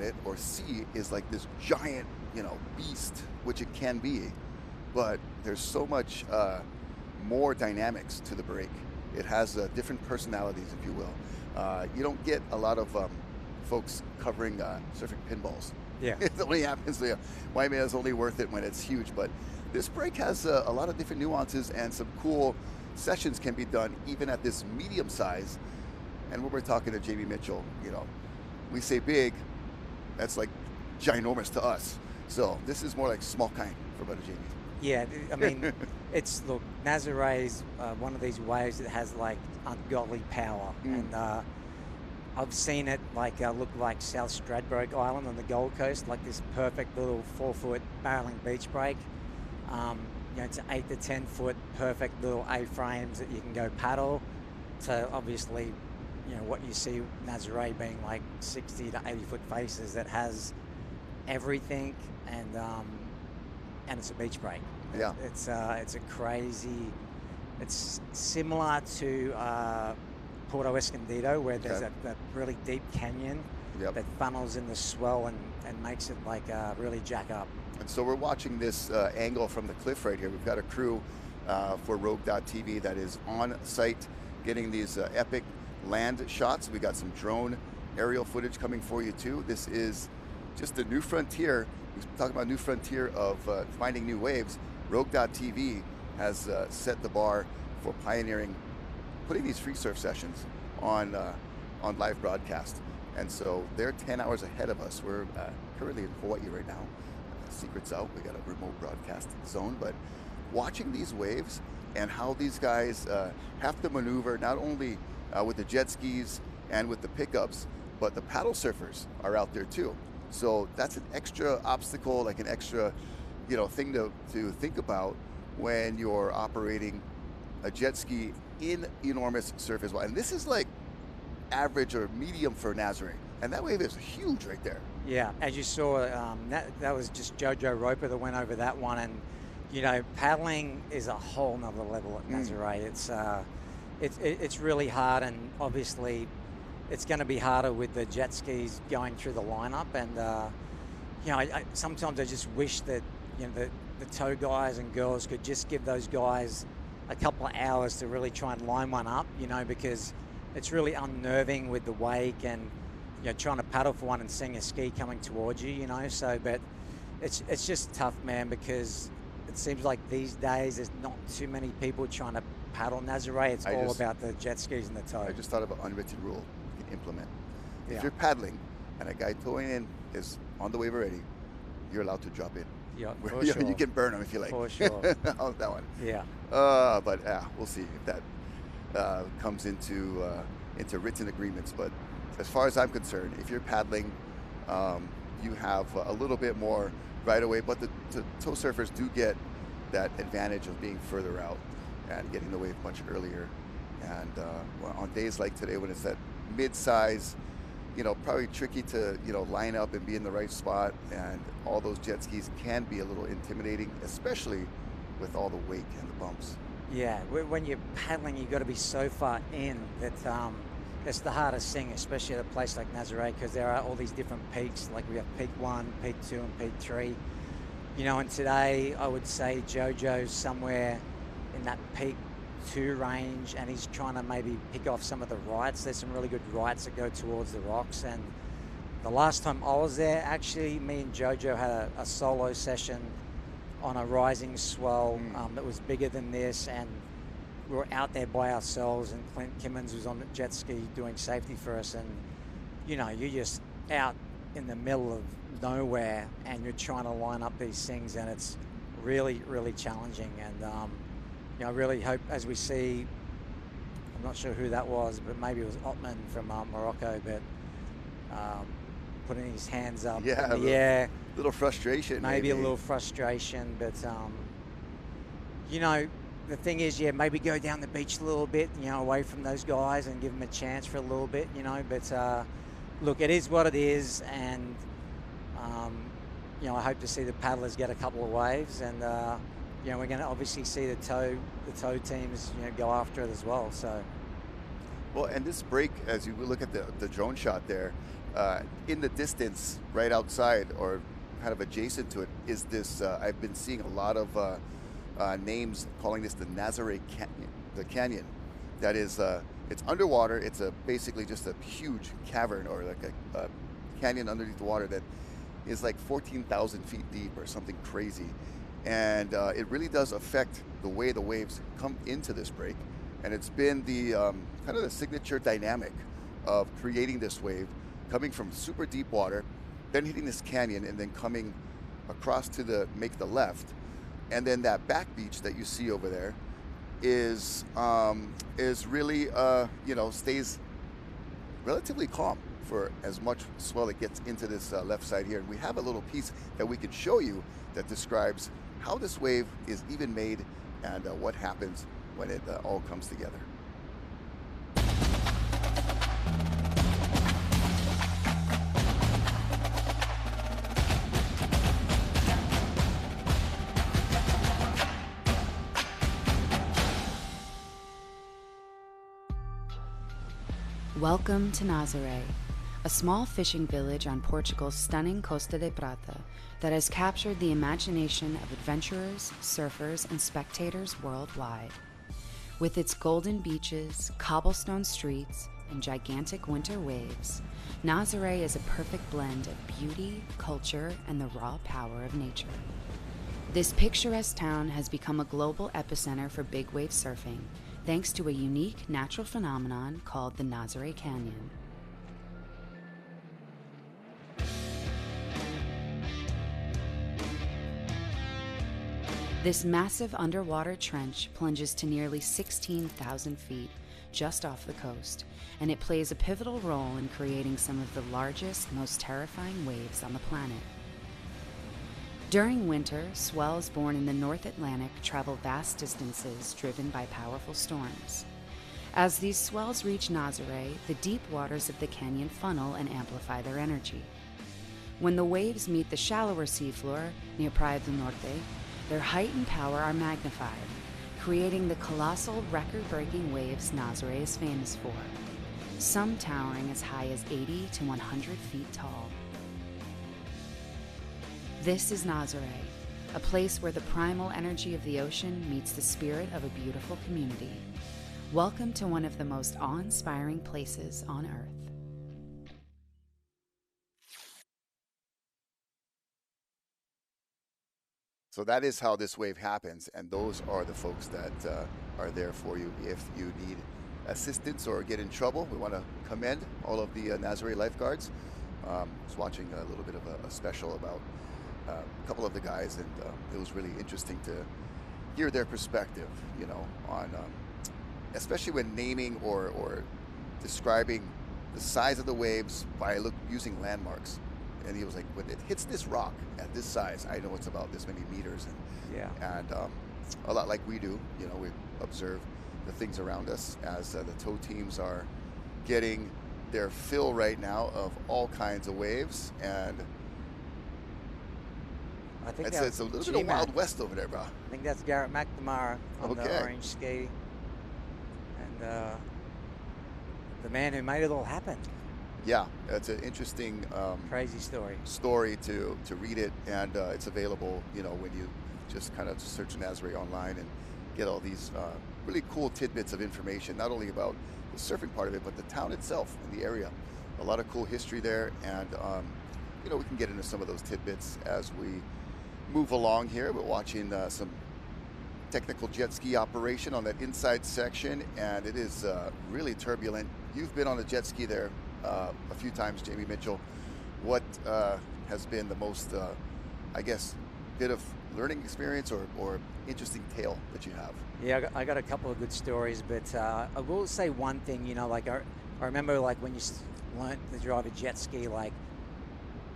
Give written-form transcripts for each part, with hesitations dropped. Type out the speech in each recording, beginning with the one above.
it or see is like this giant, beast, which it can be, but there's so much more dynamics to the brake. It has different personalities, if you will. You don't get a lot of folks covering surfing pinballs. Yeah. It only happens. Waimea is only worth it when it's huge, but this brake has a lot of different nuances, and some cool sessions can be done even at this medium size. And when we're talking to Jamie Mitchell, we say big, that's like ginormous to us. So this is more like small kind for Brother Jamie. Yeah, I mean, look, Nazaré is one of these waves that has like ungodly power. And I've seen it look like South Stradbroke Island on the Gold Coast, like this perfect little 4-foot barreling beach break. It's 8 to 10 foot perfect little A-frames that you can go paddle. So obviously, what you see Nazaré being like 60 to 80 foot faces that has everything, and it's a beach break. Yeah. It's a crazy. It's similar to Porto Escondido, where there's that really deep canyon that funnels in the swell and makes it really jack up. And so we're watching this angle from the cliff right here. We've got a crew for Rogue.tv that is on site getting these epic land shots. We got some drone aerial footage coming for you too. This is just a new frontier. We're talking about new frontier of finding new waves. Rogue.tv has set the bar for pioneering, putting these free surf sessions on live broadcast. And so they're 10 hours ahead of us. We're currently in Hawaii right now. Secrets out, we got a remote broadcast zone, but watching these waves and how these guys have to maneuver not only with the jet skis and with the pickups, but the paddle surfers are out there too. So that's an extra obstacle, like an extra, thing to think about when you're operating a jet ski in enormous surf as well. And this is like average or medium for Nazaré, and that wave is huge right there. Yeah, as you saw, that was just Jojo Roper that went over that one, and paddling is a whole nother level at Nazaré. It's really hard, and obviously it's going to be harder with the jet skis going through the lineup. And sometimes I just wish that the tow guys and girls could just give those guys a couple of hours to really try and line one up, because it's really unnerving with the wake and trying to paddle for one and seeing a ski coming towards you, So, but it's just tough, man, because it seems like these days there's not too many people trying to paddle Nazaré. It's all about the jet skis and the tow. I just thought of an unwritten rule you can implement. Yeah. If you're paddling and a guy towing in is on the wave already, you're allowed to drop in. Yeah, for sure. You can burn them if you like. For sure. On that one. Yeah. But we'll see if that comes into written agreements. But as far as I'm concerned, if you're paddling, you have a little bit more right away. But the tow surfers do get that advantage of being further out and getting the wave much earlier. And on days like today, when it's that mid-size, probably tricky to line up and be in the right spot, and all those jet skis can be a little intimidating, especially with all the wake and the bumps. Yeah, when you're paddling, you've got to be so far in that it's the hardest thing, especially at a place like Nazaré, because there are all these different peaks. Like we have peak 1, peak 2, and peak 3. And today I would say Jojo's somewhere in that peak 2 range, and he's trying to maybe pick off some of the rights. There's some really good rights that go towards the rocks. And the last time I was there, actually, me and Jojo had a solo session on a rising swell that was bigger than this, and we were out there by ourselves, and Clint Kimmins was on the jet ski doing safety for us. And you're just out in the middle of nowhere, and you're trying to line up these things, and it's really, really challenging. And I really hope, as we see, I'm not sure who that was, but maybe it was Ottman from Morocco, but putting his hands up in the air. Little frustration. Maybe a little frustration, but the thing is, maybe go down the beach a little bit, away from those guys, and give them a chance for a little bit, but look, it is what it is, and I hope to see the paddlers get a couple of waves, and we're going to obviously see the tow teams go after it as well. So Well, and this break, as you look at the drone shot there, In the distance, right outside or kind of adjacent to it, is this. I've been seeing a lot of names calling this the Nazaré Canyon. The canyon that is, it's underwater. It's basically just a huge cavern or like a canyon underneath the water that is like 14,000 feet deep or something crazy. And it really does affect the way the waves come into this break. And it's been the kind of the signature dynamic of creating this wave, coming from super deep water, then hitting this canyon, and then coming across to make the left. And then that back beach that you see over there is really stays relatively calm for as much swell that gets into this left side here. And we have a little piece that we can show you that describes how this wave is even made and what happens when it all comes together. Welcome to Nazaré, a small fishing village on Portugal's stunning Costa de Prata that has captured the imagination of adventurers, surfers, and spectators worldwide. With its golden beaches, cobblestone streets, and gigantic winter waves, Nazaré is a perfect blend of beauty, culture, and the raw power of nature. This picturesque town has become a global epicenter for big wave surfing, thanks to a unique natural phenomenon called the Nazaré Canyon. This massive underwater trench plunges to nearly 16,000 feet just off the coast, and it plays a pivotal role in creating some of the largest, most terrifying waves on the planet. During winter, swells born in the North Atlantic travel vast distances driven by powerful storms. As these swells reach Nazaré, the deep waters of the canyon funnel and amplify their energy. When the waves meet the shallower seafloor near Praia do Norte, their height and power are magnified, creating the colossal record-breaking waves Nazaré is famous for, some towering as high as 80 to 100 feet tall. This is Nazaré, a place where the primal energy of the ocean meets the spirit of a beautiful community. Welcome to one of the most awe-inspiring places on Earth. So that is how this wave happens, and those are the folks that are there for you if you need assistance or get in trouble. We want to commend all of the Nazaré lifeguards. I was watching a little bit of a special about a couple of the guys, and it was really interesting to hear their perspective, on especially when naming or describing the size of the waves by using landmarks. And he was like, when it hits this rock at this size, I know it's about this many meters. And a lot like we do, we observe the things around us as the tow teams are getting their fill right now of all kinds of waves. And I think it's a little bit of Wild West over there, bro. I think that's Garrett McNamara on the orange ski. And the man who made it all happen. Yeah, it's an interesting crazy story to read it, and it's available, when you just kind of search Nazaré online and get all these really cool tidbits of information, not only about the surfing part of it, but the town itself and the area. A lot of cool history there, and we can get into some of those tidbits as we move along here. We're watching some technical jet ski operation on that inside section, and it is really turbulent. You've been on a jet ski there a few times, Jamie Mitchell. What has been the most, bit of learning experience or interesting tale that you have? Yeah, I got a couple of good stories, but I will say one thing, I remember when you learned to drive a jet ski,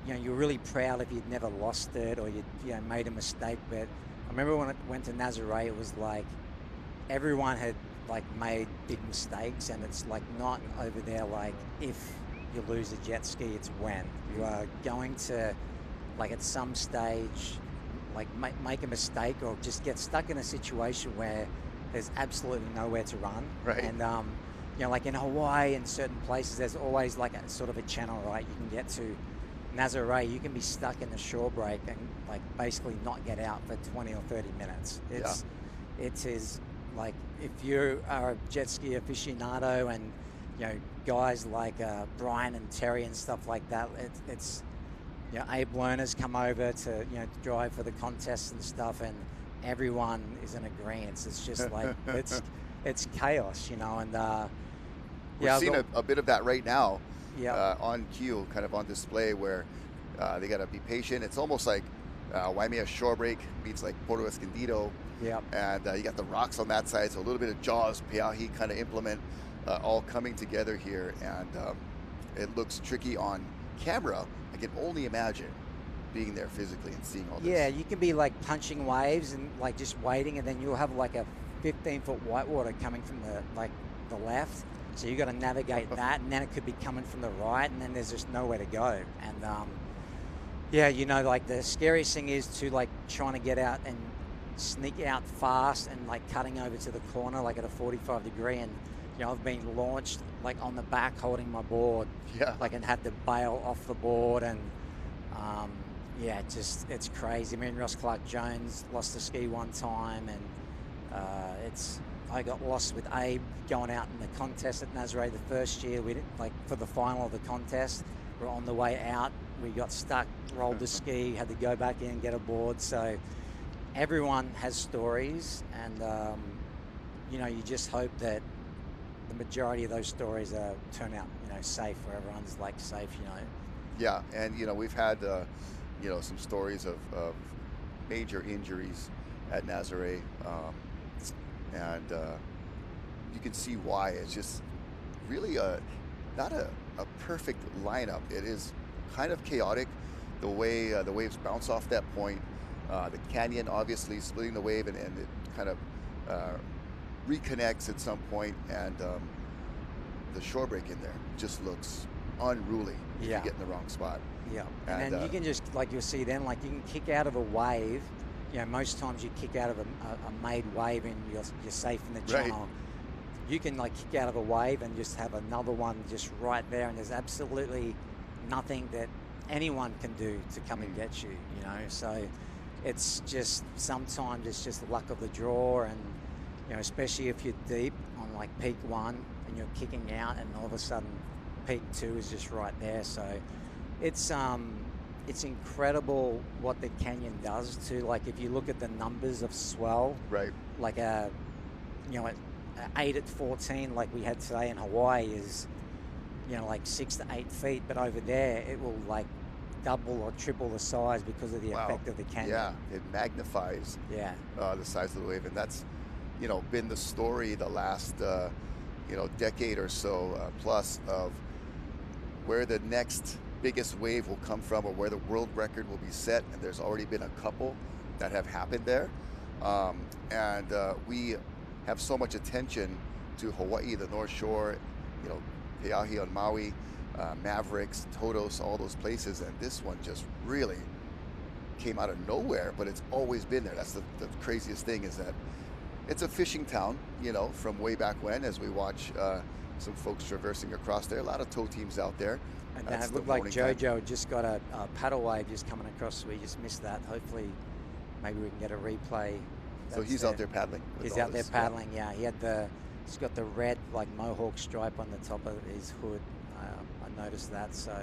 you're really proud if you'd never lost it or you made a mistake. But I remember when I went to Nazaré, it was like everyone had made big mistakes, and it's not over there if you lose a jet ski, it's when you are going to at some stage make a mistake or just get stuck in a situation where there's absolutely nowhere to run. Right. And you know, like in Hawaii and certain places, there's always like a sort of a channel, right? You can get to Nazaré. You can be stuck in the shore break and like basically not get out for 20 or 30 minutes. It is like, if you are a jet ski aficionado and, you know, guys like Brian and Terry and stuff like that, it's you know, Abe Lerner's come over to, you know, to drive for the contests and stuff, and everyone is in agreement. It's just like it's chaos, you know. And we're seeing a bit of that right now. Yeah. On cue, kind of on display, where they got to be patient. It's almost like Waimea shore break meets like Puerto Escondido. Yeah. And you got the rocks on that side, so a little bit of Jaws, Peahi kind of implement all coming together here, and it looks tricky on camera. I can only imagine being there physically and seeing all this. Yeah, you can be like punching waves and like just waiting, and then you'll have like a 15-foot whitewater coming from the left. So you got to navigate that, and then it could be coming from the right, and then there's just nowhere to go. And yeah, you know, like the scariest thing is to like trying to get out and sneak out fast and like cutting over to the corner like at a 45 degree, and you know, I've been launched like on the back holding my board, like, and had to bail off the board, and yeah, it's crazy. I mean, Ross Clark-Jones lost the ski one time, and I got lost with Abe going out in the contest at Nazaré the first year. We didn't, like, for the final of the contest, we're on the way out, we got stuck, rolled the ski, had to go back in and get a board. So everyone has stories, and you know, you just hope that the majority of those stories turn out, you know, safe, where everyone's like safe, you know. Yeah, and you know, we've had you know, some stories of major injuries at Nazaré, and you can see why. It's just really not a perfect lineup. It is kind of chaotic, the way the waves bounce off that point. The canyon obviously splitting the wave, and it kind of reconnects at some point, and the shore break in there just looks unruly if you get in the wrong spot. Yeah, and then you can just, like, you'll see then, like, you can kick out of a wave. You know, most times you kick out of a made wave and you're safe in the channel. Right. You can like kick out of a wave and just have another one just right there, and there's absolutely nothing that anyone can do to come and get you, you know. So it's just, sometimes it's just the luck of the draw, and you know, especially if you're deep on like peak 1 and you're kicking out, and all of a sudden peak 2 is just right there. So it's incredible what the canyon does to, like, if you look at the numbers of swell, right? Like you know, 8 at 14 like we had today in Hawaii is, you know, like 6 to 8 feet, but over there it will like double or triple the size because of the effect of the canyon. Yeah, it magnifies the size of the wave, and that's, you know, been the story the last you know, decade or so plus, of where the next biggest wave will come from, or where the world record will be set. And there's already been a couple that have happened there, and we have so much attention to Hawaii, the North Shore, you know, Peahi on Maui, Mavericks, Todos, all those places, and this one just really came out of nowhere, but it's always been there. That's the craziest thing, is that it's a fishing town, you know, from way back when, as we watch some folks traversing across there. A lot of tow teams out there. And it looked like JoJo just got a paddle wave just coming across, so we just missed that. Hopefully, maybe we can get a replay. So he's out there paddling. He's out there paddling, yeah. He's got the red, like, mohawk stripe on the top of his hood. I noticed that. So,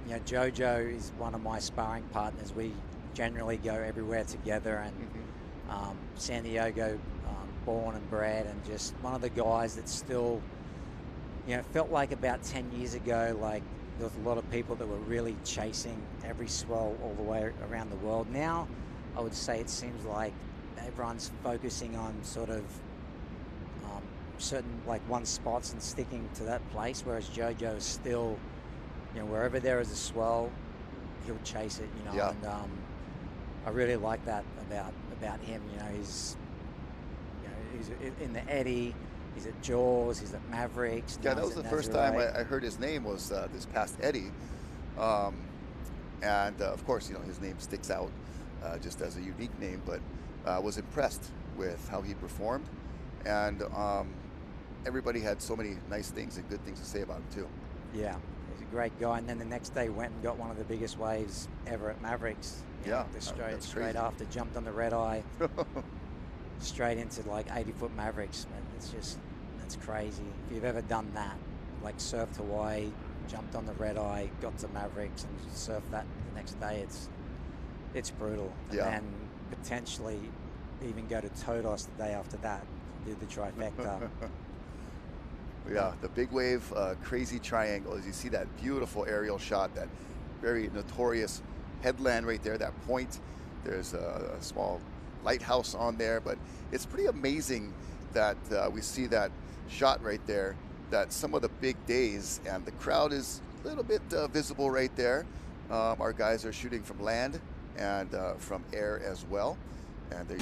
you know, JoJo is one of my sparring partners. We generally go everywhere together, and San Diego, born and bred, and just one of the guys that's still, you know, felt like about 10 years ago, like, there was a lot of people that were really chasing every swell all the way around the world. Now, I would say it seems like everyone's focusing on sort of certain, like, one spots and sticking to that place, whereas JoJo is still, you know, wherever there is a swell, he'll chase it, you know. Yeah. And I really like that about him. You know, he's in the eddy. He's at Jaws. He's at Mavericks. Yeah, that was the first time I heard his name, was this past Eddie, and of course, you know, his name sticks out just as a unique name. But was impressed with how he performed, and everybody had so many nice things and good things to say about him too. Yeah, he's a great guy. And then the next day went and got one of the biggest waves ever at Mavericks. You know, That's straight crazy. after, jumped on the red eye, straight into like 80-foot Mavericks. Man, that's crazy. If you've ever done that, like surfed Hawaii, jumped on the red eye, got to Mavericks and surfed that the next day, it's brutal. Yeah. And potentially even go to Todos the day after that, do the trifecta. Yeah, the big wave, crazy triangle. As you see that beautiful aerial shot, that very notorious headland right there, that point. There's a small lighthouse on there, but it's pretty amazing that we see that shot right there, that some of the big days, and the crowd is a little bit visible right there. Our guys are shooting from land and from air as well. And they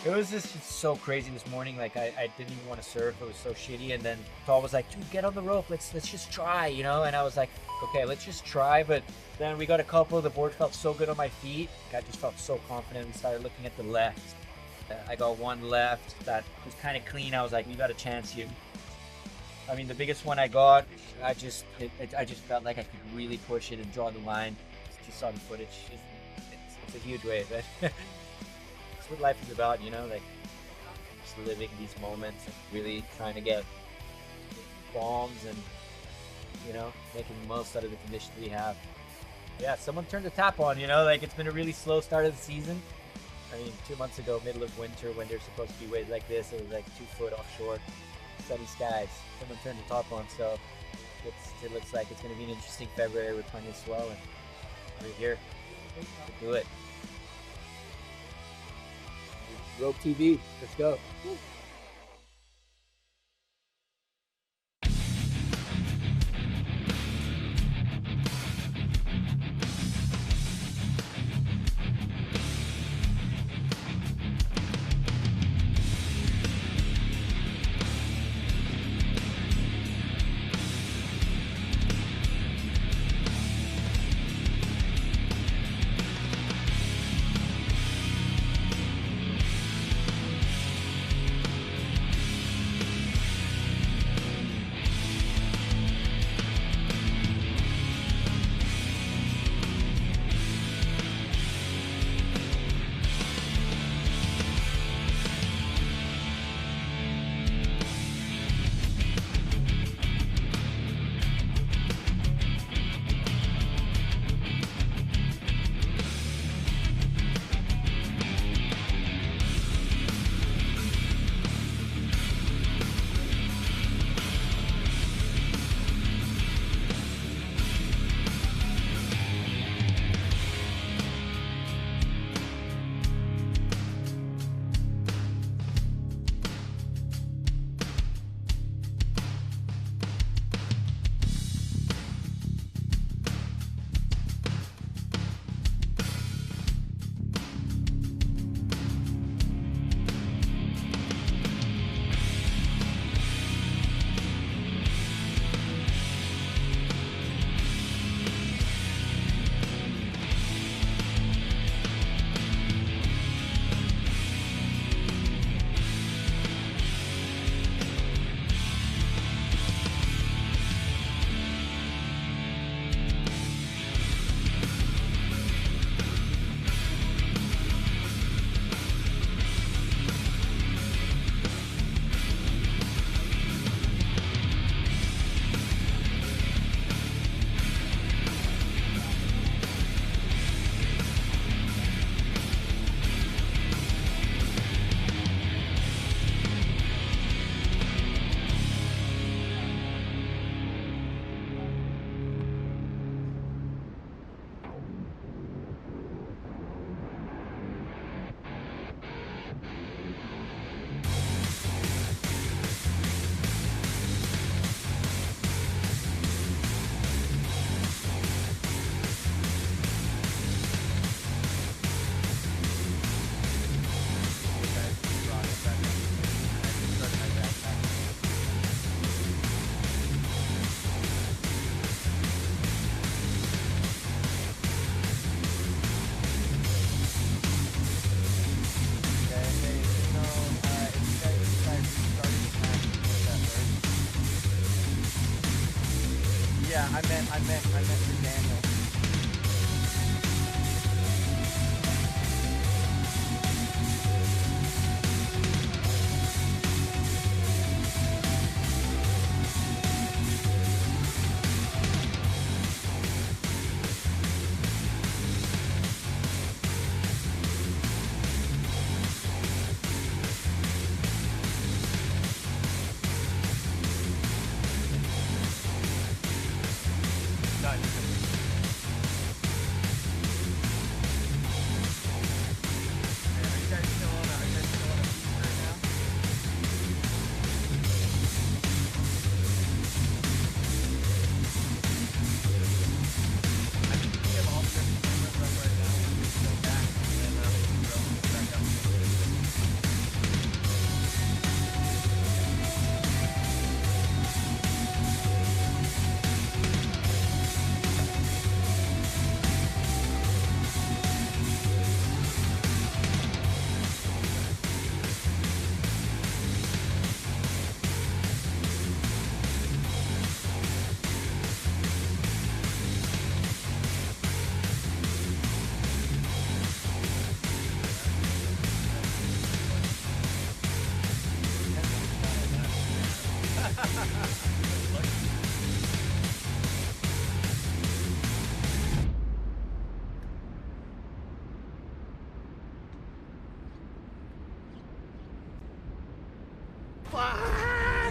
It was just so crazy this morning. Like I didn't even want to surf. It was so shitty. And then Paul was like, "Dude, get on the rope. Let's just try, you know." And I was like, "Okay, let's just try." But then we got a couple. The board felt so good on my feet. I just felt so confident. We started looking at the left. I got one left that was kind of clean. I was like, "We got a chance here." I mean, the biggest one I got, I just felt like I could really push it and draw the line. Just saw the footage. It's a huge wave. That's what life is about, you know, like just living these moments and really trying to get bombs and, you know, making the most out of the conditions we have. Yeah, someone turned the tap on, you know, like it's been a really slow start of the season. I mean, 2 months ago, middle of winter, when there's supposed to be waves like this, it was like 2 foot offshore, sunny skies. Someone turned the top on, so it looks like it's going to be an interesting February with plenty of swell, and we're here to do it. Rope TV, let's go. Yeah, I meant for Daniel.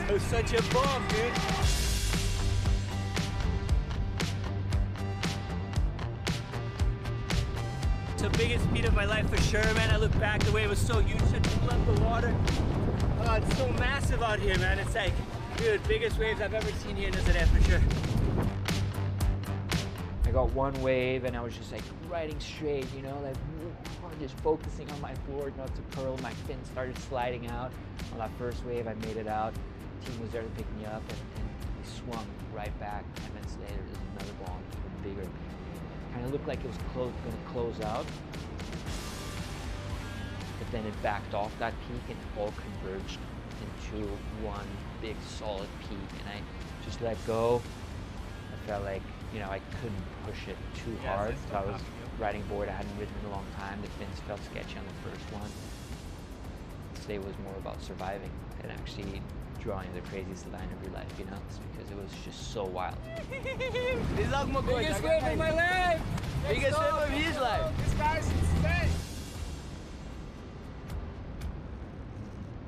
That was such a bump, dude. It's the biggest speed of my life for sure, man. I look back, the wave was so huge, it blew up the water. Oh, it's so massive out here, man. It's like, dude, biggest waves I've ever seen here in Nazaré for sure. I got one wave and I was just like riding straight, you know, like just focusing on my board not to curl. My fin started sliding out. On that first wave, I made it out. The team was there to pick me up, and we swung right back. 10 minutes later, there's another ball, even bigger. Kind of looked like it was going to close out, but then it backed off that peak and it all converged into one big solid peak, and I just let go. I felt like, you know, I couldn't push it too hard. So I was riding a board I hadn't ridden in a long time. The fins felt sketchy on the first one. Today was more about surviving and actually drawing the craziest line of your life, you know, it's because it was just so wild. Biggest wave of my life! Biggest wave of his life! This guy's insane!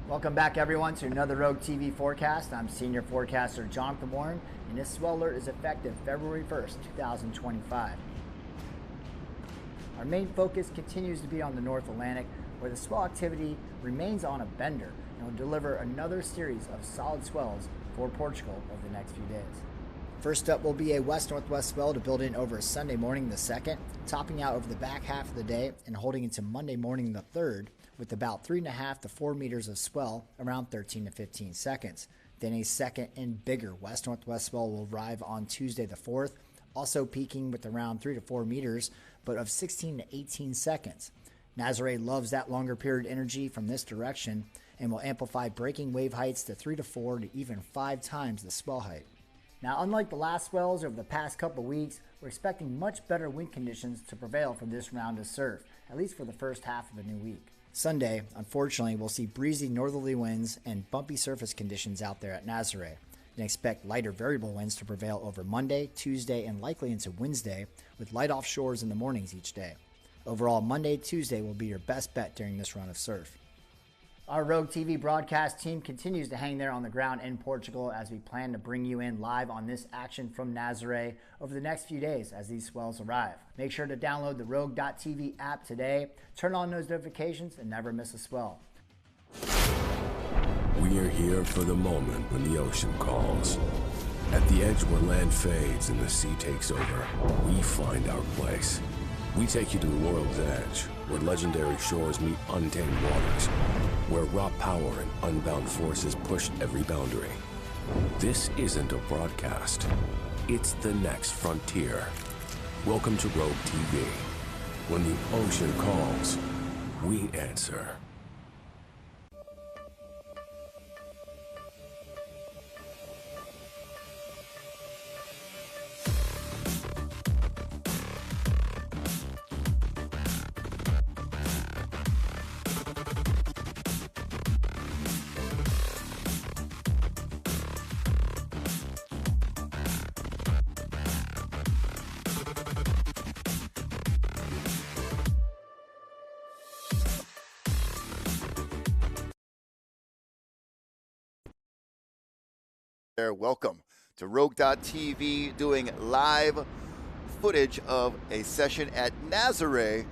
Welcome back, everyone, to another Rogue TV forecast. I'm senior forecaster Jonathan Warren, and this swell alert is effective February 1st, 2025. Our main focus continues to be on the North Atlantic, where the swell activity remains on a bender and will deliver another series of solid swells for Portugal over the next few days. First up will be a west-northwest swell to build in over Sunday morning the 2nd, topping out over the back half of the day and holding into Monday morning the 3rd, with about 3.5 to 4 meters of swell around 13 to 15 seconds. Then a second and bigger west-northwest swell will arrive on Tuesday the 4th, also peaking with around 3 to 4 meters, but of 16 to 18 seconds. Nazaré loves that longer period energy from this direction and will amplify breaking wave heights to 3 to 4 to even 5 times the swell height. Now, unlike the last swells over the past couple weeks, we're expecting much better wind conditions to prevail for this round of surf, at least for the first half of the new week. Sunday, unfortunately, we'll see breezy northerly winds and bumpy surface conditions out there at Nazaré, and expect lighter variable winds to prevail over Monday, Tuesday, and likely into Wednesday, with light offshores in the mornings each day. Overall, Monday, Tuesday will be your best bet during this run of surf. Our Rogue TV broadcast team continues to hang there on the ground in Portugal as we plan to bring you in live on this action from Nazaré over the next few days as these swells arrive. Make sure to download the Rogue.tv app today, turn on those notifications, and never miss a swell. We are here for the moment when the ocean calls. At the edge where land fades and the sea takes over, we find our place. We take you to the world's edge, where legendary shores meet untamed waters, where raw power and unbound forces push every boundary. This isn't a broadcast. It's the next frontier. Welcome to Rogue TV. When the ocean calls, we answer. Welcome to Rogue.tv, doing live footage of a session at Nazaré.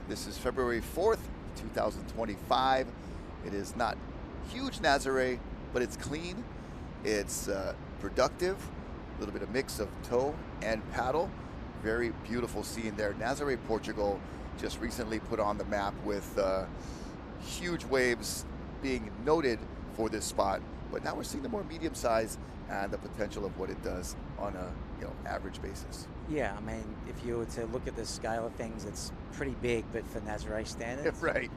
This is February 4th, 2025. It is not huge Nazaré, but it's clean, it's productive, a little bit of mix of tow and paddle. Very beautiful scene there. Nazaré, Portugal, just recently put on the map with huge waves being noted for this spot, but now we're seeing the more medium size and the potential of what it does on a average basis. Yeah, I mean, if you were to look at the scale of things, it's pretty big, but for Nazaré standards, Right.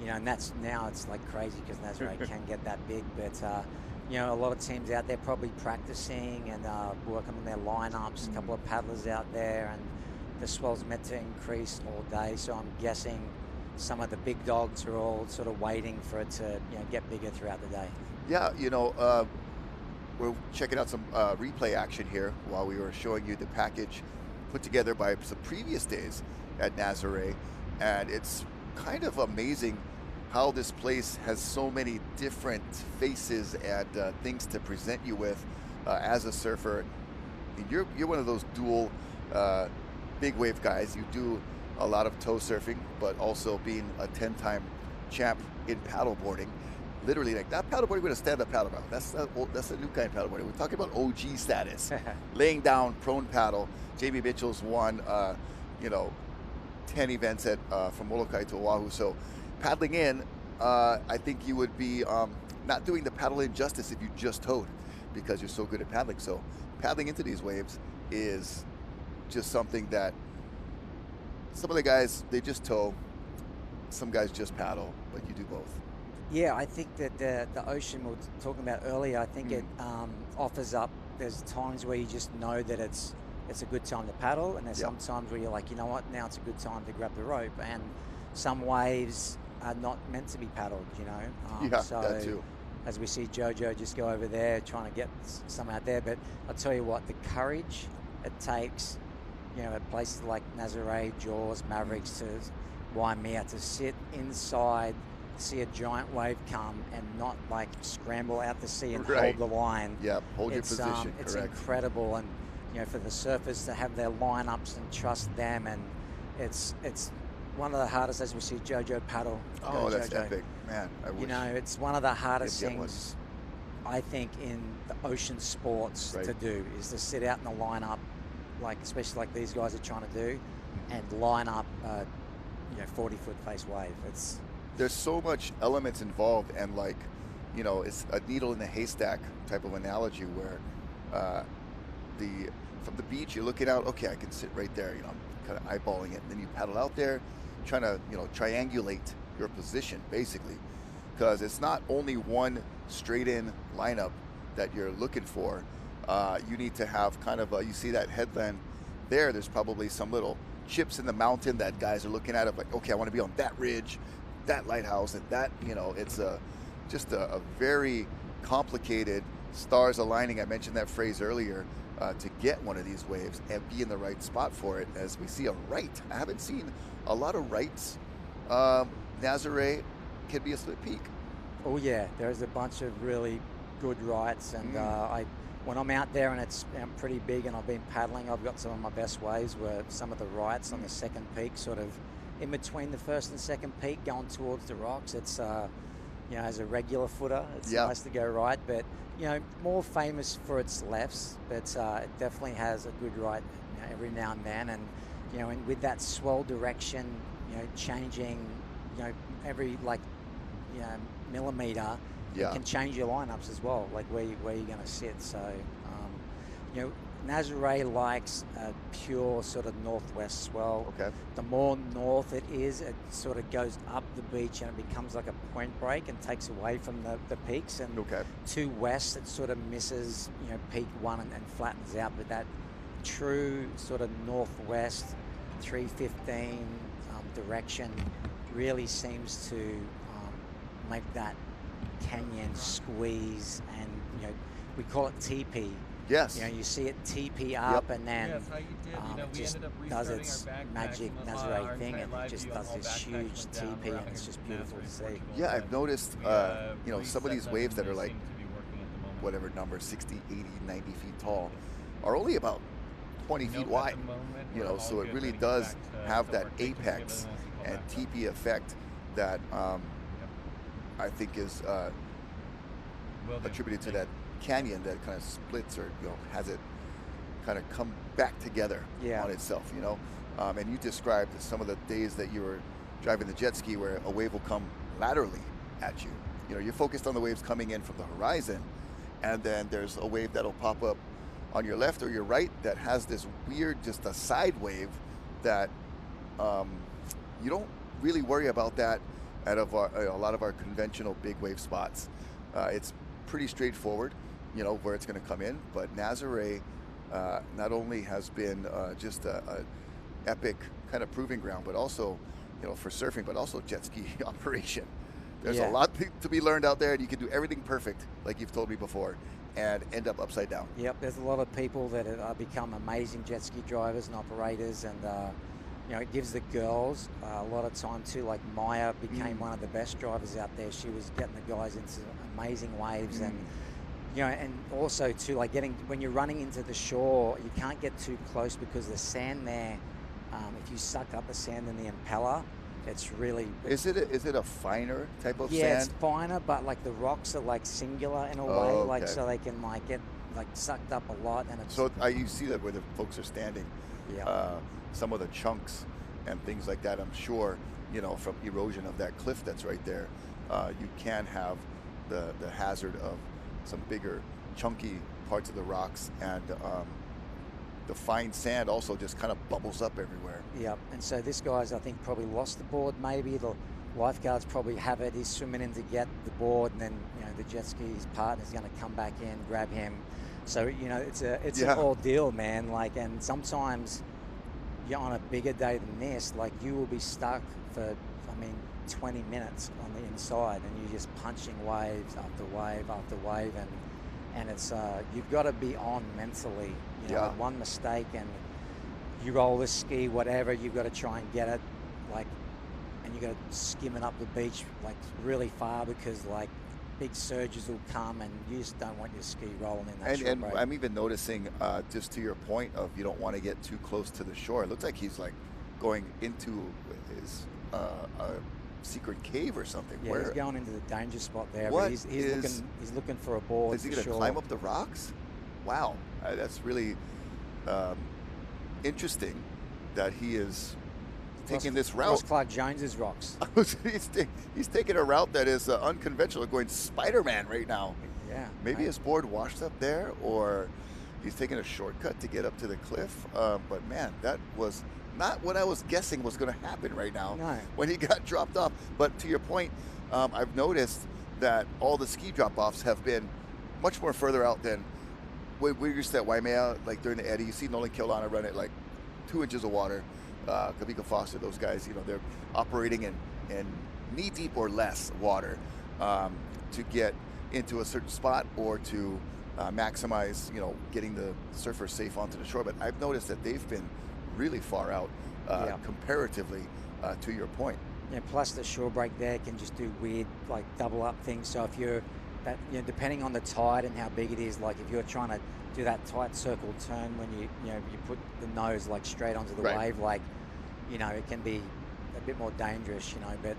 And that's now it's like crazy because Nazaré can get that big, but a lot of teams out there probably practicing and working on their lineups. A couple of paddlers out there, and the swell's meant to increase all day. So I'm guessing some of the big dogs are all sort of waiting for it to get bigger throughout the day. Yeah, we're checking out some replay action here while we were showing you the package put together by some previous days at Nazaré, and it's kind of amazing how this place has so many different faces and things to present you with as a surfer. And you're one of those dual big wave guys. You do a lot of tow surfing, but also being a 10-time champ in paddleboarding. Literally, like that paddleboarding, we're gonna stand up paddleboard. That's a new kind of paddleboarding. We're talking about OG status, laying down prone paddle. Jamie Mitchell's won, 10 events at from Molokai to Oahu. So paddling in, I think you would be not doing the paddle in justice if you just towed, because you're so good at paddling. So paddling into these waves is just something that some of the guys, they just tow, some guys just paddle, but you do both. Yeah, I think that the ocean we were talking about earlier, I think it offers up, there's times where you just know that it's a good time to paddle, and there's some times where you're like, you know what, now it's a good time to grab the rope. And some waves are not meant to be paddled, so that too. As we see Jojo just go over there trying to get some out there, but I'll tell you what, the courage it takes, at places like Nazaré, Jaws, Mavericks, to Waimea, to sit inside, see a giant wave come and not like scramble out to sea and hold the line. Yeah, hold your position. It's correct. Incredible, and for the surfers to have their lineups and trust them, and it's one of the hardest, as we see Jojo paddle. Oh, that's Jojo. epic, man! I wish it's one of the hardest get things I think in the ocean sports Right. to do, is to sit out in the lineup, like especially like these guys are trying to do, and line up 40-foot face wave. There's so much elements involved, and it's a needle in a haystack type of analogy where from the beach you're looking out, okay, I can sit right there, I'm kind of eyeballing it, and then you paddle out there trying to triangulate your position basically, because it's not only one straight in lineup that you're looking for. You need to have kind of you see that headland there's probably some little chips in the mountain that guys are looking at, like, okay, I want to be on that ridge, that lighthouse, and that, it's just a very complicated stars aligning. I mentioned that phrase earlier, to get one of these waves and be in the right spot for it. As we see a right, I haven't seen a lot of rights. Nazaré can be a split peak. Oh yeah, there's a bunch of really good rights, and when I'm out there and it's pretty big and I've been paddling, I've got some of my best waves where some of the rights on the second peak, sort of in between the first and second peak, going towards the rocks. It's as a regular footer, it's nice to go right, but more famous for its lefts, but it definitely has a good right every now and then, and with that swell direction changing every millimeter, you can change your lineups as well, like where you're going to sit. So Nazaré likes a pure sort of northwest swell. Okay. The more north it is, it sort of goes up the beach and it becomes like a point break and takes away from the peaks. And to west, it sort of misses, peak one and flattens out. But that true sort of northwest 315 direction really seems to make that canyon squeeze, and we call it TP. Yes. You see it TP up, and then it just does its magic Nazaré thing, and it just does this huge TP, and it's just beautiful to see. Yeah, I've noticed, some of these waves that are like, whatever number, 60, 80, 90 feet tall, are only about 20 feet wide. You know, so it really does have that apex and teepee effect that I think is attributed to that canyon that kind of splits, or has it kind of come back together on itself. And you described some of the days that you were driving the jet ski where a wave will come laterally at you. You're focused on the waves coming in from the horizon, and then there's a wave that'll pop up on your left or your right that has this weird, just a side wave that you don't really worry about that out of a lot of our conventional big wave spots. It's pretty straightforward, where it's going to come in. But Nazaré not only has been just a epic kind of proving ground, but also, for surfing, but also jet ski operation. There's a lot to be learned out there, and you can do everything perfect, like you've told me before, and end up upside down. Yep, there's a lot of people that have become amazing jet ski drivers and operators, and it gives the girls a lot of time too. Like Maya became one of the best drivers out there. She was getting the guys into amazing waves, and and also too, like when you're running into the shore, you can't get too close because the sand there. If you suck up the sand in the impeller, it's really. Is it a finer type of sand? Yeah, it's finer, but like the rocks are like singular in a way, like so they can like get like sucked up a lot, and it's. So you see that where the folks are standing. Yeah. Some of the chunks and things like that, I'm sure, from erosion of that cliff that's right there, you can have the hazard of some bigger, chunky parts of the rocks, and the fine sand also just kind of bubbles up everywhere. Yep, and so this guy's, I think, probably lost the board. Maybe the lifeguards probably have it. He's swimming in to get the board, and then the jet ski, his partner's going to come back in, grab him. So it's an ordeal, man. Like, and sometimes on a bigger day than this, like you will be stuck for 20 minutes on the inside, and you're just punching waves after wave after wave, and it's you've got to be on mentally. With one mistake and you roll the ski, whatever, you've got to try and get it, and you got to skim it up the beach really far, because big surges will come, and you just don't want your ski rolling in that shore. And I'm even noticing, just to your point of you don't want to get too close to the shore. It looks like he's going into his a secret cave or something. Yeah, he's going into the danger spot there. What but he's looking for a board. Is he going to climb up the rocks? Wow, that's really interesting that he is taking this route. Clark Jones's rocks. He's taking a route that is unconventional, going Spider-Man right now. Yeah. Maybe his board washed up there, or he's taking a shortcut to get up to the cliff. But man, that was not what I was guessing was going to happen right now when he got dropped off. But to your point, I've noticed that all the ski drop-offs have been much more further out than we used to at Waimea, during the eddy. You see Nolan Keolana run it 2 inches of water. Kavika Foster, those guys, they're operating in knee-deep or less water to get into a certain spot, or to maximize, getting the surfers safe onto the shore. But I've noticed that they've been really far out comparatively to your point. Yeah, plus the shore break there can just do weird double up things. So if you're depending on the tide and how big it is, if you're trying to do that tight circle turn when you put the nose straight onto the wave, it can be a bit more dangerous, But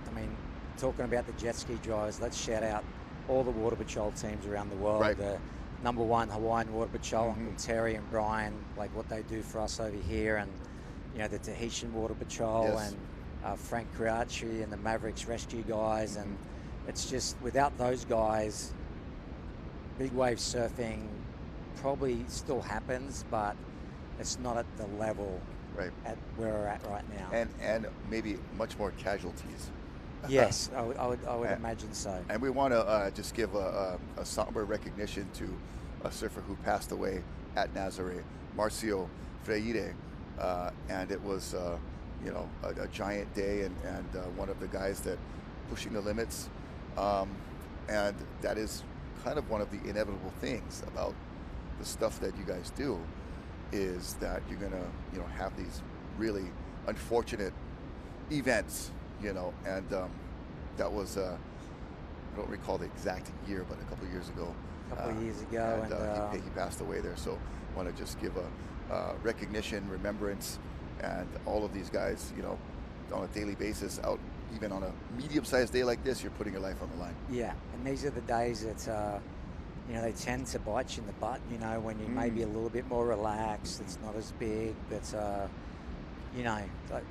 talking about the jet ski drivers, let's shout out all the water patrol teams around the world. The number one Hawaiian Water Patrol, Uncle Terry and Brian, what they do for us over here, and the Tahitian Water Patrol, and Frank Crouchy and the Mavericks Rescue guys, and it's just, without those guys, big wave surfing probably still happens, but it's not at the level at where we're at right now. And maybe much more casualties. Yes, I would imagine so. And we want to just give a somber recognition to a surfer who passed away at Nazaré, Marcio Freire, and it was a giant day, and one of the guys that pushing the limits, and that is kind of one of the inevitable things about the stuff that you guys do, is that you're gonna have these really unfortunate events, and that was I don't recall the exact year, but a couple of years ago a couple of years ago, and he passed away there. So want to just give a recognition, remembrance, and all of these guys, you know, on a daily basis out. Even on a medium-sized day like this, you're putting your life on the line. Yeah, and these are the days that, you know, they tend to bite you in the butt, you know, when you may be a little bit more relaxed, it's not as big, but, you know, like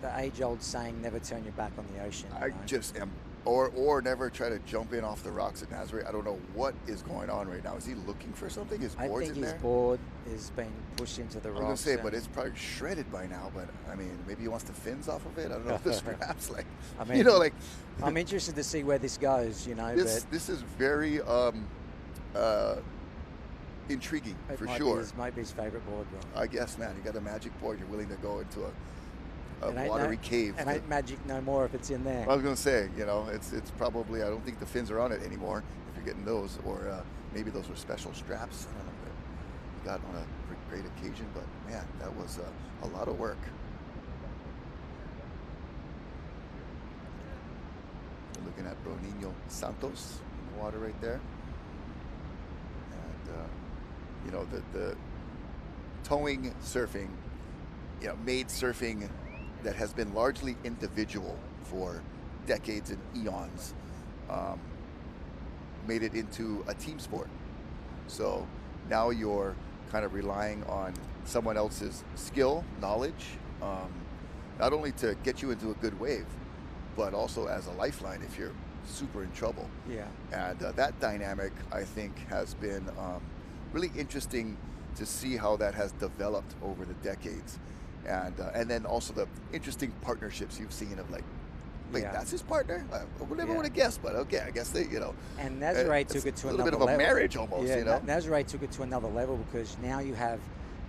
the age-old saying, never turn your back on the ocean. I just am, or never try to jump in off the rocks at Nazaré. I don't know what is going on right now. Is he looking for something? His board's in there? I think his board is being pushed into the rocks. I was going to say, but it's probably shredded by now. But, I mean, maybe he wants the fins off of it. I don't know if the straps, like, I mean, you know, like. I'm interested to see where this goes, you know. This is very intriguing, for sure. It might be his favorite board, bro. I guess, man. You got a magic board. You're willing to go into a watery cave. And ain't magic no more if it's in there. I was going to say, you know, it's probably, I don't think the fins are on it anymore if you're getting those, or maybe those were special straps. I don't know that you got on a great occasion, but man, that was a lot of work. We're looking at Nino Santos in the water right there. And, you know, the towing surfing, you know, made surfing that has been largely individual for decades and eons, made it into a team sport. So now you're kind of relying on someone else's skill, knowledge, not only to get you into a good wave, but also as a lifeline if you're super in trouble. Yeah. And that dynamic, I think, has been really interesting to see how that has developed over the decades. And then also the interesting partnerships you've seen of like, wait, that's his partner? I would never would have guessed, but okay, I guess they, you know. And Nazaré took it to another level. A little bit of a marriage almost, you know. Nazaré took it to another level because now you have,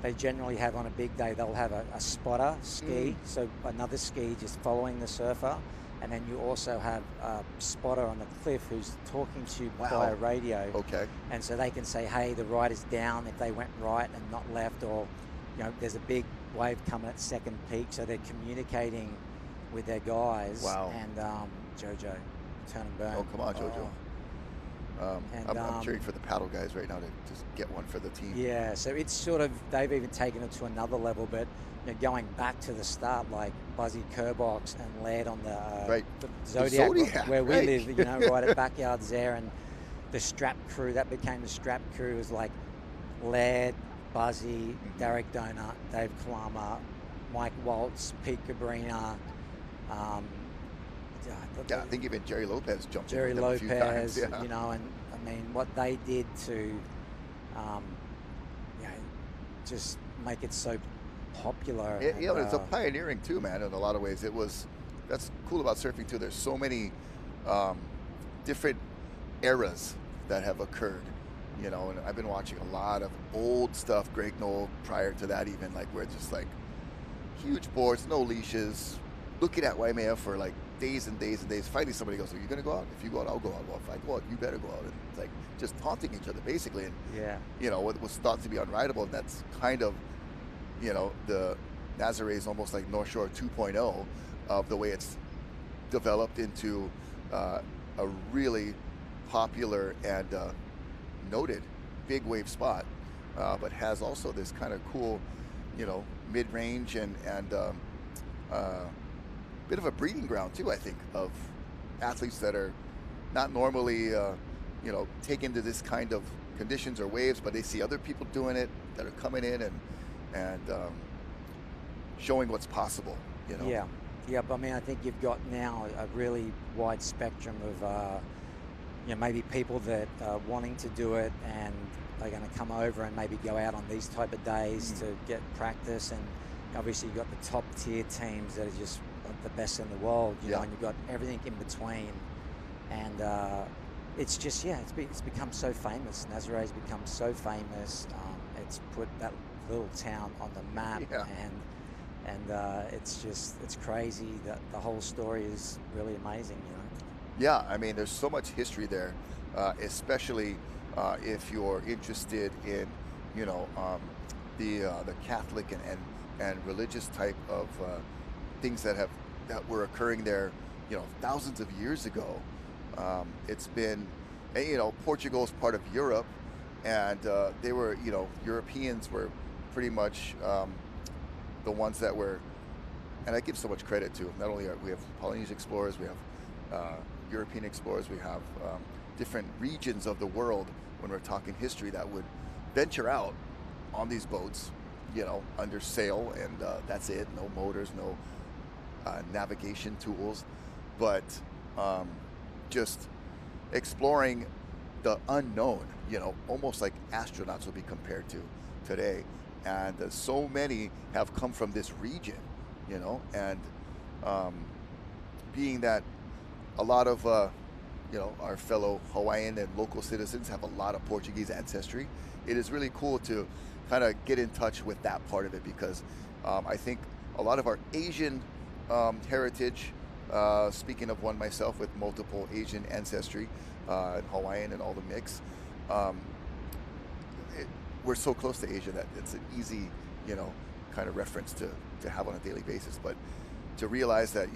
they generally have on a big day, they'll have a spotter ski, so another ski just following the surfer. And then you also have a spotter on the cliff who's talking to you via radio. Okay. And so they can say, hey, the ride is down if they went right and not left, or, you know, there's a big wave coming at second peak, so they're communicating with their guys. Wow. And Jojo, turn and burn. Oh, come on, Jojo. And, I'm cheering for the paddle guys right now to just get one for the team. Yeah, so it's sort of, they've even taken it to another level, but you know, going back to the start, like Buzzy Kerbox and Laird on the Zodiac, where we live, you know, right at Backyards there, and the strap crew, that became the strap crew, was like Laird, Buzzy, Derek Donut, Dave Kalama, Mike Waltz, Pete Cabrina. I think even Jerry Lopez jumped Jerry in with them a few times. you know, and I mean, what they did to, you know, just make it so popular. You know, it's a pioneering too, man, in a lot of ways. That's cool about surfing too. There's so many different eras that have occurred, you know, and I've been watching a lot of old stuff, Greg Knoll, prior to that even, like where it's just like huge boards, no leashes, looking at Waimea for like days and days and days. Finally somebody goes, are you gonna go out? If you go out, I'll go out. Well, if I go out, you better go out. And it's like just taunting each other basically, and you know, what was thought to be unrideable, and that's kind of, you know, the Nazaré is almost like North Shore 2.0 of the way it's developed into a really popular and noted big wave spot, but has also this kind of cool, you know, mid-range and bit of a breeding ground too, I think, of athletes that are not normally, you know, taken to this kind of conditions or waves, but they see other people doing it that are coming in and showing what's possible, you know. Yeah, but I mean, I think you've got now a really wide spectrum of, you know, maybe people that are wanting to do it and they're going to come over and maybe go out on these type of days to get practice. And obviously you've got the top tier teams that are just the best in the world, you know, and you've got everything in between. And it's just, it's become so famous. Nazaré's become so famous. It's put that little town on the map, and it's crazy that the whole story is really amazing, you know. Yeah, I mean, there's so much history there, especially if you're interested in, you know, the Catholic and religious type of things that were occurring there, you know, thousands of years ago. It's been and Portugal is part of Europe, and they were, Europeans were pretty much the ones that were, and I give so much credit to. Not only we have Polynesian explorers, we have European explorers, we have different regions of the world when we're talking history that would venture out on these boats, under sail, and that's it. No motors, no navigation tools, but just exploring the unknown, almost like astronauts would be compared to today. And so many have come from this region, and being that a lot of our fellow Hawaiian and local citizens have a lot of Portuguese ancestry, it is really cool to kind of get in touch with that part of it, because I think a lot of our Asian heritage, speaking of one myself with multiple Asian ancestry, and Hawaiian and all the mix, we're so close to Asia that it's an easy, kind of reference to have on a daily basis. But to realize that,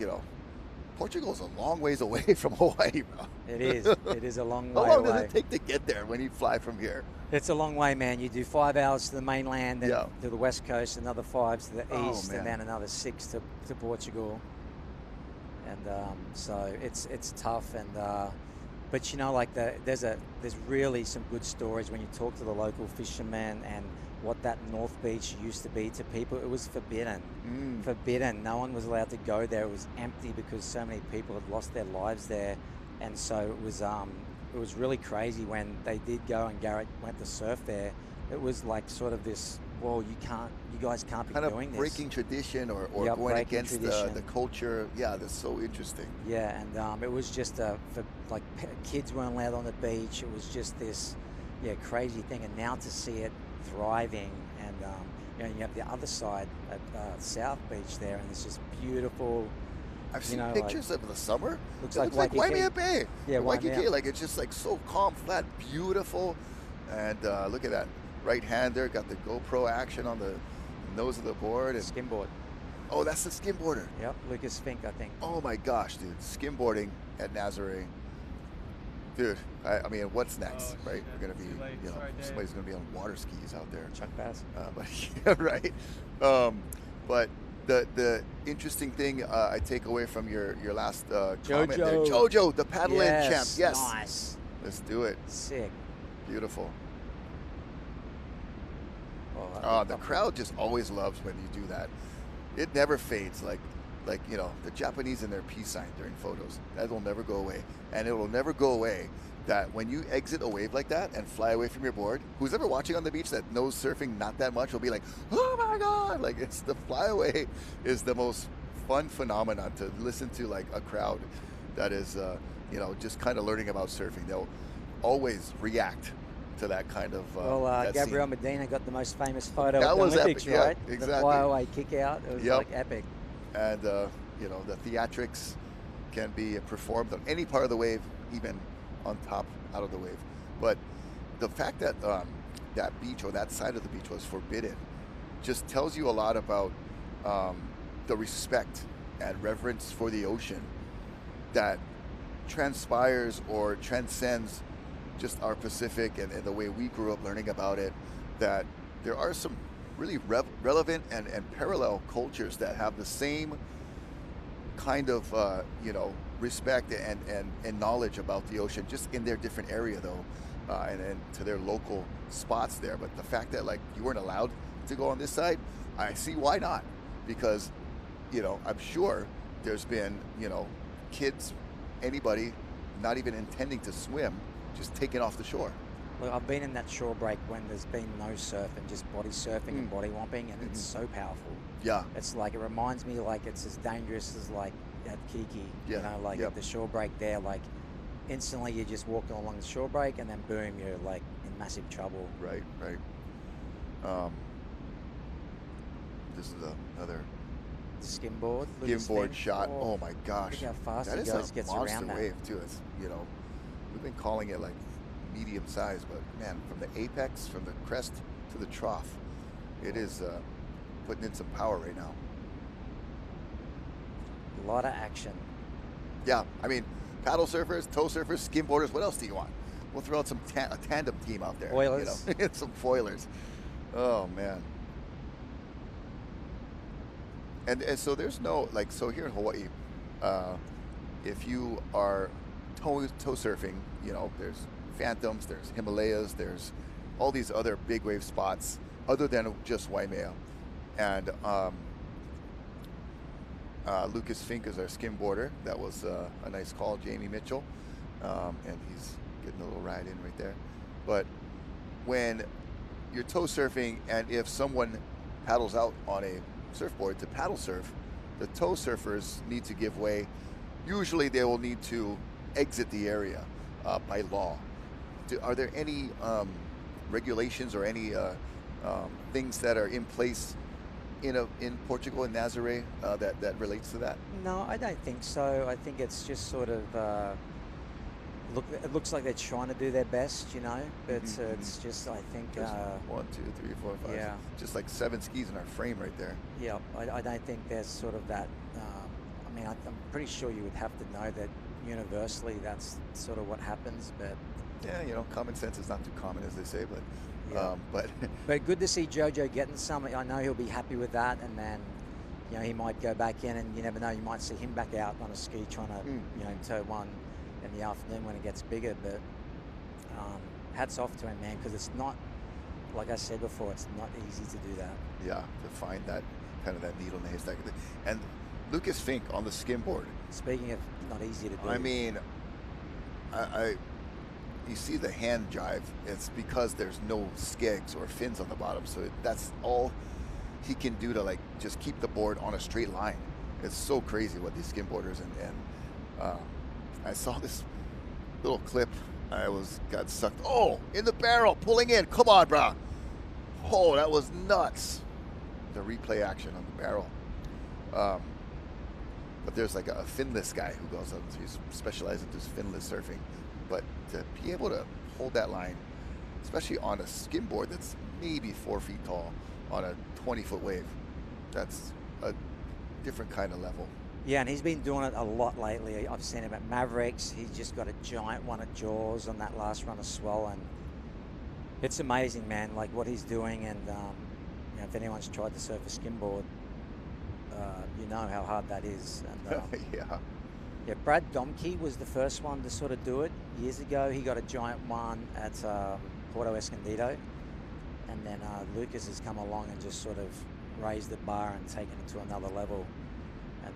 Portugal is a long ways away from Hawaii, bro. It is. It is a long way How long away. does it take to get there when you fly from here? It's a long way, man. You do 5 hours to the mainland, then Yeah. to the west coast, another 5 to the Oh, east, man. and then another 6 to Portugal. And so it's tough. And but there's really some good stories when you talk to the local fishermen and what that North Beach used to be to people. It was forbidden. Forbidden. No one was allowed to go there. It was empty because so many people had lost their lives there, and so it was really crazy when they did go and Garrett went to surf there. It was like sort of this, well, you guys can't be Kind doing of this. breaking tradition or Yeah, going breaking against tradition. the culture. Yeah, that's so interesting. Yeah, and it was just kids weren't allowed on the beach. It was just this, crazy thing. And now to see it thriving, and you have the other side at South Beach there, and it's just beautiful. I've seen like- pictures of the summer. Looks It like looks like Waikiki. Waimea Bay. Yeah, Waikiki. Waimea. Like it's just like so calm, flat, beautiful. And look at that right hand there. Got the GoPro action on the nose of the board. And Skimboard. oh, that's the skimboarder. Yep, Lucas Fink, I think. Oh my gosh, dude! Skimboarding at Nazaré. Dude, I mean, what's next, Oh, right? shit, We're gonna be, too late. Sorry, Dave. somebody's gonna be on water skis out there. Chuck Bass. But yeah, right. But the interesting thing I take away from your last comment there, Jojo, the paddling champ. Yes, Nice. let's do it. Sick. Beautiful. Oh, The crowd just always loves when you do that. It never fades. Like the Japanese and their peace sign during photos. That will never go away, and it will never go away that when you exit a wave like that and fly away from your board, who's ever watching on the beach that knows surfing not that much will be like, oh my God, like it's the flyaway is the most fun phenomenon to listen to, like a crowd that is, just kind of learning about surfing. They'll always react to that kind of that Gabriel scene. Medina got the most famous photo That of the was Olympics, epic, yeah, right? exactly. The flyaway kick out. It was Yep. like epic. And the theatrics can be performed on any part of the wave, even on top, out of the wave. But the fact that that beach or that side of the beach was forbidden just tells you a lot about the respect and reverence for the ocean that transpires or transcends just our Pacific and the way we grew up learning about it, that there are some really relevant and parallel cultures that have the same kind of respect and knowledge about the ocean, just in their different area though, and to their local spots there. But the fact that like you weren't allowed to go on this side, I see why not, because I'm sure there's been kids, anybody not even intending to swim, just taken off the shore. Look, I've been in that shore break when there's been no surf and just body surfing and body womping, and it's so powerful. Yeah. It's like, it reminds me like it's as dangerous as like at Kiki. Yeah. At the shore break there, like instantly you're just walking along the shore break and then boom, you're like in massive trouble. Right. This is another Skimboard. Lucas skimboard Fink. shot. Oh my gosh. Look how fast That he is goes, a gets monster around that. wave too. It's we've been calling it like medium size, but man, from the apex, from the crest to the trough, it is putting in some power right now. A lot of action. Yeah, I mean, paddle surfers, tow surfers, skimboarders. What else do you want? We'll throw out a tandem team out there. Foilers. You know? Some foilers. Oh man. And so there's no, like, so here in Hawaii, if you are toe surfing, you know, there's Phantoms, there's Himalayas, there's all these other big wave spots other than just Waimea. And Lucas Fink is our skimboarder. That was a nice call, Jamie Mitchell. And he's getting a little ride in right there. But when you're toe surfing, and if someone paddles out on a surfboard to paddle surf, the toe surfers need to give way. Usually they will need to exit the area by law. Are there any regulations or any things that are in place in Portugal and Nazaré that relates to that? No, I don't think so. I think it's just sort of it looks like they're trying to do their best, you know, but it's just, I think 1, 2, 3, 4, 5. Yeah. Just like 7 skis in our frame right there. Yeah, I don't think there's sort of that. I mean, I'm pretty sure you would have to know that universally that's sort of what happens, but Yeah, you know, common sense is not too common, as they say, but yeah. But good to see Jojo getting some. I know he'll be happy with that, and then, you know, he might go back in, and you never know, you might see him back out on a ski trying to, you know, tow one in the afternoon when it gets bigger. But hats off to him, man, because it's not, like I said before, it's not easy to do that. yeah, to find that kind of that needle in the haystack. And Lucas Fink on the skimboard. Speaking of not easy to do. I mean, you see the hand jive. It's because there's no skegs or fins on the bottom, so that's all he can do to, like, just keep the board on a straight line. It's so crazy what these skimboarders and I saw this little clip. I got sucked. Oh, in the barrel, pulling in. Come on, brah. Oh, that was nuts. The replay action on the barrel. But there's like a finless guy who goes out, he's specialized in just finless surfing. But to be able to hold that line, especially on a skimboard that's maybe 4 feet tall on a 20-foot wave, that's a different kind of level. Yeah, and he's been doing it a lot lately. I've seen him at Mavericks. He's just got a giant one at Jaws on that last run of swell, and it's amazing, man, like what he's doing. And you know, if anyone's tried to surf a skimboard, you know how hard that is. And, yeah, Brad Domke was the first one to sort of do it years ago. He got a giant one at Porto Escondido, and then Lucas has come along and just sort of raised the bar and taken it to another level. And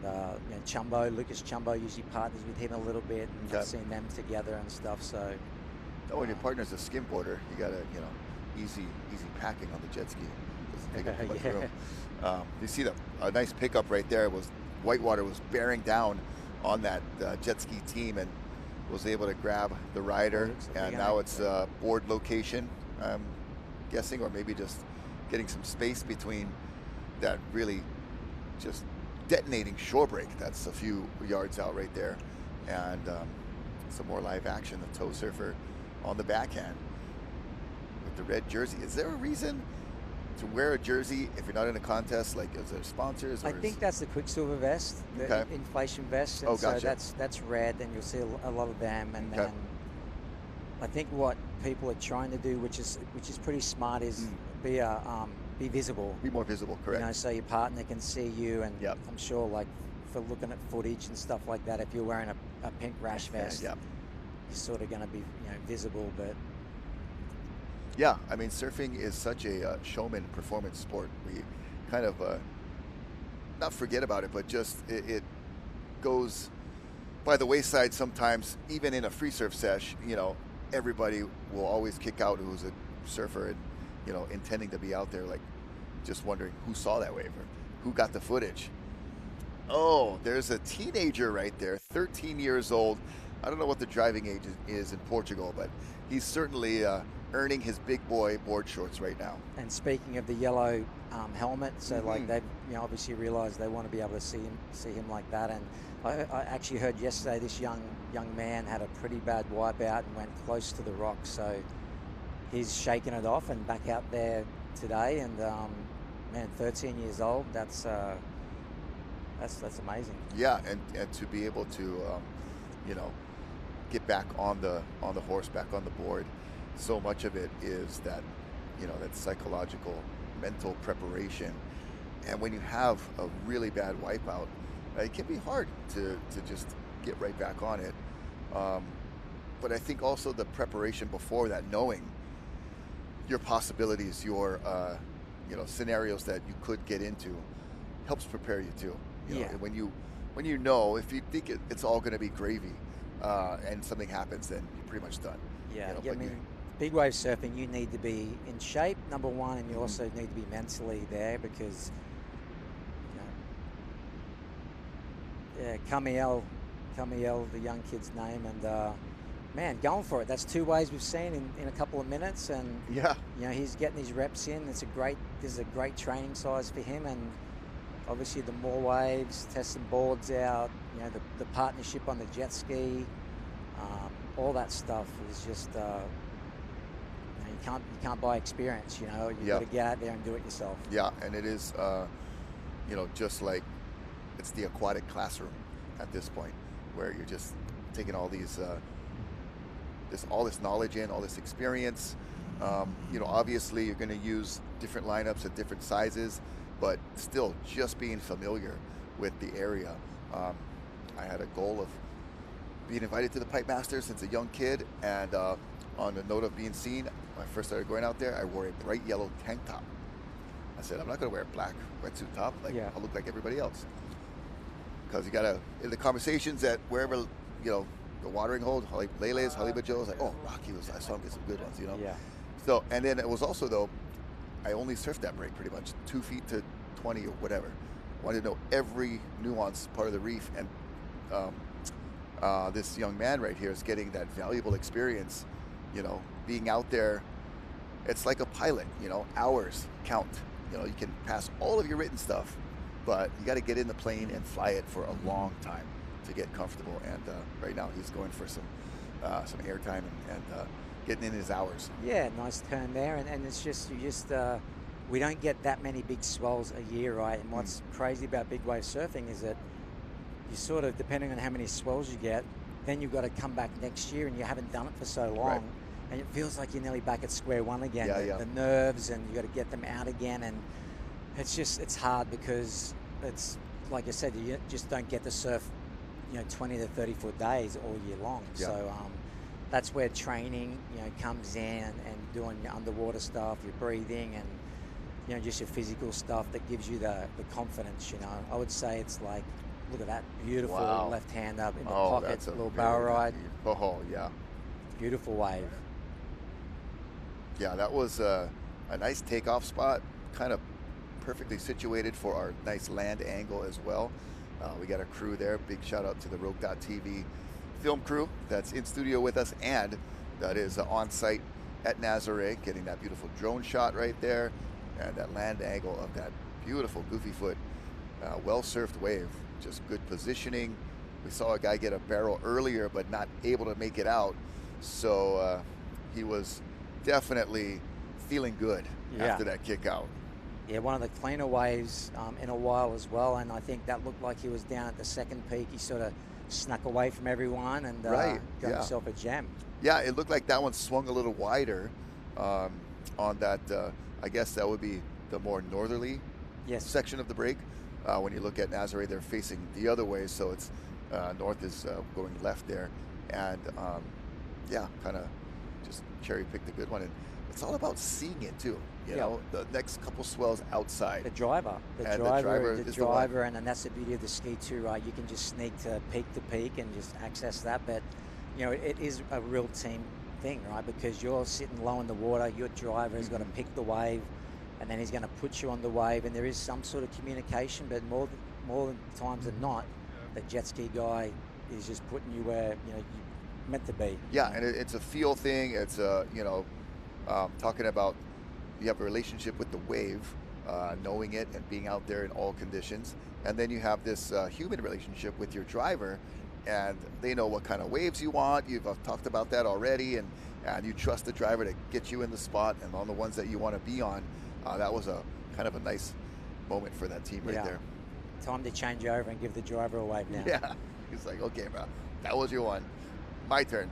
you know, Lucas Chumbo usually partners with him a little bit, and I've seen them together and stuff. So, when your partner's a skimboarder, you gotta, you know, easy packing on the jet ski. Doesn't take up too much room. You see a nice pickup right there. Whitewater was bearing down on that jet ski team and was able to grab the rider, and now it's board location, I'm guessing, or maybe just getting some space between that really just detonating shore break that's a few yards out right there, and some more live action. The toe surfer on the backhand with the red jersey. Is there a reason to wear a jersey if you're not in a contest? Like, is there sponsors? Or I think that's the Quicksilver vest, the inflation vest. And gotcha. So that's red, and you'll see a lot of them. And then I think what people are trying to do, which is pretty smart, is be visible. Be more visible, correct. You know, so your partner can see you, and Yep. I'm sure, like, for looking at footage and stuff like that, if you're wearing a pink rash vest, Yep. you're sort of going to be, you know, visible. But yeah, I mean, surfing is such a showman performance sport. We kind of not forget about it, but just it goes by the wayside sometimes. Even in a free surf sesh, you know, everybody will always kick out who's a surfer and, you know, intending to be out there, like, just wondering who saw that wave or who got the footage. Oh, there's a teenager right there, 13 years old. I don't know what the driving age is in Portugal, but he's certainly earning his big boy board shorts right now. And speaking of the yellow helmet, so like they've, you know, obviously realised they want to be able to see him like that. And I actually heard yesterday this young man had a pretty bad wipeout and went close to the rock. So he's shaking it off and back out there today. And man, 13 years old. That's amazing. Yeah, and to be able to, you know, get back on the horse, back on the board. So much of it is that, that psychological, mental preparation. And when you have a really bad wipeout, it can be hard to just get right back on it. But I think also the preparation before that, knowing your possibilities, your scenarios that you could get into, helps prepare you too. You know, when you know, if you think it's all going to be gravy, and something happens, then you're pretty much done. Yeah, I mean, big wave surfing, you need to be in shape, number one, and you also need to be mentally there because, Camiel, the young kid's name, and man, going for it. That's 2 waves we've seen in a couple of minutes, and he's getting his reps in. This is a great training size for him, and obviously the more waves, test some boards out, the partnership on the jet ski, all that stuff is just you can't buy experience. You got to get out there and do it yourself. Yeah, and it is just like it's the aquatic classroom at this point, where you're just taking all these all this knowledge in, all this experience. Obviously you're going to use different lineups at different sizes, but still just being familiar with the area. I had a goal of being invited to the Pipe Masters since a young kid, and on the note of being seen, when I first started going out there, I wore a bright yellow tank top. I said, I'm not going to wear a black wetsuit top. I'll look like everybody else. Because you got to, in the conversations at wherever, the watering hole, Lele's, Halibut Joe's, like, oh, Rocky I saw him get some good ones, Yeah. So, and then it was also, though, I only surfed that break pretty much, 2 feet to 20 or whatever. I wanted to know every nuance part of the reef, and this young man right here is getting that valuable experience, being out there. It's like a pilot, hours count. You can pass all of your written stuff, but you got to get in the plane and fly it for a long time to get comfortable. And right now he's going for some airtime and getting in his hours. Yeah, nice turn there, and it's just we don't get that many big swells a year, right? And what's crazy about big wave surfing is that you sort of, depending on how many swells you get, then you've got to come back next year and you haven't done it for so long. Right. And it feels like you're nearly back at square one again. The nerves, and you got to get them out again, and it's hard because it's like I said, you just don't get to surf 20 to 30 foot days all year long. So that's where training comes in, and doing your underwater stuff, your breathing, and just your physical stuff that gives you the confidence. I would say it's like, look at that beautiful left hand up in the pocket, that's a little barrel ride. Oh yeah, beautiful wave. Yeah, that was a nice takeoff spot, kind of perfectly situated for our nice land angle as well. We got a crew there. Big shout out to the Rogue.tv film crew that's in studio with us, and that is on site at Nazaré, getting that beautiful drone shot right there, and that land angle of that beautiful goofy foot, well-surfed wave. Just good positioning. We saw a guy get a barrel earlier, but not able to make it out. So he was definitely feeling good after that kick out. Yeah, one of the cleaner waves in a while as well, and I think that looked like he was down at the second peak. He sort of snuck away from everyone and got himself a gem. Yeah, it looked like that one swung a little wider on that. I guess that would be the more northerly section of the break. When you look at Nazaré, they're facing the other way, so it's north is going left there, and kind of just cherry picked a good one. And it's all about seeing it too. You know, the next couple swells outside. The driver, and that's the beauty of the ski too, right? You can just sneak to peak and just access that. But it is a real team thing, right? Because you're sitting low in the water, your driver has got to pick the wave, and then he's going to put you on the wave, and there is some sort of communication. But more than times than not, the jet ski guy is just putting you where you're meant to be. Yeah, and it's a feel thing. It's talking about. You have a relationship with the wave, knowing it and being out there in all conditions. And then you have this human relationship with your driver, and they know what kind of waves you want. You've talked about that already, and you trust the driver to get you in the spot and on the ones that you want to be on. That was a kind of a nice moment for that team right there. Time to change over and give the driver a wave now. Yeah, he's like, okay, bro, that was your one. My turn.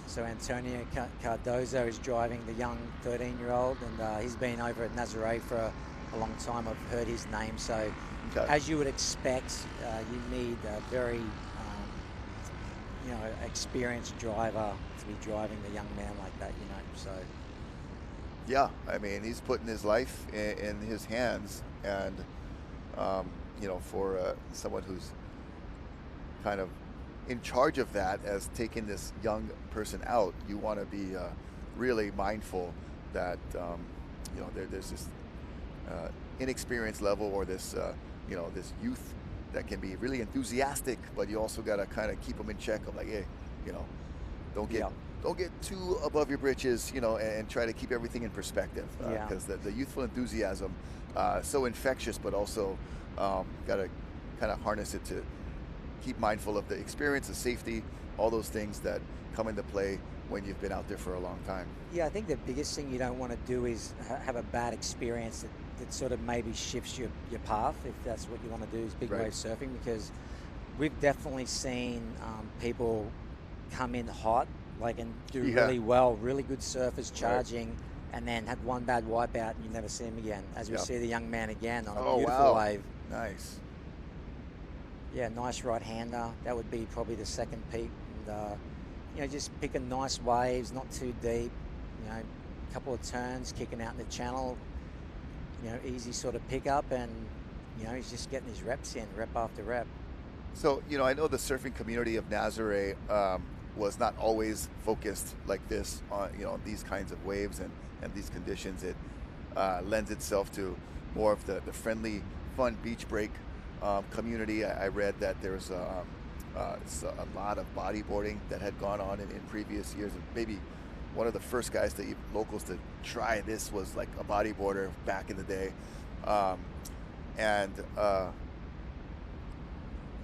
So Antonio Cardozo is driving the young 13-year-old, and he's been over at Nazaré for a long time. I've heard his name. So Okay. as you would expect, you need a very experienced driver to be driving the young man like that, so Yeah, I mean, he's putting his life in his hands, and for someone who's kind of in charge of that, as taking this young person out, you want to be really mindful that there's this inexperience level, or this this youth that can be really enthusiastic, but you also got to kind of keep them in check. Of like, hey, don't get too above your britches, and try to keep everything in perspective, because the youthful enthusiasm, so infectious, but also got to kind of harness it to keep mindful of the experience, the safety, all those things that come into play when you've been out there for a long time. Yeah, I think the biggest thing you don't want to do is have a bad experience that sort of maybe shifts your path, if that's what you want to do, is big wave surfing, because we've definitely seen people come in hot, and do really well, really good surfers charging, and then had one bad wipeout and you never see him again, as we see the young man again on a beautiful wave. Nice. Yeah, nice right-hander. That would be probably the second peak. And, just picking nice waves, not too deep. A couple of turns, kicking out in the channel. Easy sort of pickup, and he's just getting his reps in, rep after rep. So I know the surfing community of Nazaré was not always focused like this on these kinds of waves and these conditions. It lends itself to more of the friendly, fun beach break community. I read that there's a lot of bodyboarding that had gone on in previous years, and maybe one of the first guys, locals, to try this was like a bodyboarder back in the day.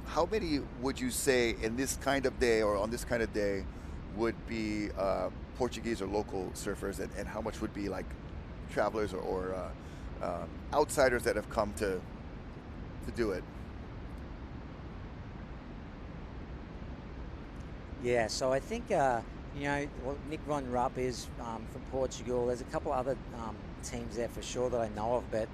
How many would you say in this kind of day, or on this kind of day, would be Portuguese or local surfers, and how much would be like travelers or outsiders that have come to do it? Yeah, so I think Nick Von Rupp is from Portugal. There's a couple other teams there for sure that I know of, but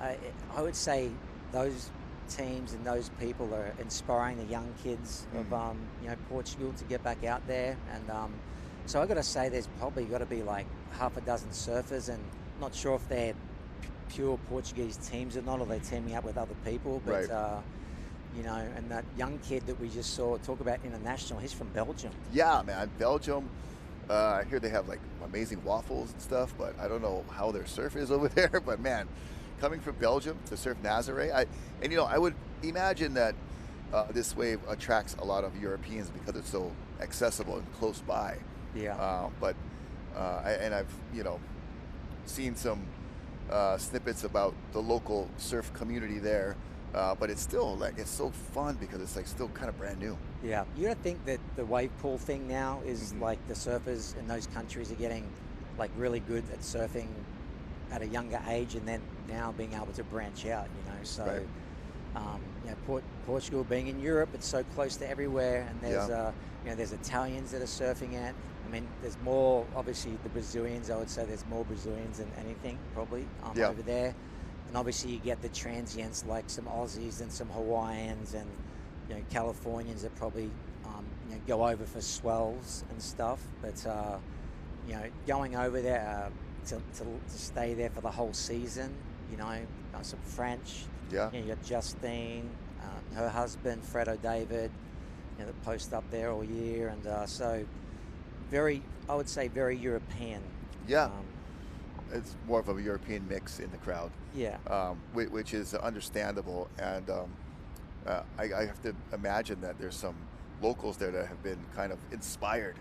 I would say those teams and those people are inspiring the young kids of Portugal to get back out there. And so I got to say, there's probably got to be like half a dozen surfers, and not sure if they're pure Portuguese teams or not, or they're teaming up with other people. But and that young kid that we just saw talk about international, he's from Belgium. Yeah, man, Belgium. I hear they have like amazing waffles and stuff, but I don't know how their surf is over there. But man, coming from Belgium to surf Nazaré, I would imagine that this wave attracts a lot of Europeans because it's so accessible and close by. Yeah. But I've seen some snippets about the local surf community there. But it's still it's so fun because it's still kind of brand new. Yeah, you don't think that the wave pool thing now is like the surfers in those countries are getting really good at surfing at a younger age, and then now being able to branch out, so Portugal being in Europe, it's so close to everywhere, and there's there's Italians that are surfing it. I mean, there's more, obviously the Brazilians, I would say there's more Brazilians than anything probably over there. And obviously you get the transients like some Aussies and some Hawaiians and Californians that probably go over for swells and stuff. But going over there to stay there for the whole season, some French. Yeah. You got Justine, her husband Fredo David, that post up there all year, and so I would say very European. Yeah. It's more of a European mix in the crowd. Yeah. Which is understandable, and I have to imagine that there's some locals there that have been kind of inspired,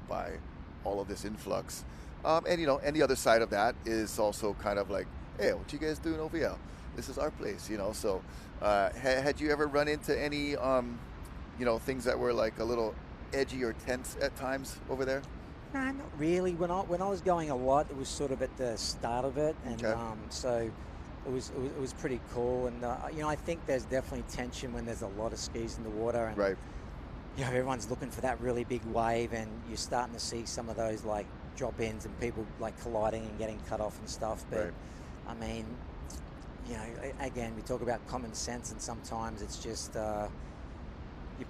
by all of this influx. And the other side of that is also kind of like, hey, what you guys doing over here? This is our place, So had you ever run into any, things that were like a little edgy or tense at times over there? Nah, not really. When I was going a lot, it was sort of at the start of it, and so it was pretty cool. And you know, I think there's definitely tension when there's a lot of skis in the water, and Right. you know, everyone's looking for that really big wave, and you're starting to see some of those like drop-ins and people like colliding and getting cut off and stuff. But Right. I mean, you know, again, we talk about common sense, and sometimes it's just you're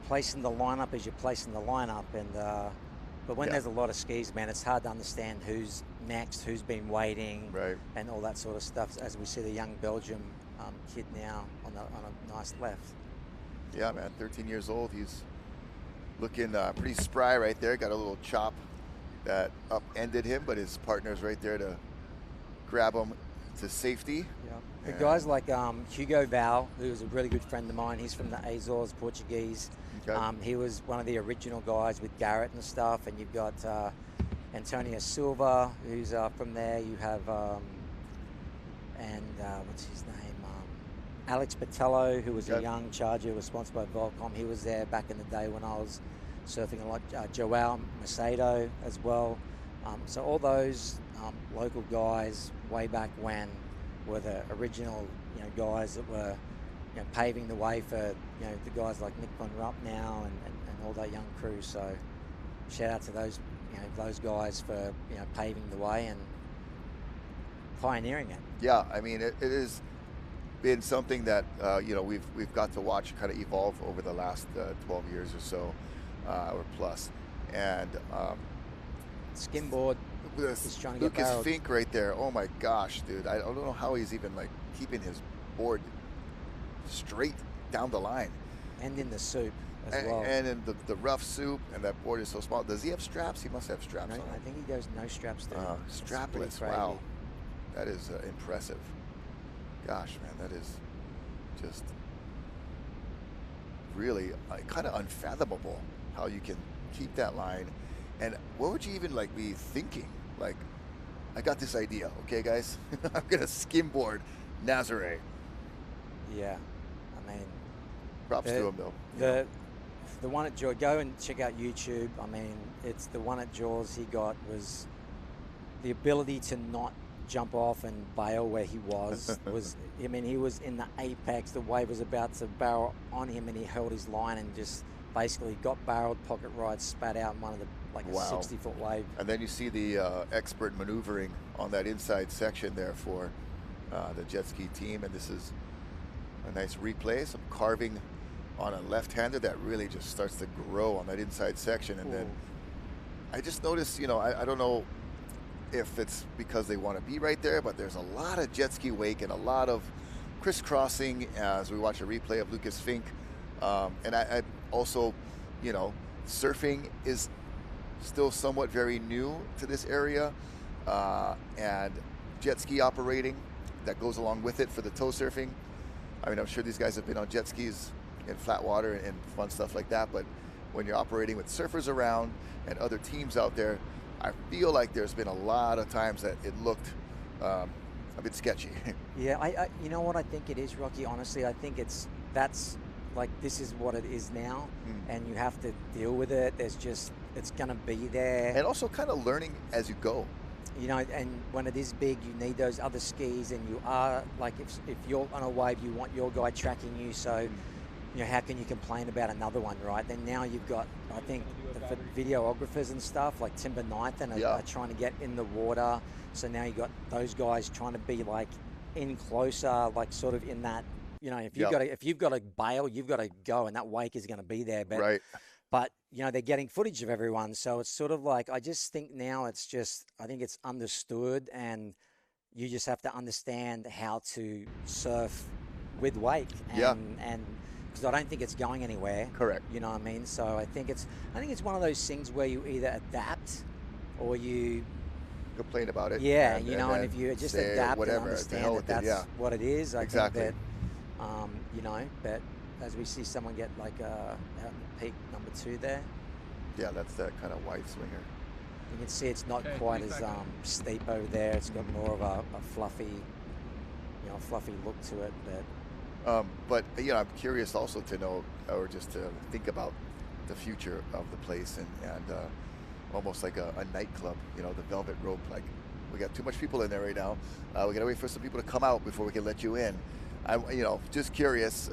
placing the lineup as you're placing the lineup, and but when Yeah. there's a lot of skis, man, it's hard to understand who's next, who's been waiting, Right. and all that sort of stuff. As we see the young Belgium kid now on a nice left. Yeah, man, 13 years old. He's looking pretty spry right there. Got a little chop that upended him, but his partner's right there to grab him to safety. Yeah. The And- guys like Hugo Val, who's a really good friend of mine. He's from the Azores, Portuguese. Okay. He was one of the original guys with Garrett and stuff. And you've got Antonio Silva, who's from there. You have what's his name? Alex Patello, who was a Okay. young charger, was sponsored by Volcom. He was there back in the day when I was surfing a lot. Joao Macedo as well. So all those local guys way back when were the original, you know, guys that were, you know, paving the way for, you know, the guys like Nick Von Rupp now and all that young crew. So shout out to those, you know, those guys for, you know, paving the way and pioneering it. Yeah, I mean, it has been something that you know, we've got to watch kind of evolve over the last 12 years or so, or plus. And Skimboard is trying to get Lucas barreled. Fink right there. Oh my gosh, dude! I don't know how he's even like keeping his board straight down the line. And in the soup as And, well. and in the rough soup, and that board is so small. Does he have straps? He must have straps No, on. I think he goes no straps there. It's pretty Strapless. crazy. Wow, that is impressive. Gosh, man, that is just really kind of unfathomable how you can keep that line. And what would you even like be thinking? Like, I got this idea. Okay, guys, I'm gonna skimboard Nazaré. Yeah, I mean, Props The- to him though. the one at Jaws, go and check out YouTube. I mean, it's the one at Jaws he got was the ability to not jump off and bail where he was. I mean, he was in the apex. The wave was about to barrel on him, and he held his line and just basically got barreled, pocket ride, spat out in one of the like Wow. a 60-foot wave. And then you see the expert maneuvering on that inside section there for the jet ski team. And this is a nice replay, some carving on a left-hander that really just starts to grow on that inside section. And then I just noticed, you know, I don't know if it's because they want to be right there, but there's a lot of jet ski wake and a lot of crisscrossing as we watch a replay of Lucas Fink. And I also, you know, surfing is still somewhat very new to this area, and jet ski operating that goes along with it for the tow surfing. I mean, I'm sure these guys have been on jet skis in flat water and fun stuff like that, but when you're operating with surfers around and other teams out there, I feel like there's been a lot of times that it looked a bit sketchy. Yeah, I you know what I think it is, Rocky? Honestly, I think that's like, this is what it is now, and you have to deal with it. It's going to be there. And also kind of learning as you go. You know, and when it is big, you need those other skis, and you are, like, if you're on a wave, you want your guy tracking you, so, you know, how can you complain about another one, right? Then now you've got, I think, the videographers and stuff, like Timber Nathan are trying to get in the water, so now you've got those guys trying to be, like, in closer, like, sort of in that, you know, if you've got to bail, you've got to go, and that wake is going to be there. But, right. But, you know, they're getting footage of everyone. So it's sort of like, I just think now it's just, I think it's understood, and you just have to understand how to surf with wake. And because I don't think it's going anywhere. Correct. You know what I mean? So I think it's one of those things where you either adapt or you complain about it. Yeah, and if you just say adapt whatever, and to understand hell that with it, that's what it is, I Exactly. think that, you know, but as we see someone get like out in peak number 2 there, Yeah, that's that kind of wide swinger. you can see it's not quite as steep over there. It's got more of a fluffy, fluffy look to it. But you know, I'm curious also to know, or just to think about the future of the place, and almost like a nightclub. You know, the Velvet Rope. Like, We got too much people in there right now. We got to wait for some people to come out before we can let you in. Just curious,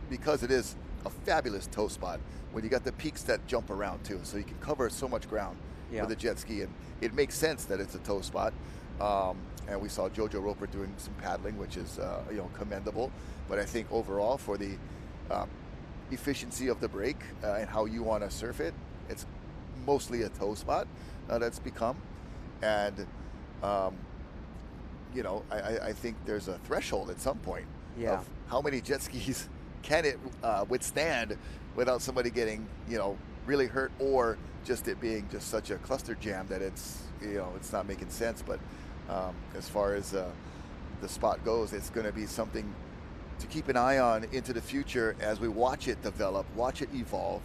because it is a fabulous tow spot when you got the peaks that jump around too, so you can cover so much ground with a jet ski, and it makes sense that it's a tow spot. And we saw Jojo Roper doing some paddling, which is commendable. But I think overall, for the efficiency of the break and how you want to surf it, it's mostly a tow spot that's become. And I think there's a threshold at some point of how many jet skis can it withstand without somebody getting really hurt, or just it being just such a cluster jam that it's not making sense. But as far as the spot goes, it's going to be something to keep an eye on into the future as we watch it develop, watch it evolve,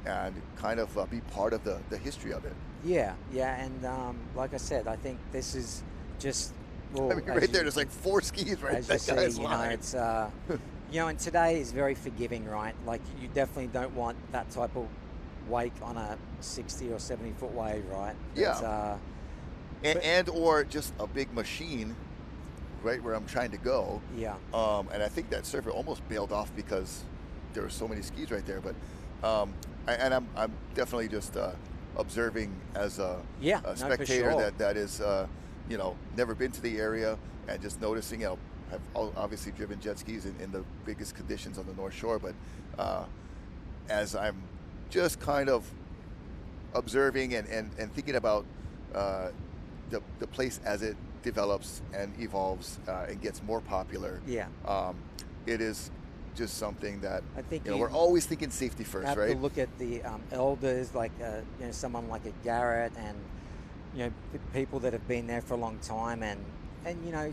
and kind of be part of the history of it. Yeah, and like I said, I think this is just... Well, right there, there's like 4 skis right there. It's and today is very forgiving, right? Like, you definitely don't want that type of wake on a 60 or 70 foot wave, right? Yeah. Or just a big machine right where I'm trying to go. Yeah. And I think that surfer almost bailed off because there were so many skis right there. But I'm definitely just observing as a spectator, sure. that is never been to the area, and just noticing. I've obviously driven jet skis in the biggest conditions on the North Shore, but as I'm just kind of observing and thinking about the place as it develops and evolves and gets more popular, it is just something that I think we're always thinking safety first, have right? to look at the elders, like someone like a Garrett, and people that have been there for a long time, and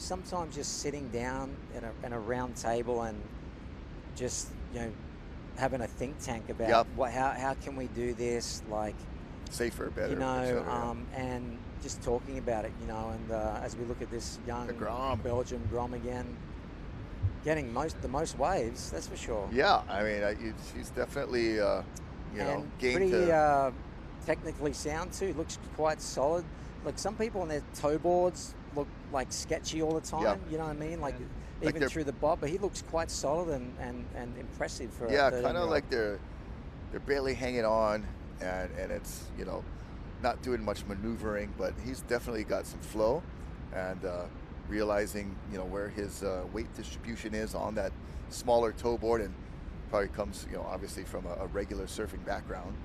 sometimes just sitting down in a round table and just having a think tank about how can we do this, like, safer, better, and just talking about it, and as we look at this young Belgian Grom again, getting the most waves, that's for sure. Yeah, I mean, he's definitely and gained pretty technically sound too. Looks quite solid. Like, some people on their toe boards look like sketchy all the time. You know what I mean? Like even through the bob, but he looks quite solid and impressive for. Yeah, kind of like they're barely hanging on, and it's not doing much maneuvering, but he's definitely got some flow, and realizing where his weight distribution is on that smaller toe board, and probably comes obviously from a regular surfing background,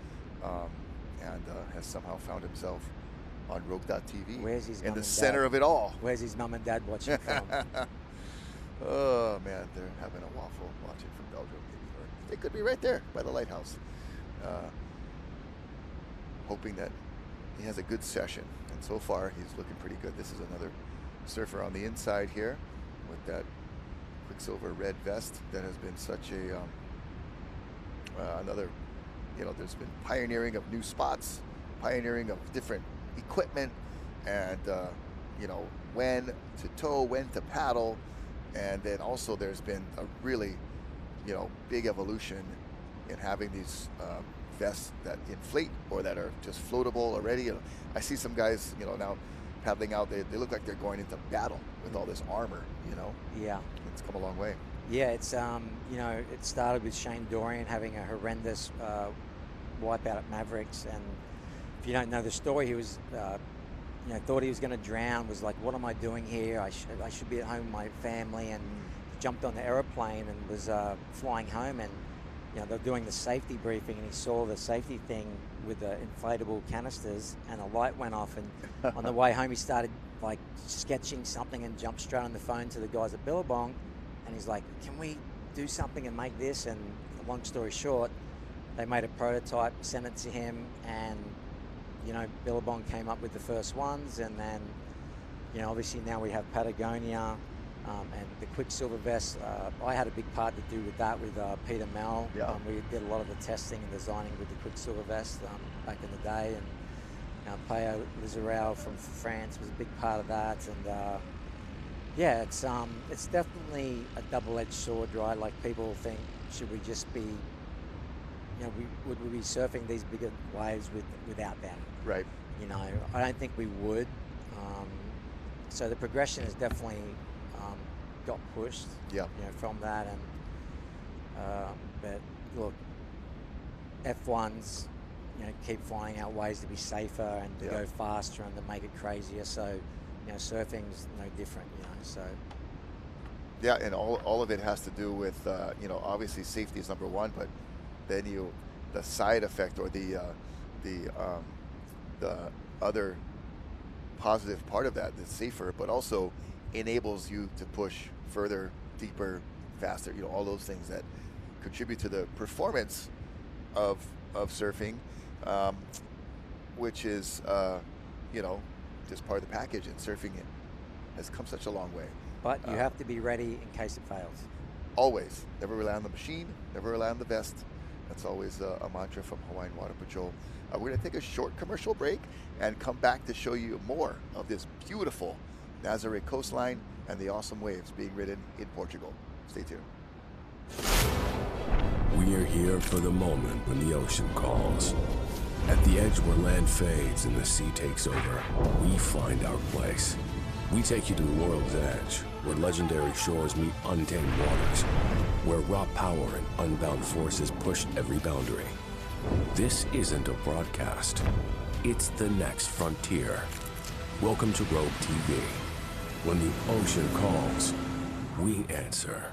and has somehow found himself on Rogue.tv. Where's his in the center of it all? Where's his mum and dad watching from? Oh man, they're having a waffle watching from Belgium, maybe, or they could be right there by the lighthouse. Hoping that he has a good session, and so far he's looking pretty good. This is another surfer on the inside here with that Quicksilver red vest that has been such a another, there's been pioneering of new spots, pioneering of different equipment, and when to tow, when to paddle, and then also there's been a really big evolution in having these vests that inflate or that are just floatable already. I see some guys now paddling out, they look like they're going into battle with all this armor. Yeah, it's come a long way. Yeah, it's it started with Shane Dorian having a horrendous wipeout at Mavericks, and if you don't know the story, he was thought he was going to drown, was like, what am I doing here? I should be at home with my family, and jumped on the aeroplane and was flying home, and they're doing the safety briefing, and he saw the safety thing with the inflatable canisters, and a light went off, and on the way home he started like sketching something and jumped straight on the phone to the guys at Billabong, and he's like, can we do something and make this? And long story short, they made a prototype, sent it to him, and Billabong came up with the first ones, and then obviously now we have Patagonia, and the Quicksilver vest. I had a big part to do with that with Peter Mel. We did a lot of the testing and designing with the Quicksilver vest back in the day, and Peo Lizarao from France was a big part of that. And it's definitely a double-edged sword, right? Like, people think, should we just be, would we be surfing these bigger waves without them? Right. I don't think we would. so the progression has definitely got pushed. Yeah. From that, and but look, F1s, keep finding out ways to be safer and to go faster and to make it crazier. So, surfing's no different. So. Yeah, and all of it has to do with obviously safety is number one, but then the side effect or the other positive part of that that's safer, but also enables you to push further, deeper, faster. All those things that contribute to the performance of surfing, which is just part of the package. And surfing has come such a long way. But you have to be ready in case it fails. Always. Never rely on the machine, never rely on the vest. That's always a mantra from Hawaiian Water Patrol. We're going to take a short commercial break and come back to show you more of this beautiful Nazaré coastline and the awesome waves being ridden in Portugal. Stay tuned. We are here for the moment when the ocean calls. At the edge where land fades and the sea takes over, we find our place. We take you to the world's edge, where legendary shores meet untamed waters, where raw power and unbound forces push every boundary. This isn't a broadcast. It's the next frontier. Welcome to Rogue TV. When the ocean calls, we answer.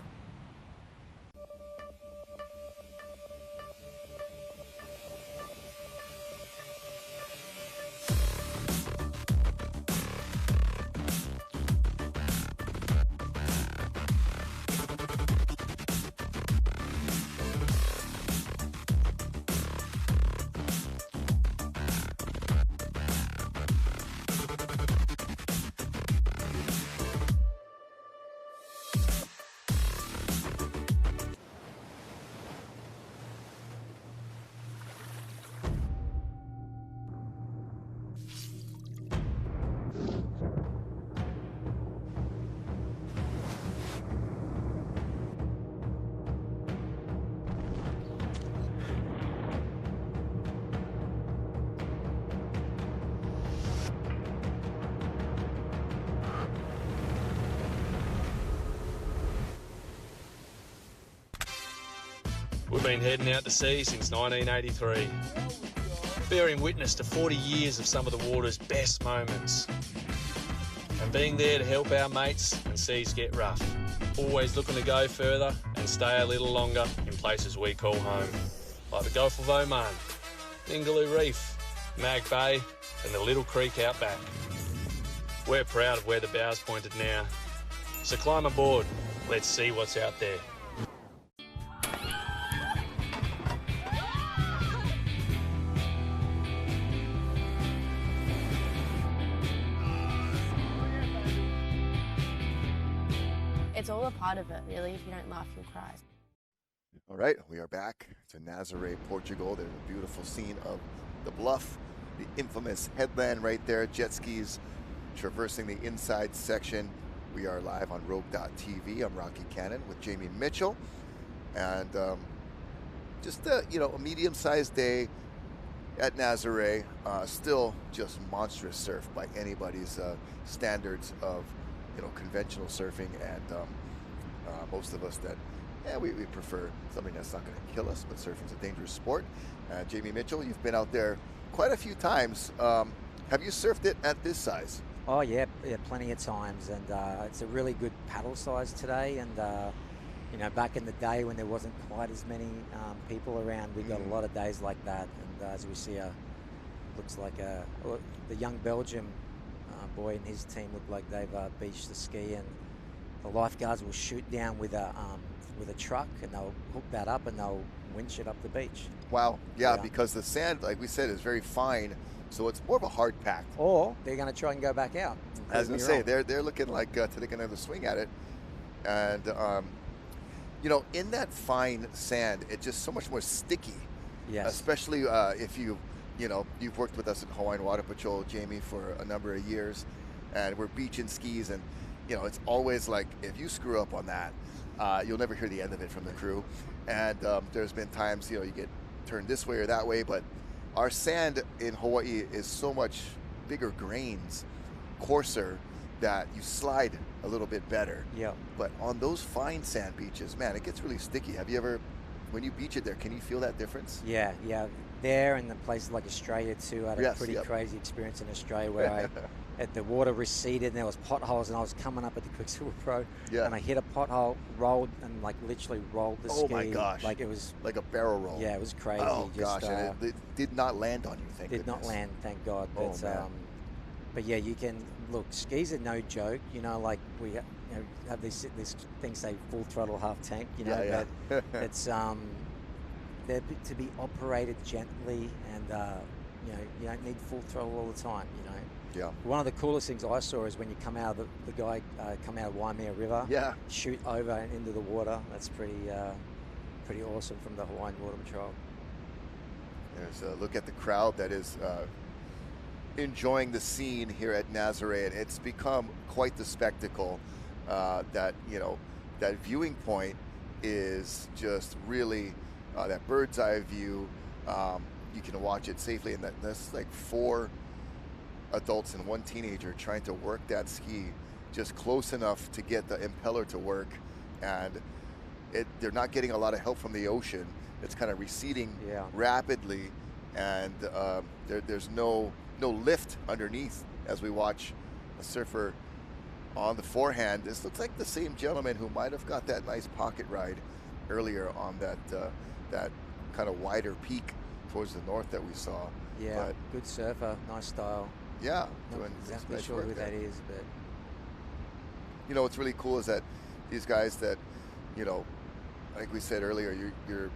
We've been heading out to sea since 1983, bearing witness to 40 years of some of the water's best moments, and being there to help our mates when seas get rough, always looking to go further and stay a little longer in places we call home, like the Gulf of Oman, Ningaloo Reef, Mag Bay and the Little Creek out back. We're proud of where the bow's pointed now, so climb aboard, let's see what's out there. It's all a part of it, really. If you don't laugh, you'll cry. All right, we are back to Nazaré, Portugal. There's a beautiful scene of the bluff, the infamous headland right there, jet skis traversing the inside section. We are live on Rogue.tv. I'm Rocky Cannon with Jamie Mitchell. And just a medium-sized day at Nazaré. Still just monstrous surf by anybody's standards of conventional surfing, and most of us that we prefer something that's not going to kill us, but surfing's a dangerous sport. Jamie Mitchell, you've been out there quite a few times. Have you surfed it at this size? Oh yeah, plenty of times, and it's a really good paddle size today. And back in the day when there wasn't quite as many people around, we got a lot of days like that. And as we see, looks like the young Belgium boy and his team look like they've beached the ski, and the lifeguards will shoot down with a truck, and they'll hook that up and they'll winch it up the beach. Wow, yeah, because the sand, like we said, is very fine, so it's more of a hard pack. Or they're going to try and go back out. I was going to say, they're looking like they're going to have a swing at it, and in that fine sand, it's just so much more sticky. Yes. Especially if you've worked with us at Hawaiian Water Patrol, Jamie, for a number of years, and we're beaching skis, and it's always like if you screw up on that, you'll never hear the end of it from the crew. And there's been times you get turned this way or that way, but our sand in Hawaii is so much bigger grains, coarser, that you slide a little bit better. Yeah. But on those fine sand beaches, man, it gets really sticky. Have you ever, when you beach it there, can you feel that difference? Yeah. There and the places like Australia too. I had a pretty crazy experience in Australia where the water receded and there was potholes and I was coming up at the Quicksilver Pro and I hit a pothole, rolled and like literally rolled the ski. Oh my gosh. Like it was like a barrel roll. Yeah, it was crazy. Oh gosh, and it did not land on you, thank goodness. Did not land, thank God. Oh, man. But yeah, you can look. Skis are no joke. You know, like we have these things say full throttle, half tank. You know, but it's they're to be operated gently, and you don't need full throttle all the time. You know. Yeah. One of the coolest things I saw is when you come out of the guy come out of Waimea River. Yeah. Shoot over and into the water. That's pretty awesome from the Hawaiian Water Patrol. There's a look at the crowd that is enjoying the scene here at Nazaré, and it's become quite the spectacle. That viewing point is just really that bird's eye view. You can watch it safely, and that's like 4 adults and 1 teenager trying to work that ski just close enough to get the impeller to work, and they're not getting a lot of help from the ocean. It's kind of receding rapidly, and there's no lift underneath as we watch a surfer on the forehand. This looks like the same gentleman who might have got that nice pocket ride earlier on that kind of wider peak towards the north that we saw. Yeah, but good surfer, nice style. Yeah, not exactly sure who that is, but what's really cool is that these guys that, like we said earlier, you're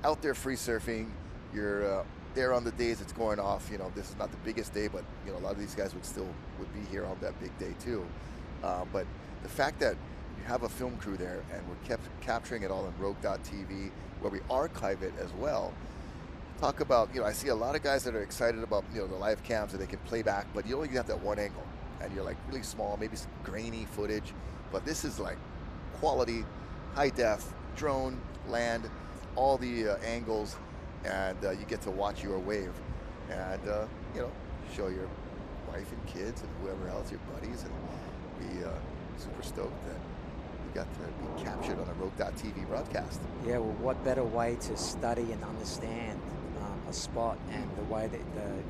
out there free surfing, you're there on the days it's going off. This is not the biggest day, but a lot of these guys would be here on that big day too. But the fact that you have a film crew there and we're kept capturing it all on Rogue.tv, where we archive it as well. Talk about, I see a lot of guys that are excited about, the live cams that they can play back, but you only have that one angle and you're like really small, maybe some grainy footage, but this is like quality, high def, drone, land, all the angles, and you get to watch your wave and, show your wife and kids and whoever else, your buddies, and be super stoked that you got to be captured on a Rogue.tv broadcast. Yeah, well, what better way to study and understand a spot and the way that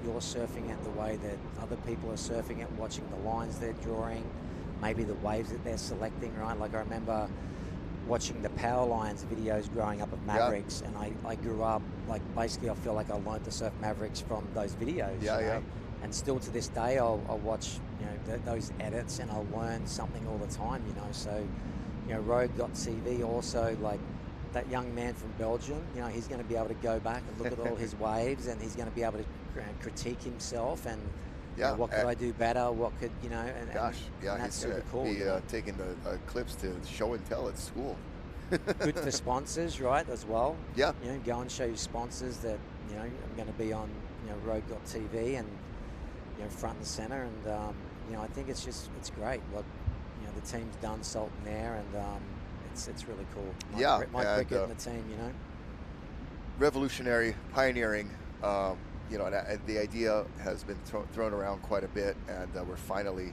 you're surfing it, the way that other people are surfing it, watching the lines they're drawing, maybe the waves that they're selecting, right? Like I remember watching the Power Lines videos growing up of Mavericks, and I grew up, like basically I feel like I learned to surf Mavericks from those videos. And still to this day I'll watch those edits and I'll learn something all the time, so Rogue.tv also, like that young man from Belgium, he's going to be able to go back and look at all his waves, and he's going to be able to critique himself and what could I do better, what could, and that's he's going to cool, be taking the clips to show and tell at school. Good for sponsors, right, as well. Yeah. Go and show your sponsors that, I'm going to be on, Rogue.tv and, front and center, and, I think it's great what, the team's done Salt and Air, and it's really cool. Mike Cricket and the team, Revolutionary, pioneering, and the idea has been thrown around quite a bit, and we're finally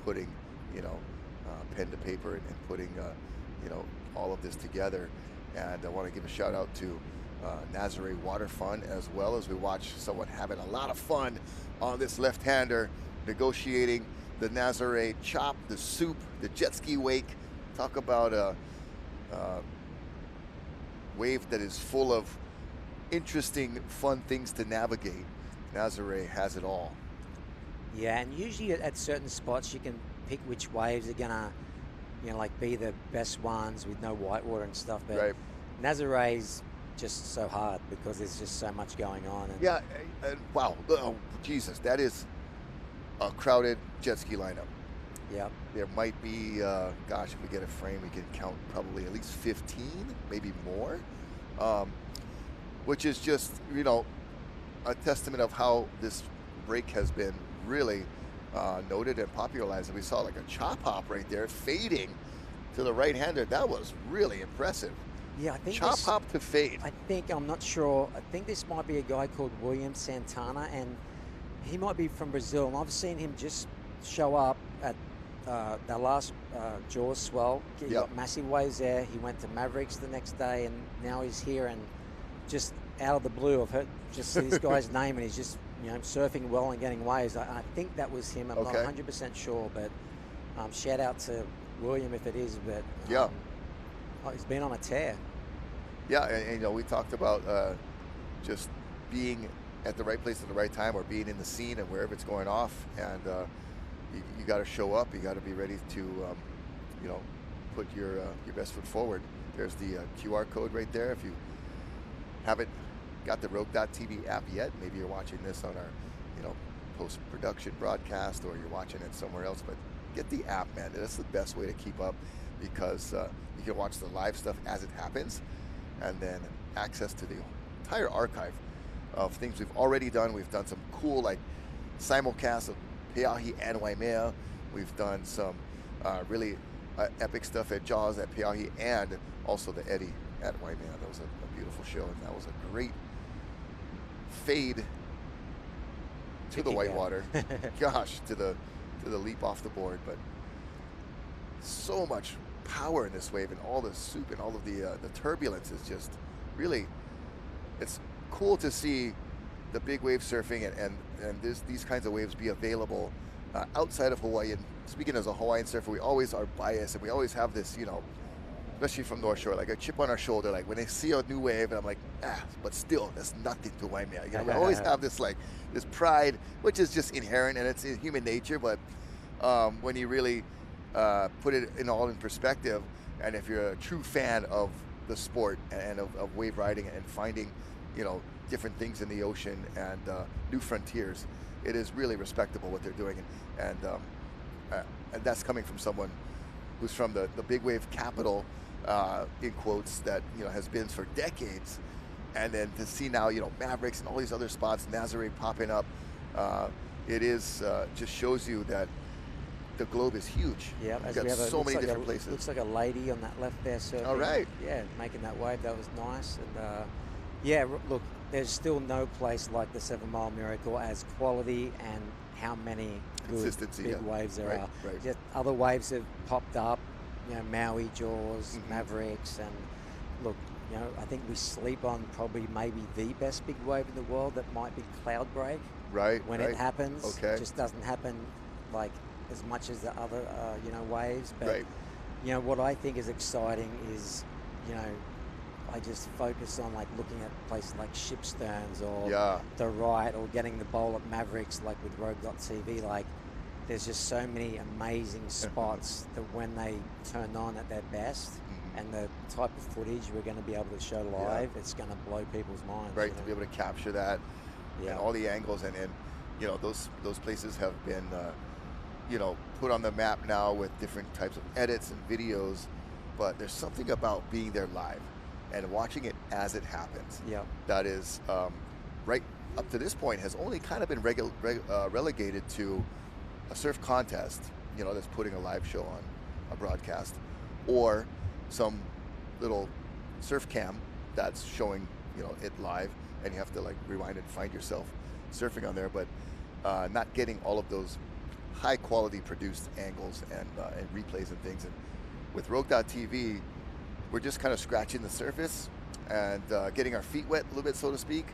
putting, pen to paper and putting, all of this together. And I want to give a shout out to Nazaré Water Fun, as well as we watch someone having a lot of fun on this left-hander, negotiating the Nazaré chop, the soup, the jet ski wake. Talk about a wave that is full of interesting, fun things to navigate. Nazaré has it all. Yeah, and usually at certain spots you can pick which waves are gonna, be the best ones with no whitewater and stuff. But Nazaré's just so hard because there's just so much going on. And wow, oh, Jesus, that is a crowded jet ski lineup. Yeah. There might be, if we get a frame, we can count probably at least 15, maybe more, which is just, a testament of how this break has been really noted and popularized. And we saw like a chop hop right there, fading to the right-hander. That was really impressive. Yeah, I think chop hop to fade. I'm not sure. I think this might be a guy called William Santana, and he might be from Brazil. And I've seen him just show up at the last Jaws swell. He got massive waves there. He went to Mavericks the next day, and now he's here. And just out of the blue, I've heard just this guy's name, and he's just surfing well and getting waves. I think that was him. I'm not 100% sure, but shout out to William if it is. But he's been on a tear. Yeah, and we talked about just being at the right place at the right time, or being in the scene and wherever it's going off, and you got to show up. You got to be ready to put your best foot forward. There's the QR code right there. If you haven't got the Rogue.tv app yet, maybe you're watching this on our post-production broadcast, or you're watching it somewhere else, but get the app, man. That's the best way to keep up, because you can watch the live stuff as it happens, and then access to the entire archive of things we've already done. We've done some cool simulcasts of Peahi and Waimea. We've done some really epic stuff at Jaws, at Peahi, and also the Eddy at Waimea. That was a beautiful show, and that was a great fade to the whitewater. Gosh, to the leap off the board. But so much power in this wave, and all the soup and all of the turbulence is just really, it's cool to see the big wave surfing and these kinds of waves be available outside of Hawaii. And speaking as a Hawaiian surfer, we always are biased, and we always have this, especially from North Shore, like a chip on our shoulder, like when they see a new wave, and I'm like, but still, that's nothing to Waimea. We always have this this pride, which is just inherent, and it's in human nature. But when you really put it in perspective, and if you're a true fan of the sport and of wave riding and finding, different things in the ocean and new frontiers, it is really respectable what they're doing, and that's coming from someone who's from the big wave capital, in quotes, that has been for decades, and then to see now Mavericks and all these other spots, Nazaré popping up, it is just shows you that the globe is huge. Yeah, we've got so many different places. Looks like a lady on that left there surfing. All right. Yeah, making that wave. That was nice. And look, there's still no place like the 7 Mile Miracle as quality and how many good big waves there are. Right. Just other waves have popped up, Maui, Jaws, Mavericks, and look, I think we sleep on probably maybe the best big wave in the world. That might be Cloud Break. Right. When it happens, okay, it just doesn't happen as much as the other waves. But what I think is exciting is I just focus on looking at places like Ship Sterns or the Right, or getting the bowl at Mavericks with Rogue.tv. There's just so many amazing spots that when they turn on at their best, and the type of footage we're going to be able to show live, it's going to blow people's minds. Right, to be able to capture that and all the angles, and those places have been put on the map now with different types of edits and videos, but there's something about being there live and watching it as it happens. That is, right up to this point, has only kind of been relegated to a surf contest, that's putting a live show on a broadcast, or some little surf cam that's showing, it live, and you have to rewind and find yourself surfing on there, but not getting all of those high quality produced angles and replays and things. And with Rogue.tv, we're just kind of scratching the surface and getting our feet wet a little bit, so to speak.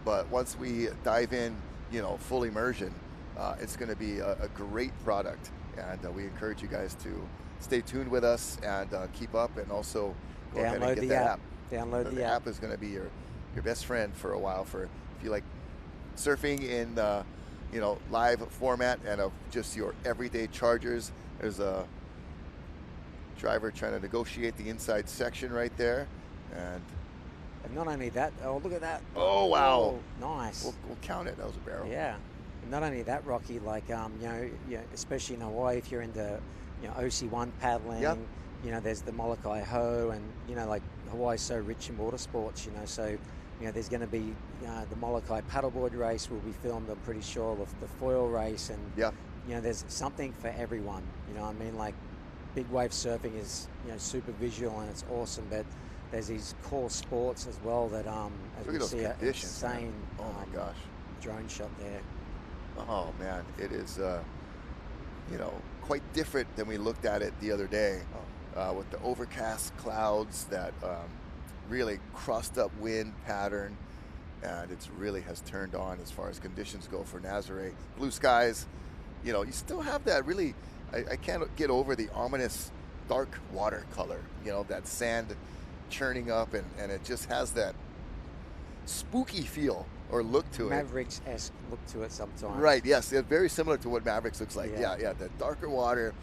But once we dive in, full immersion, it's going to be a great product. And we encourage you guys to stay tuned with us and keep up, and also go ahead and get that app. Download the app. The app is going to be your best friend for a while, for if you like surfing in live format and of just your everyday chargers. There's a driver trying to negotiate the inside section right there, and not only that, look at that. Oh wow, nice. We'll count it. That was a barrel. Yeah, and not only that, Rocky, especially in Hawaii, if you're into OC1 paddling, there's the Molokai Ho, and Hawaii's so rich in water sports, so there's going to be the Molokai paddleboard race will be filmed, I'm pretty sure, the foil race, and there's something for everyone. Big wave surfing is super visual and it's awesome, but there's these core sports as well that as we see an insane my gosh, drone shot there. Oh man, it is quite different than we looked at it the other day, with the overcast clouds that really crossed up wind pattern, and it's really has turned on as far as conditions go for Nazaré. Blue skies, you still have that really, I can't get over the ominous dark water color, that sand churning up, and it just has that spooky feel or look to it. Mavericks-esque look to it sometimes. Right, yes, it's very similar to what Mavericks looks like. Yeah. Yeah, the darker water,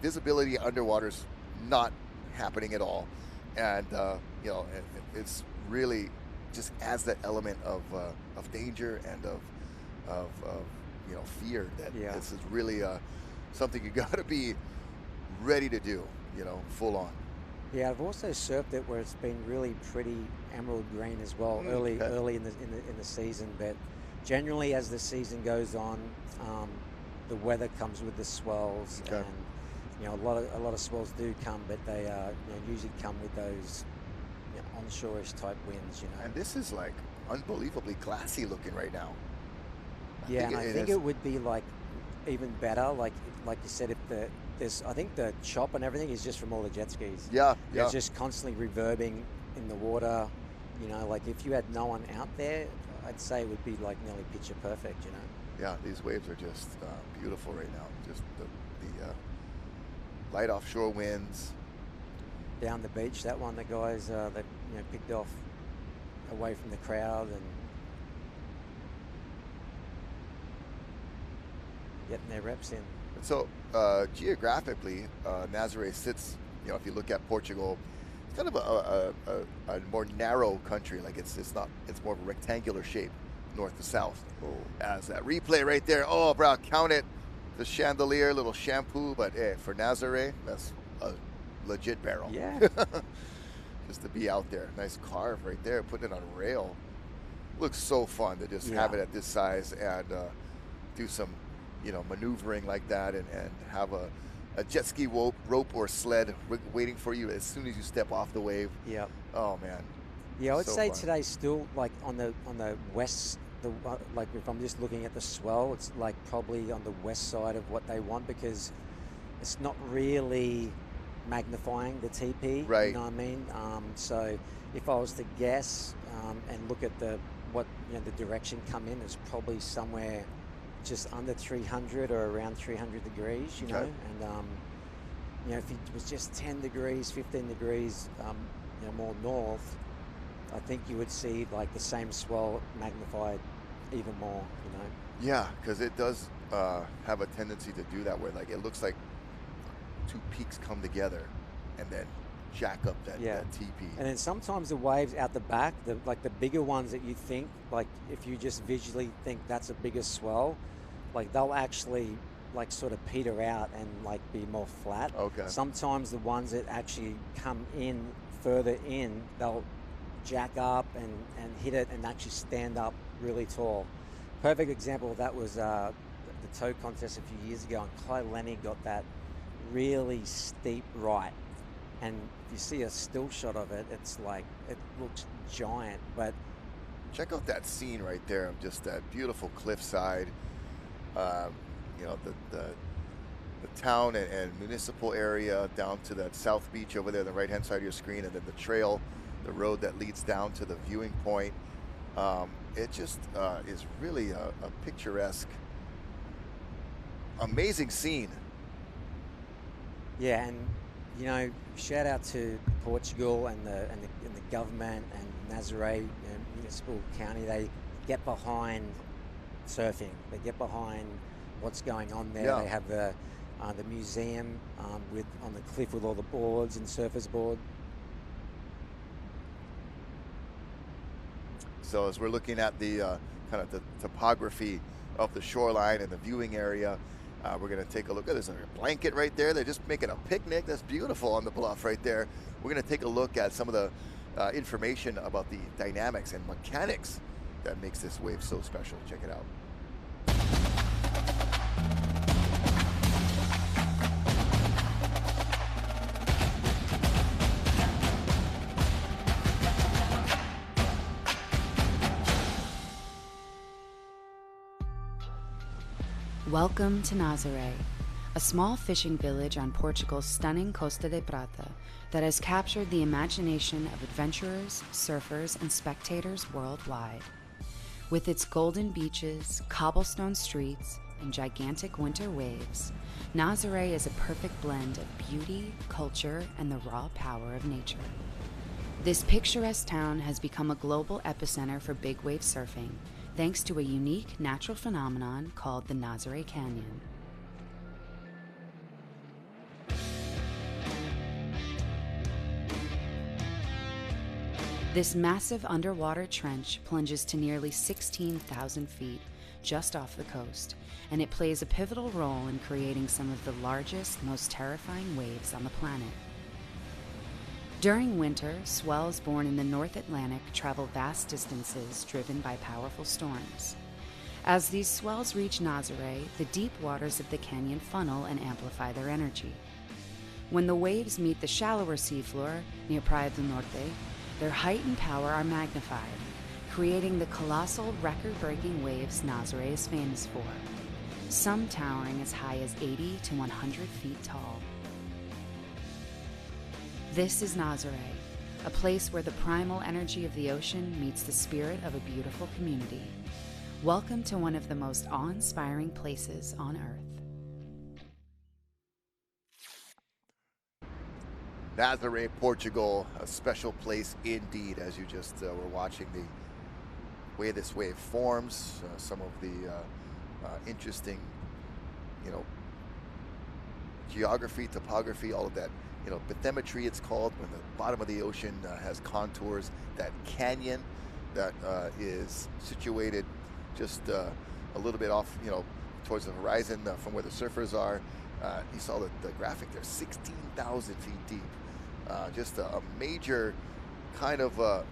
visibility underwater's not happening at all. And, it's really just adds that element of danger and of fear that this is really something you got to be ready to do, full on. Yeah, I've also surfed it where it's been really pretty emerald green as well, early in the season. But generally, as the season goes on, the weather comes with the swells, and a lot of swells do come, but they usually come with those onshore-ish type winds. And this is like unbelievably classy looking right now. I think it would be like even better, like you said, if I think the chop and everything is just from all the jet skis. Yeah. It's just constantly reverbing in the water. Like if you had no one out there, I'd say it would be like nearly picture perfect. Yeah, these waves are just beautiful right now. Just the light offshore winds. Down the beach, that one, the guys that picked off away from the crowd and getting their reps in. So geographically, Nazaré sits, if you look at Portugal, it's kind of a more narrow country. Like it's more of a rectangular shape, north to south. As that replay right there, oh, bro, count it. The chandelier, little shampoo, but for Nazaré, that's a legit barrel. Yeah. Just to be out there. Nice carve right there, putting it on a rail. Looks so fun to just have it at this size and do some maneuvering like that, and have a jet ski rope or sled waiting for you as soon as you step off the wave. Yep. Oh man. Yeah, I would say fun. today still like on the west, like if I'm just looking at the swell, it's like probably on the west side of what they want, because it's not really magnifying the TP. Right. You know what I mean? So if I was to guess and look at the direction come in, it's probably somewhere just under 300 or around 300 degrees, and if it was just 10 degrees, 15 degrees, more north, I think you would see like the same swell magnified even more, Yeah, because it does have a tendency to do that, where like it looks like two peaks come together and then jack up that TP. And then sometimes the waves out the back, the bigger ones that you think, like if you just visually think that's a bigger swell, like they'll actually like sort of peter out and like be more flat. Okay. Sometimes the ones that actually come in further in, they'll jack up and hit it and actually stand up really tall. Perfect example of that was the tow contest a few years ago, and Clyde Lenny got that really steep right. And if you see a still shot of it, it's like, it looks giant. But check out that scene right there of just that beautiful cliffside. The town and municipal area down to that south beach over there on the right hand side of your screen, and then the trail, the road that leads down to the viewing point. It just is really a picturesque, amazing scene. Yeah, and shout out to Portugal and the government and Nazaré municipal county. They get behind surfing. They get behind what's going on there. Yeah. They have the museum on the cliff with all the boards and surfers board. So as we're looking at the kind of the topography of the shoreline and the viewing area, we're going to take a look. There's a blanket right there. They're just making a picnic. That's beautiful on the bluff right there. We're going to take a look at some of the information about the dynamics and mechanics that makes this wave so special. Check it out. Welcome to Nazaré, a small fishing village on Portugal's stunning Costa de Prata that has captured the imagination of adventurers, surfers, and spectators worldwide. With its golden beaches, cobblestone streets, and gigantic winter waves, Nazaré is a perfect blend of beauty, culture, and the raw power of nature. This picturesque town has become a global epicenter for big wave surfing, thanks to a unique natural phenomenon called the Nazaré Canyon. This massive underwater trench plunges to nearly 16,000 feet just off the coast, and it plays a pivotal role in creating some of the largest, most terrifying waves on the planet. During winter, swells born in the North Atlantic travel vast distances driven by powerful storms. As these swells reach Nazaré, the deep waters of the canyon funnel and amplify their energy. When the waves meet the shallower seafloor near Praia do Norte, their height and power are magnified, creating the colossal record-breaking waves Nazaré is famous for, some towering as high as 80 to 100 feet tall. This is Nazaré, a place where the primal energy of the ocean meets the spirit of a beautiful community. Welcome to one of the most awe-inspiring places on Earth. Nazaré, Portugal, a special place indeed, as you just were watching the way this wave forms, some of the interesting, geography, topography, all of that, bathymetry it's called, when the bottom of the ocean has contours, that canyon that is situated just a little bit off, towards the horizon from where the surfers are. You saw the graphic there, 16,000 feet deep. Just a major kind of,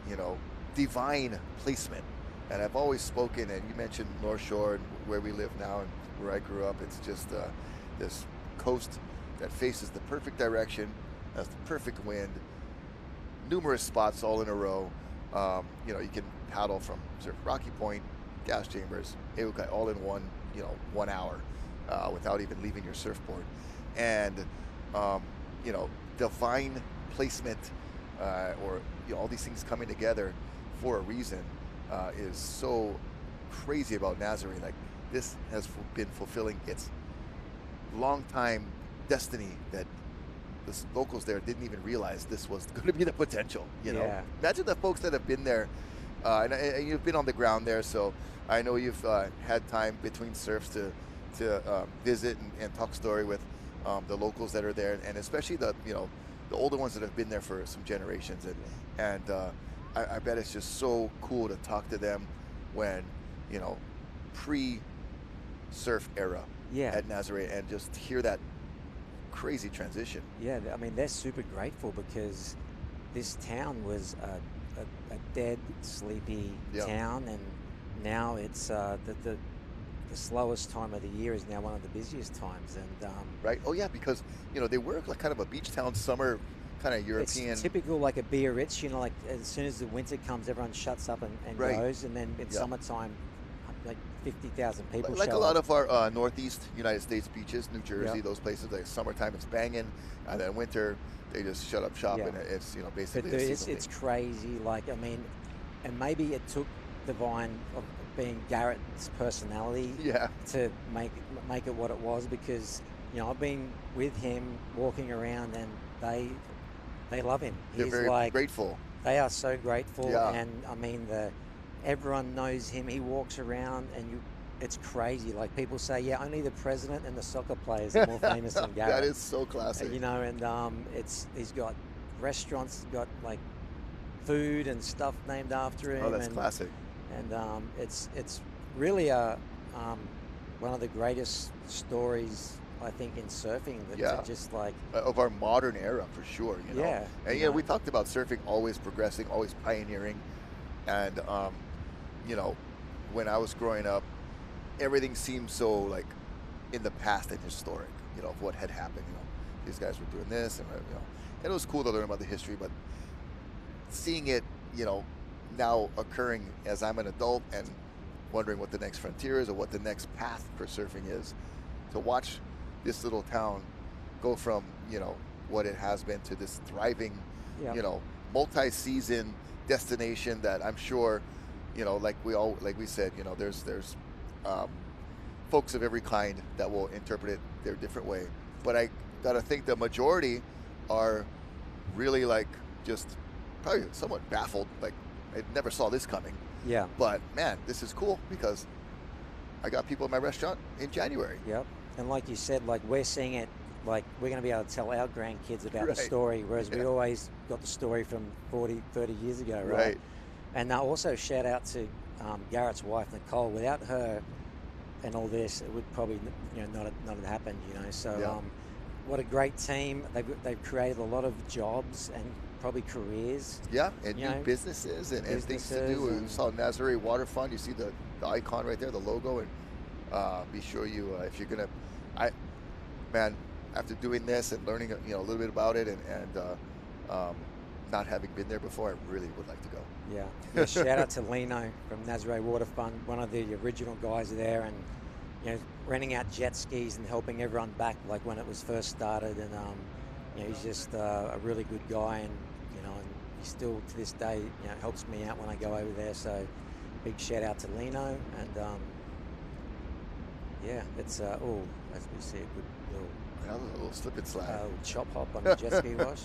divine placement. And I've always spoken, and you mentioned North Shore and where we live now and where I grew up. It's just this coast that faces the perfect direction, has the perfect wind, numerous spots all in a row. You can paddle from Surf Rocky Point, Gas Chambers, Eukai, all in 1 hour without even leaving your surfboard. And, divine placement or all these things coming together for a reason is so crazy about Nazaré. Like, this has been fulfilling its long time destiny that the locals there didn't even realize this was going to be the potential. Yeah. Imagine the folks that have been there, and you've been on the ground there, so I know you've had time between surfs to visit and talk story with the locals that are there, and especially the older ones that have been there for some generations, and I bet it's just so cool to talk to them when pre-surf era at Nazaré, and just hear that crazy transition. Yeah, I mean, they're super grateful because this town was a dead, sleepy town, and now it's the slowest time of the year is now one of the busiest times. And right? Oh yeah, because they were like kind of a beach town, summer kind of European. It's typical, like a Biarritz. Like as soon as the winter comes, everyone shuts up and goes, and then in summertime, like 50,000 people. Like show a lot up. of our northeast United States beaches, New Jersey, those places. Like summertime, it's banging, and then winter, they just shut up shop, and it's basically. But it's crazy. Like, I mean, and maybe it took the vine of being Garrett's personality to make it what it was, because I've been with him walking around, and they love him. They're very grateful. They are so grateful, and I mean everyone knows him. He walks around, and it's crazy. Like, people say, only the president and the soccer players are more famous than Garrett. That is so classic. And he's got restaurants, he's got like food and stuff named after him. Oh, that's classic. And it's really one of the greatest stories, I think, in surfing. That just like of our modern era, for sure. And we talked about surfing always progressing, always pioneering, and when I was growing up, everything seemed so like in the past and historic. Of what had happened. These guys were doing this, and and it was cool to learn about the history, but seeing it, now occurring as I'm an adult and wondering what the next frontier is or what the next path for surfing is, to watch this little town go from, you know, what it has been to this thriving, Yep. you know, multi-season destination that I'm sure, you know, like we said, you know, there's folks of every kind that will interpret it their different way. But I gotta think the majority are really like just probably somewhat baffled. Like, I never saw this coming. Yeah. But man, this is cool because I got people in my restaurant in January. Yep. And like you said, like we're seeing it, like we're going to be able to tell our grandkids about the story, whereas we always got the story from 40, 30 years ago, right? And also shout out to Garrett's wife, Nicole. Without her and all this, it would probably, you know, not have happened, you know. So what a great team. They've created a lot of jobs and probably careers. Yeah, and new businesses and things to do. You saw Nazaré Water Fund. You see the icon right there, the logo, and be sure you, if you're gonna, man, after doing this and learning, you know, a little bit about it and not having been there before, I really would like to go. Yeah. Shout out to Lino from Nazaré Water Fund, one of the original guys there, and you know, renting out jet skis and helping everyone back like when it was first started. And you know, he's just a really good guy, and you know, and he still to this day, you know, helps me out when I go over there. So big shout out to Lino, and yeah, it's as we see, a good little slip and slide, chop hop on the jet ski wash.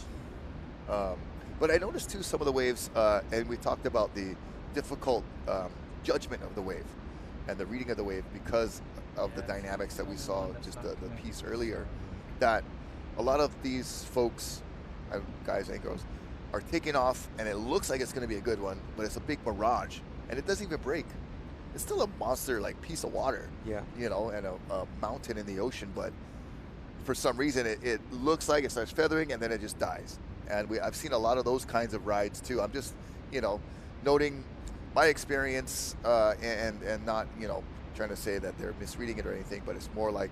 But I noticed too some of the waves, and we talked about the difficult judgment of the wave and the reading of the wave because of the dynamics that we saw just the piece earlier, that a lot of these folks, guys and girls, are taking off and it looks like it's going to be a good one, but it's a big mirage and it doesn't even break. It's still a monster like piece of water, you know, and a mountain in the ocean, but for some reason it looks like it starts feathering and then it just dies. And I've seen a lot of those kinds of rides too. I'm just, you know, noting my experience and not, you know, trying to say that they're misreading it or anything, but it's more like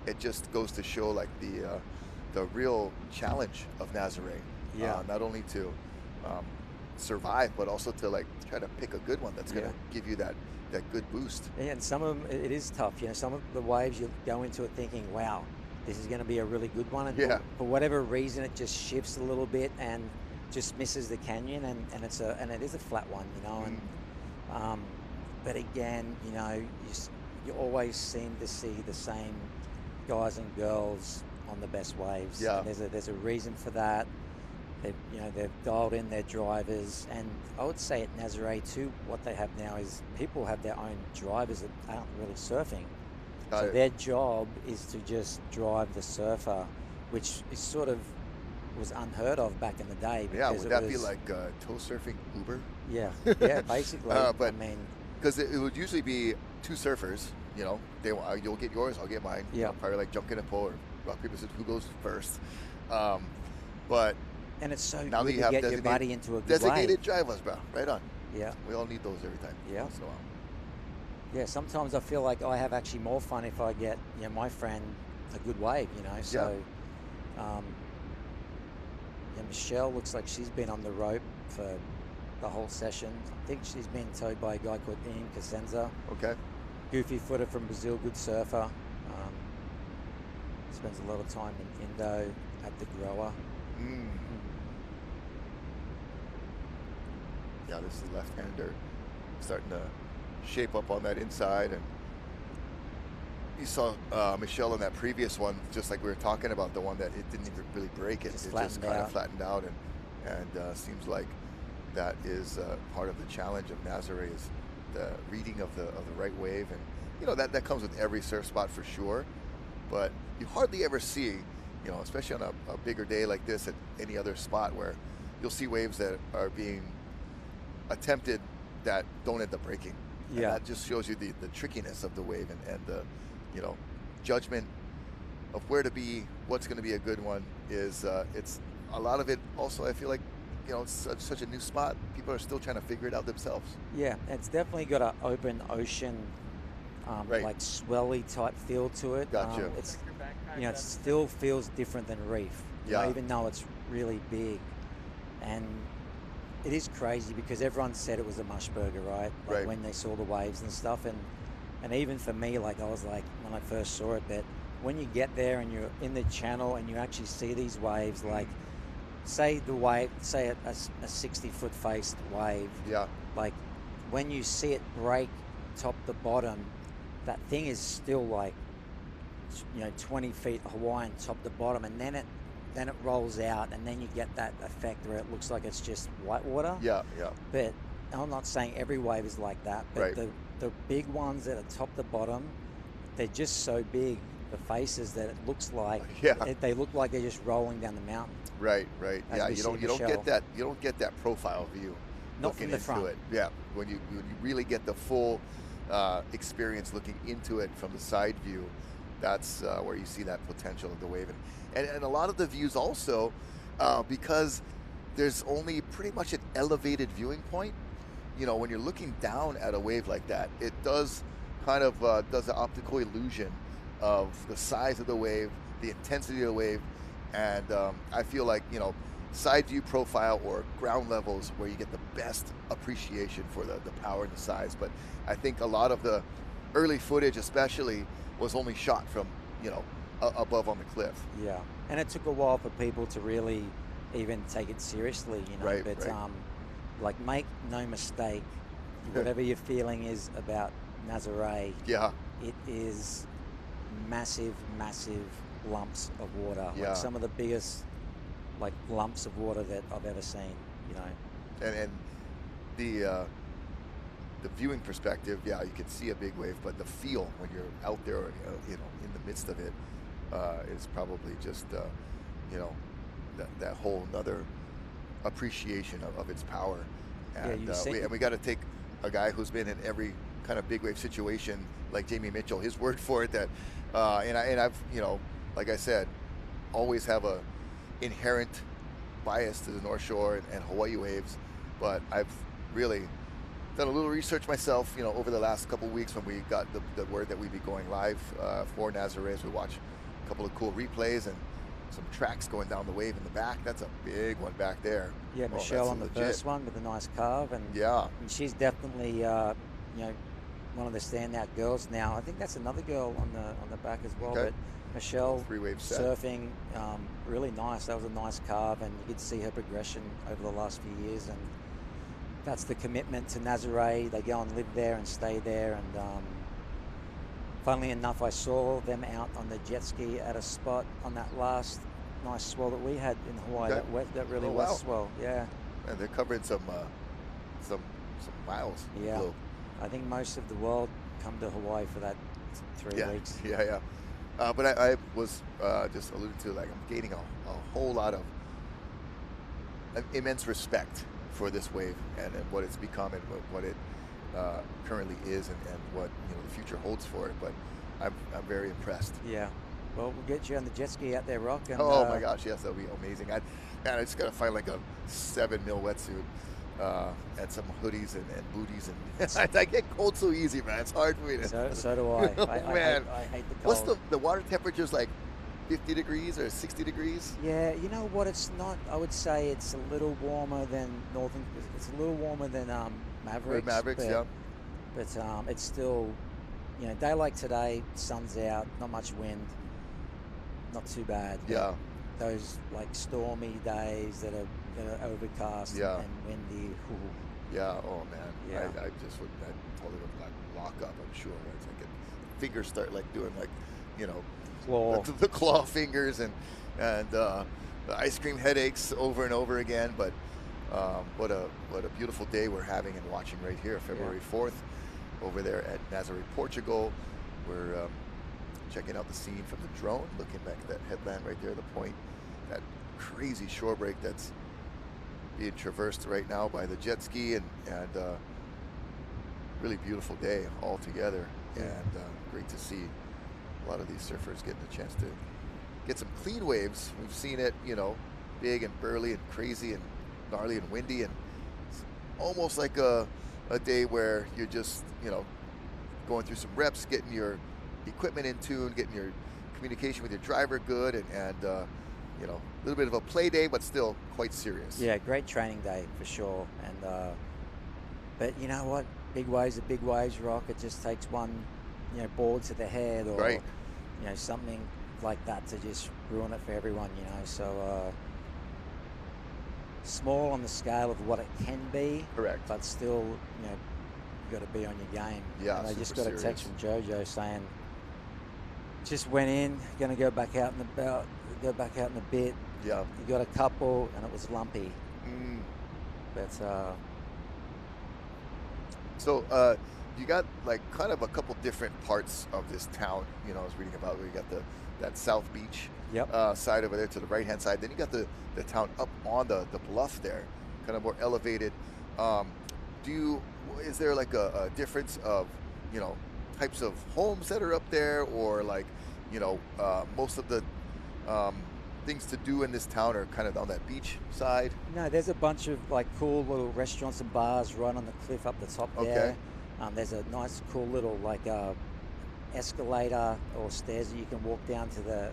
it just goes to show like the real challenge of Nazaré. Not only to survive, but also to like try to pick a good one that's going to give you that good boost. Yeah, and some of them, it is tough. You know, some of the waves you go into it thinking, wow, this is going to be a really good one. And for whatever reason, it just shifts a little bit and just misses the canyon, and it is a flat one, you know. And but again, you know, you always seem to see the same guys and girls on the best waves. Yeah. And there's a reason for that. They've dialed in their drivers, and I would say at Nazaré too, what they have now is people have their own drivers that aren't really surfing. So their job is to just drive the surfer, which is sort of was unheard of back in the day. Yeah, would that be like tow surfing Uber? Yeah, basically. But I mean, because it would usually be two surfers, you know, you'll get yours, I'll get mine. Yeah. You know, probably like jump in a pole or rock paper scissors, who goes first. But and it's so now good that you to have get your buddy into a good designated wave. drivers, bro. Right on. Yeah. We all need those every time. Yeah. Once in a while. Yeah, sometimes I feel like I have actually more fun if I get, you know, my friend a good wave, you know. So, Michelle looks like she's been on the rope for the whole session. I think she's been towed by a guy called Ian Casenza. Okay. Goofy footer from Brazil, good surfer. Spends a lot of time in Indo at the grower. Yeah, this is the left-hander starting to shape up on that inside, and you saw Michelle in that previous one, just like we were talking about, the one that it didn't even really break it. It just kind of flattened out, and seems like that is part of the challenge of Nazaré, is the reading of the right wave, and you know that comes with every surf spot for sure, but you hardly ever see, you know, especially on a bigger day like this at any other spot, where you'll see waves that are being attempted that don't end up breaking. And that just shows you the trickiness of the wave and the, you know, judgment of where to be, what's going to be a good one is it's a lot of it. Also, I feel like, you know, it's such a new spot. People are still trying to figure it out themselves. Yeah, it's definitely got an open ocean, like swelly type feel to it. Gotcha. It's, you know, it still feels different than reef. You know, even though it's really big, and it is crazy because everyone said it was a mush burger, right? Like when they saw the waves and stuff, and even for me, like I was like when I first saw it, but when you get there and you're in the channel and you actually see these waves, like say a 60-foot faced wave, Yeah. like when you see it break top to bottom, that thing is still like 20 feet Hawaiian top to bottom, and then it rolls out, and then you get that effect where it looks like it's just white water. Yeah, yeah. But I'm not saying every wave is like that, but Right. the big ones that are top to bottom, they're just so big, the faces, that it looks like they look like they're just rolling down the mountain. Right, right. As Yeah, we you see don't Michelle. get that profile view Not looking from the into front. it. Yeah, when you really get the full experience looking into it from the side view, that's where you see that potential of the wave. And a lot of the views also, because there's only pretty much an elevated viewing point, when you're looking down at a wave like that, it does kind of does an optical illusion of the size of the wave, the intensity of the wave, and I feel like, side view profile or ground levels where you get the best appreciation for the power and the size. But I think a lot of the early footage especially was only shot from, above on the cliff. Yeah, and it took a while for people to really even take it seriously, Right, but right. like, make no mistake, whatever your feeling is about Nazaré, Yeah, it is massive lumps of water. Yeah. Like some of the biggest lumps of water that I've ever seen, and the viewing perspective, yeah, you can see a big wave, but the feel when you're out there, in the midst of it, is probably just, that whole nother appreciation of its power. And you see- we got to take a guy who's been in every kind of big wave situation, like Jamie Mitchell, his word for it. That, and I've, like I said, always have a inherent bias to the North Shore and Hawaii waves, but I've really done a little research myself, over the last couple of weeks when we got the word that we'd be going live for Nazaré. As we watch a couple of cool replays and some tracks going down the wave in the back. That's a big one back there. Yeah, Oh, Michelle that's on the legit. first one with a nice carve, and Yeah. and she's definitely one of the standout girls now. I think that's another girl on the back as well. Okay. But Michelle, Three-wave set. surfing, really nice. That was a nice carve, and you could see her progression over the last few years, and that's the commitment to Nazaré. They go and live there and stay there, and funnily enough, I saw them out on the jet ski at a spot on that last nice swell that we had in Hawaii. Okay. That really Oh, was wow. swell. Yeah. And they're covering some miles. of the Yeah. globe. I think most of the world come to Hawaii for that 3 Yeah, weeks. yeah. But I was just alluding to, like, I'm gaining a whole lot of an immense respect for this wave and what it's become and what it currently is and what the future holds for it. But I'm very impressed. Yeah. Well, we'll get you on the jet ski out there, Rock. And, Oh my gosh, yes, that'll be amazing. I just gotta find like a 7 mil wetsuit and some hoodies and booties, and I get cold so easy, man. It's hard for me to. So do I. Oh, I man. I hate the cold. What's the water temperature's like 50 degrees or 60 degrees? Yeah, you know what? It's not. I would say it's a little warmer than Northern. It's a little warmer than Mavericks. Mavericks, but, yeah. But it's still, day like today, sun's out, not much wind, not too bad. But Yeah. those like stormy days that are overcast Yeah. and windy. Ooh. Yeah. Oh man. Yeah. I just would. I totally would like lock up. I'm sure. It's like fingers start like doing like, Claw. the claw fingers and the ice cream headaches over and over again. But what a beautiful day we're having and watching right here, February 4th, over there at Nazaré, Portugal. We're checking out the scene from the drone, looking back at that headland right there, the point, that crazy shore break that's being traversed right now by the jet ski, and really beautiful day altogether, and great to see a lot of these surfers getting a chance to get some clean waves. We've seen it, big and burly and crazy and gnarly and windy, and it's almost like a day where you're just, going through some reps, getting your equipment in tune, getting your communication with your driver good, and a little bit of a play day, but still quite serious. Yeah, great training day for sure. And but you know what? Big waves are big waves, Rock. It just takes one, board to the head, or Right. you know, something like that to just ruin it for everyone, you know. So small on the scale of what it can be, Correct. but still, you know, you got to be on your game. Yeah, and I just got super a text serious. from Jojo saying, just went in, going to go back out in a bit. Yeah. You got a couple, and it was lumpy. Mm. But So you got like kind of a couple different parts of this town. You know, I was reading about where you got that South Beach side over there to the right hand side. Then you got the town up on the bluff there, kind of more elevated. Is there like a difference of, you know, types of homes that are up there, or like, you know, most of the things to do in this town are kind of on that beach side? No, there's a bunch of like cool little restaurants and bars right on the cliff up the top there. There's a nice cool little like escalator or stairs that you can walk down to the,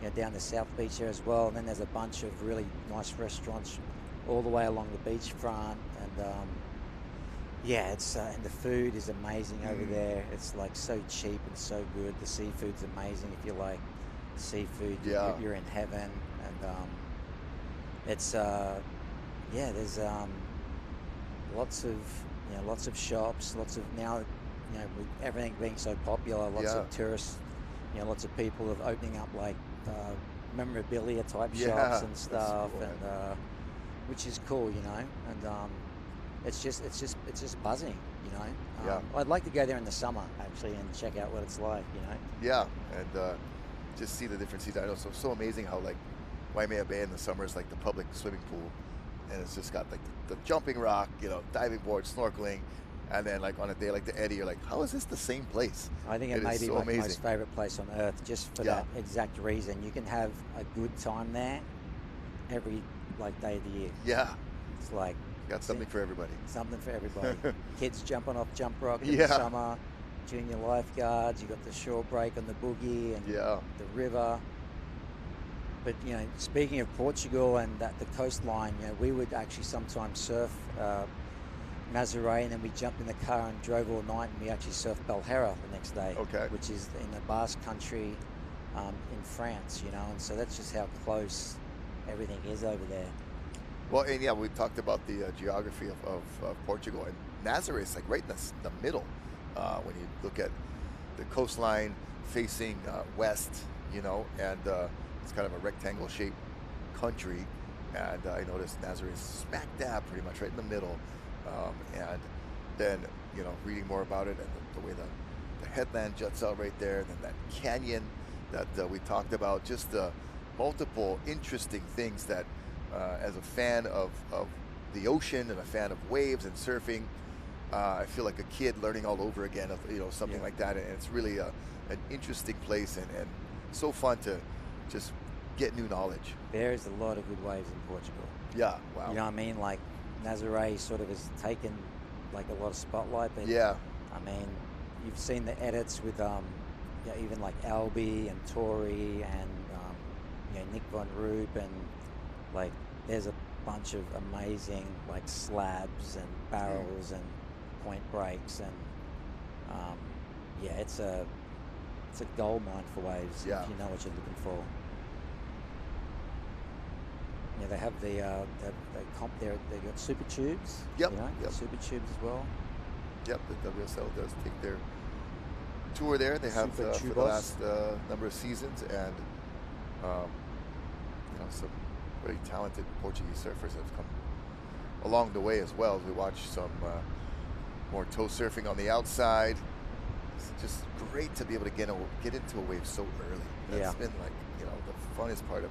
you know, down the South Beach there as well. And then there's a bunch of really nice restaurants all the way along the beachfront. And yeah, it's and the food is amazing over there. It's like so cheap and so good. The seafood's amazing. If you like seafood, you're in heaven. And it's there's lots of shops, lots of, now, you know, with everything being so popular, lots of tourists, you know, lots of people are opening up like memorabilia type shops and stuff, cool, and which is cool, you know. And it's just buzzing, you know. I'd like to go there in the summer actually and check out what it's like, you know. Yeah, and just see the different seasons. I know, so amazing how like Waimea Bay in the summer is like the public swimming pool, and it's just got like the jumping rock, you know, diving board, snorkeling, and then like on a day like the Eddy, you're like, how is this the same place? I think it may be so my amazing. most favorite place on earth, just for that exact reason. You can have a good time there every like day of the year. Yeah, it's like got something for everybody. Something for everybody. Kids jumping off jump rock in the summer, junior lifeguards. You got the shore break on the boogie and the river. But, you know, speaking of Portugal and the coastline, you know, we would actually sometimes surf Nazaré, and then we jumped in the car and drove all night, and we actually surfed Belhera the next day, which is in the Basque country in France, you know, and so that's just how close everything is over there. Well, and yeah, we talked about the geography of Portugal, and Nazaré is like right in the middle when you look at the coastline facing west, you know, and it's kind of a rectangle shaped country, and I noticed Nazaré is smack dab pretty much right in the middle, and then, you know, reading more about it and the way the headland juts out right there, and then that canyon that we talked about, just multiple interesting things that as a fan of the ocean and a fan of waves and surfing, I feel like a kid learning all over again of, you know, something like that, and it's really an interesting place, and so fun to just get new knowledge. There's a lot of good waves in Portugal. Yeah, wow. You know what I mean? Like Nazaré sort of has taken like a lot of spotlight, but I mean, you've seen the edits with even like Albi and Tori and you know, Nick Von Roop, and like there's a bunch of amazing like slabs and barrels and point breaks, and it's a gold mine for waves if you know what you're looking for. Yeah, they have they comp there. They got super tubes. Yep. You know, super tubes as well. Yep. The WSL does take their tour there. They have for the last number of seasons, and you know, some very talented Portuguese surfers have come along the way as well. As we watch some more toe surfing on the outside. It's just great to be able to get into a wave so early. That's been like, you know, the funnest part of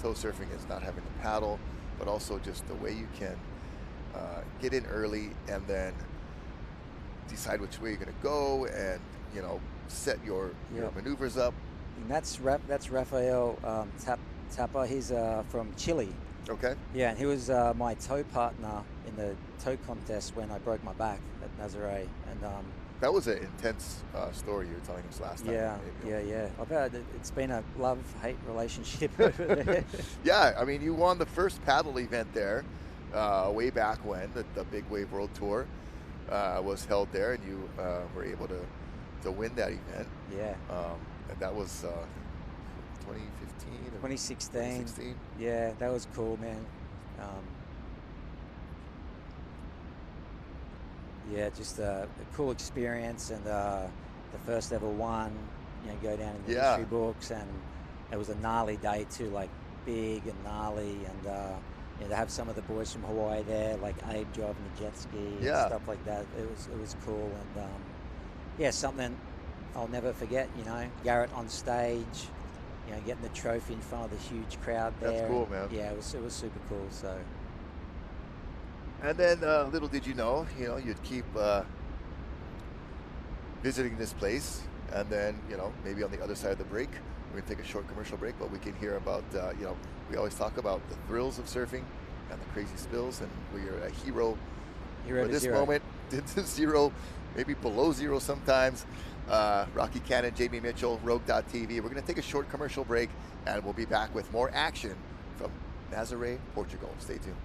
toe surfing is not having to paddle, but also just the way you can get in early and then decide which way you're going to go, and, you know, set your maneuvers up. And that's Rafael Tapa. He's from Chile. Okay. Yeah, and he was my tow partner in the tow contest when I broke my back at Nazaré, and that was an intense story you were telling us last time. Yeah. I've had it's been a love-hate relationship over there. Yeah, I mean, you won the first paddle event there way back when the Big Wave World Tour was held there, and you were able to win that event. Yeah. And that was 2015? 2016. 2016? Yeah, that was cool, man. Yeah, just a cool experience, and the first ever one, go down in the history books, and it was a gnarly day too, like big and gnarly, and to have some of the boys from Hawaii there, like Abe driving the jet ski and stuff like that. It was cool, and something I'll never forget. Garrett on stage, getting the trophy in front of the huge crowd there. That's cool, man. Yeah, it was super cool. So. And then little did you know, you'd keep visiting this place, and then, maybe on the other side of the break, we're going to take a short commercial break, but we can hear about, we always talk about the thrills of surfing and the crazy spills, and we're a hero for this moment, to zero, maybe below zero sometimes. Rocky Cannon, Jamie Mitchell, Rogue.tv. We're going to take a short commercial break, and we'll be back with more action from Nazaré, Portugal. Stay tuned.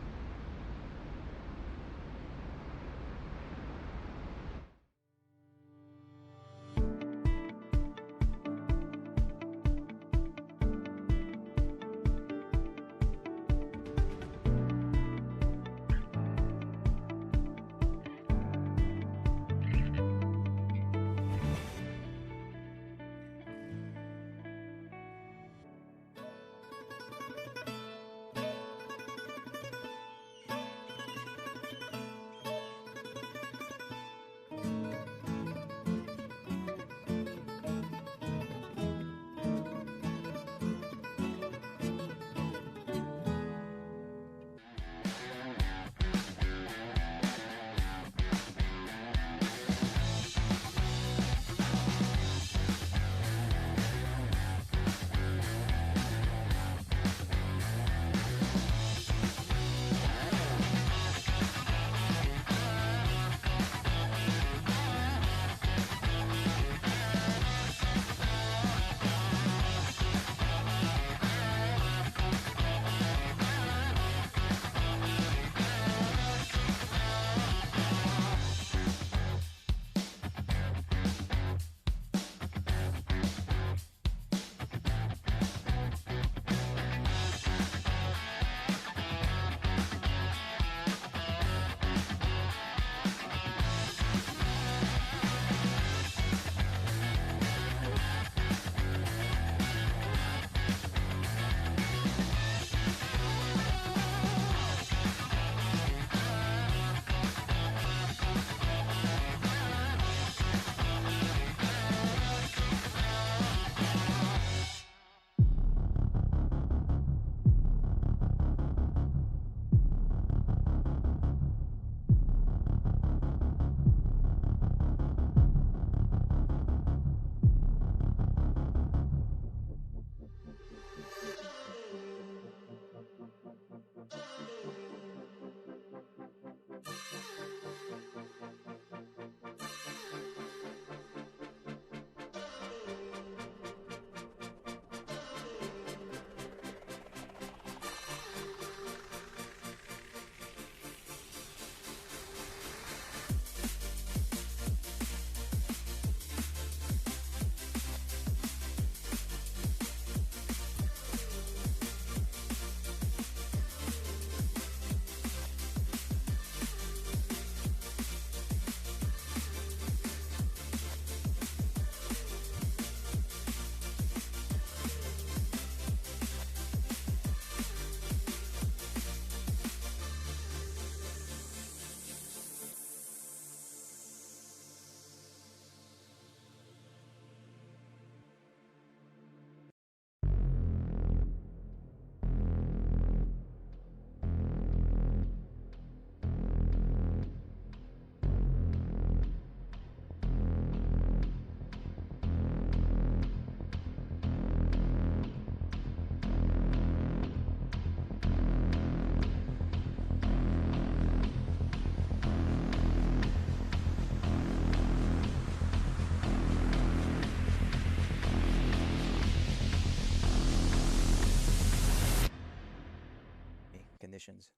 Conditions.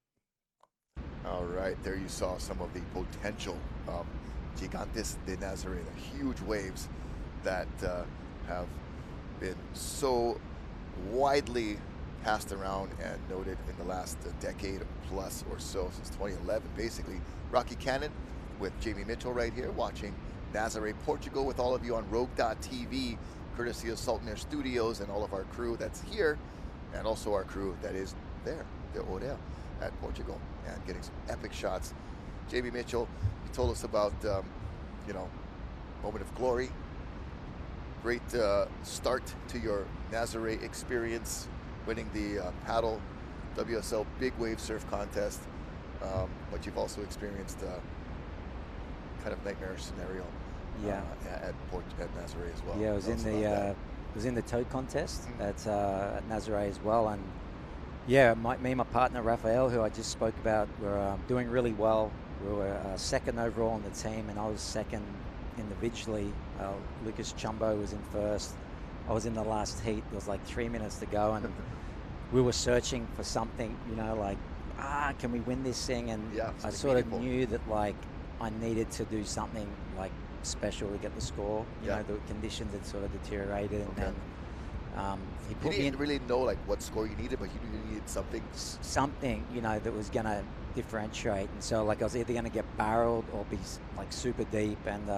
All right, there you saw some of the potential Gigantes de Nazaré, the huge waves that have been so widely passed around and noted in the last decade plus or so, since 2011 basically. Rocky Cannon with Jamie Mitchell right here, watching Nazaré, Portugal, with all of you on Rogue.tv, courtesy of Sultan Air Studios and all of our crew that's here, and also our crew that is there, the Orel at Portugal, and getting some epic shots. Jamie Mitchell, you told us about, you know, moment of glory. Great start to your Nazaré experience, winning the paddle WSL big wave surf contest, but you've also experienced kind of nightmarish scenario at Nazaré as well. Yeah, I was in the toad contest at Nazaré as well, and yeah, me and my partner Raphael, who I just spoke about, were doing really well. We were second overall on the team, and I was second individually. Lucas Chumbo was in first. I was in the last heat. There was like 3 minutes to go, and we were searching for something, you know, like, can we win this thing? And I sort of knew that, like, I needed to do something like special to get the score. You know, the conditions had sort of deteriorated, and then he put me in. You didn't really know like what score you needed, but you needed something. Something, you know, that was gonna differentiate. And so, like, I was either gonna get barreled or be like super deep. And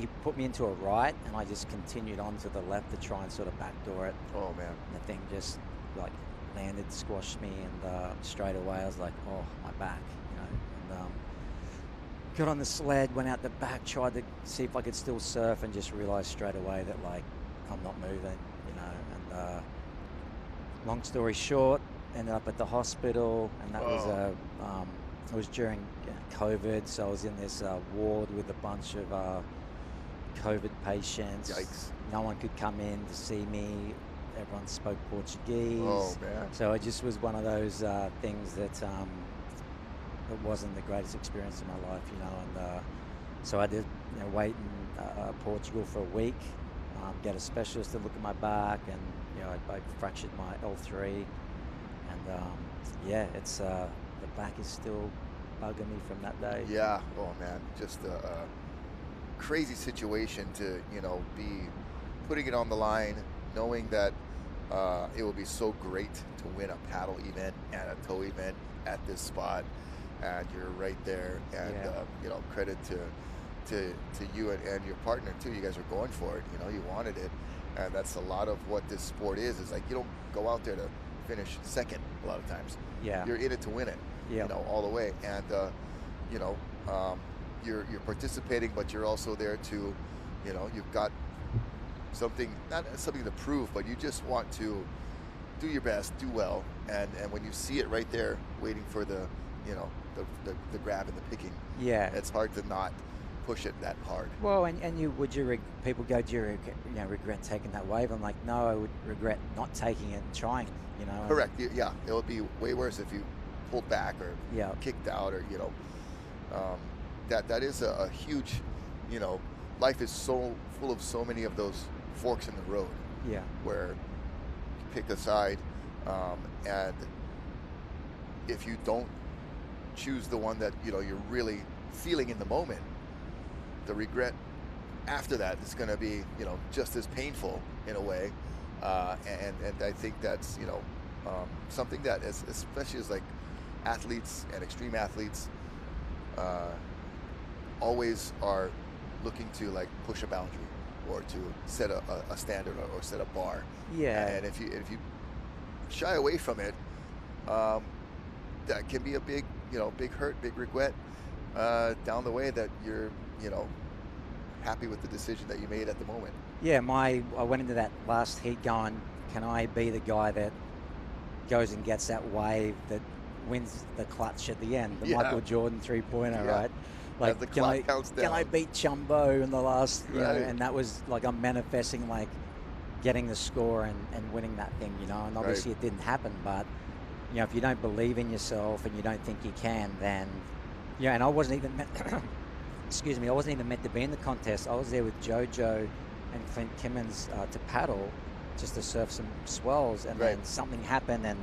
he put me into a right, and I just continued on to the left to try and sort of backdoor it. Oh man! And the thing just like landed, squashed me, and straight away I was like, oh, my back, you know. And got on the sled, went out the back, tried to see if I could still surf, and just realized straight away that, like, I'm not moving, you know. And long story short, ended up at the hospital, and that was it was during COVID, so I was in this ward with a bunch of COVID patients. Yikes. No one could come in to see me. Everyone spoke Portuguese. Oh man! So it just was one of those things that it wasn't the greatest experience in my life, you know. And so I did, you know, wait in Portugal for a week, get a specialist to look at my back, and you know, I fractured my L3, and yeah, it's the back is still bugging me from that day. Yeah. Oh man, just a crazy situation to, you know, be putting it on the line, knowing that it will be so great to win a paddle event and a tow event at this spot, and you're right there. And you know, credit to you and your partner too. You guys are going for it. You know, you wanted it, and that's a lot of what this sport is. Is like, you don't go out there to finish second a lot of times. Yeah. You're in it to win it. Yeah. You know, all the way. And you know, you're participating, but you're also there to, you know, you've got something, not something to prove, but you just want to do your best, do well, and when you see it right there waiting for the, you know, the grab and the picking, it's hard to not push it that hard. Well, and people go, do you know, regret taking that wave? I'm like, no, I would regret not taking it and trying, you know. Correct. Yeah, it would be way worse if you pulled back or kicked out, or, you know, that is a huge, you know, life is so full of so many of those forks in the road, where you pick a side, and if you don't choose the one that, you know, you're really feeling in the moment, the regret after that is going to be, you know, just as painful in a way, and I think that's, you know, something that especially as like athletes and extreme athletes always are looking to, like, push a boundary or to set a standard or set a bar. Yeah. And if you shy away from it, that can be a big, you know, big hurt, big regret down the way, that you're, you know, happy with the decision that you made at the moment. Yeah, I went into that last heat going, can I be the guy that goes and gets that wave that wins the clutch at the end, the Michael Jordan 3-pointer, right? Like, can I beat Chumbo in the last, you know, and that was like, I'm manifesting, like, getting the score and winning that thing, you know, and obviously it didn't happen, but, you know, if you don't believe in yourself and you don't think you can, then, yeah, and I wasn't even meant, excuse me, I wasn't even meant to be in the contest. I was there with Jojo and Clint Kimmins to paddle, just to surf some swells, and then something happened, and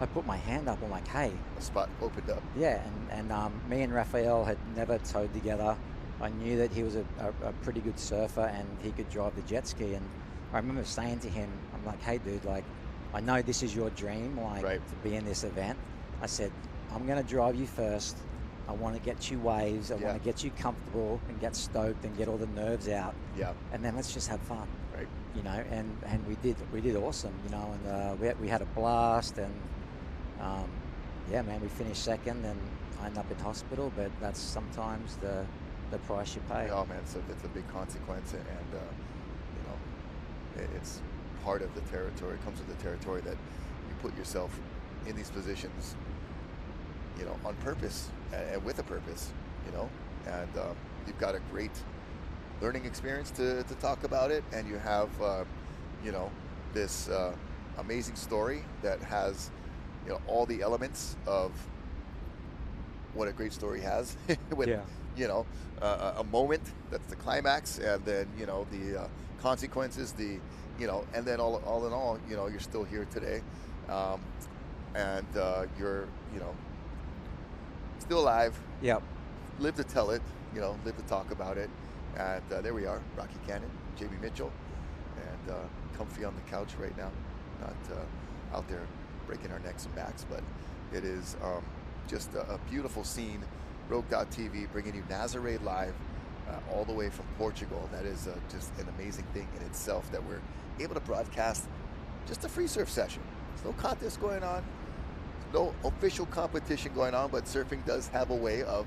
I put my hand up. I'm like, hey. A spot opened up. Yeah, and me and Raphael had never towed together. I knew that he was a pretty good surfer, and he could drive the jet ski, and I remember saying to him, I'm like, hey, dude, like, I know this is your dream, like, Right. to be in this event. I said, I'm going to drive you first. I want to get you waves. I Yeah. want to get you comfortable and get stoked and get all the nerves out. Yeah. And then let's just have fun. Right. You know, and we did awesome, you know, and we had a blast, and yeah, man, we finished second, and I ended up in hospital, but that's sometimes the price you pay. Oh man, so it's a big consequence, and you know, it's part of the territory. It comes with the territory that you put yourself in these positions, you know, on purpose and with a purpose, you know, and you've got a great learning experience to talk about it, and you have you know, this amazing story that has, you know, all the elements of what a great story has with, Yeah. you know, a moment that's the climax, and then, you know, the consequences, the, you know, and then all in all, you know, you're still here today, and you're, you know, still alive. Yep. Live to tell it, you know, live to talk about it, and there we are, Rocky Cannon, Jamie Mitchell, and comfy on the couch right now, not out there breaking our necks and backs, but it is just a beautiful scene. Rogue.tv bringing you Nazaré live all the way from Portugal. That is just an amazing thing in itself, that we're able to broadcast just a free surf session. There's no contest going on, no official competition going on, but surfing does have a way of,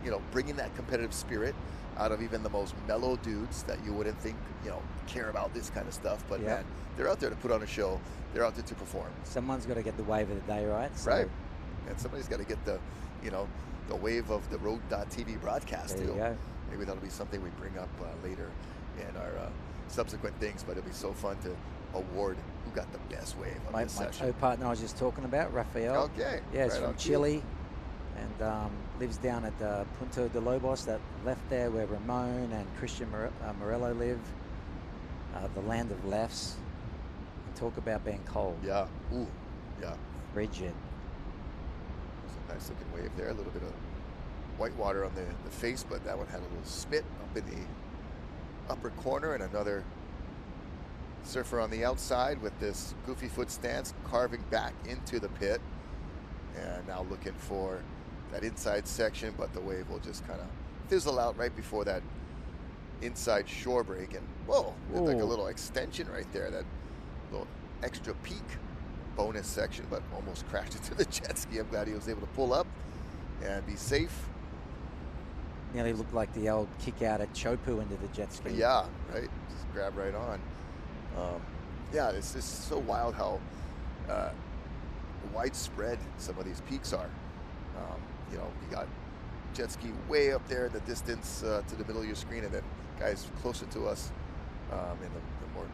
you know, bringing that competitive spirit out of even the most mellow dudes that you wouldn't think, you know, care about this kind of stuff. But Yeah. man, they're out there to put on a show. They're out there to perform. Someone's got to get the wave of the day, right? So Right. And somebody's got to get the, you know, the wave of the Rogue.tv broadcast there you too. go. Maybe that'll be something we bring up later in our subsequent things, but it'll be so fun to award who got the best wave of My this session. co-partner I was just talking about, Rafael. Okay. Yeah, he's right from on cue. Chile, and lives down at Punta de Lobos, that left there where Ramon and Christian Morello live, the land of lefts. And talk about being cold. Yeah. Ooh. Yeah. Rigid. It's a nice looking wave there. A little bit of white water on the face, but that one had a little spit up in the upper corner, and another surfer on the outside with this goofy foot stance, carving back into the pit, and now looking for that inside section, but the wave will just kind of fizzle out right before that inside shore break, and whoa, there's like a Ooh. little extension right there, that little extra peak bonus section, but almost crashed into the jet ski. I'm glad he was able to pull up and be safe. Nearly looked like the old kick out at Chopu into the jet ski. Yeah, right. Just grab right on. Yeah, it's just so wild how widespread some of these peaks are. You know, you got jet ski way up there in the distance to the middle of your screen, and then guys closer to us in the more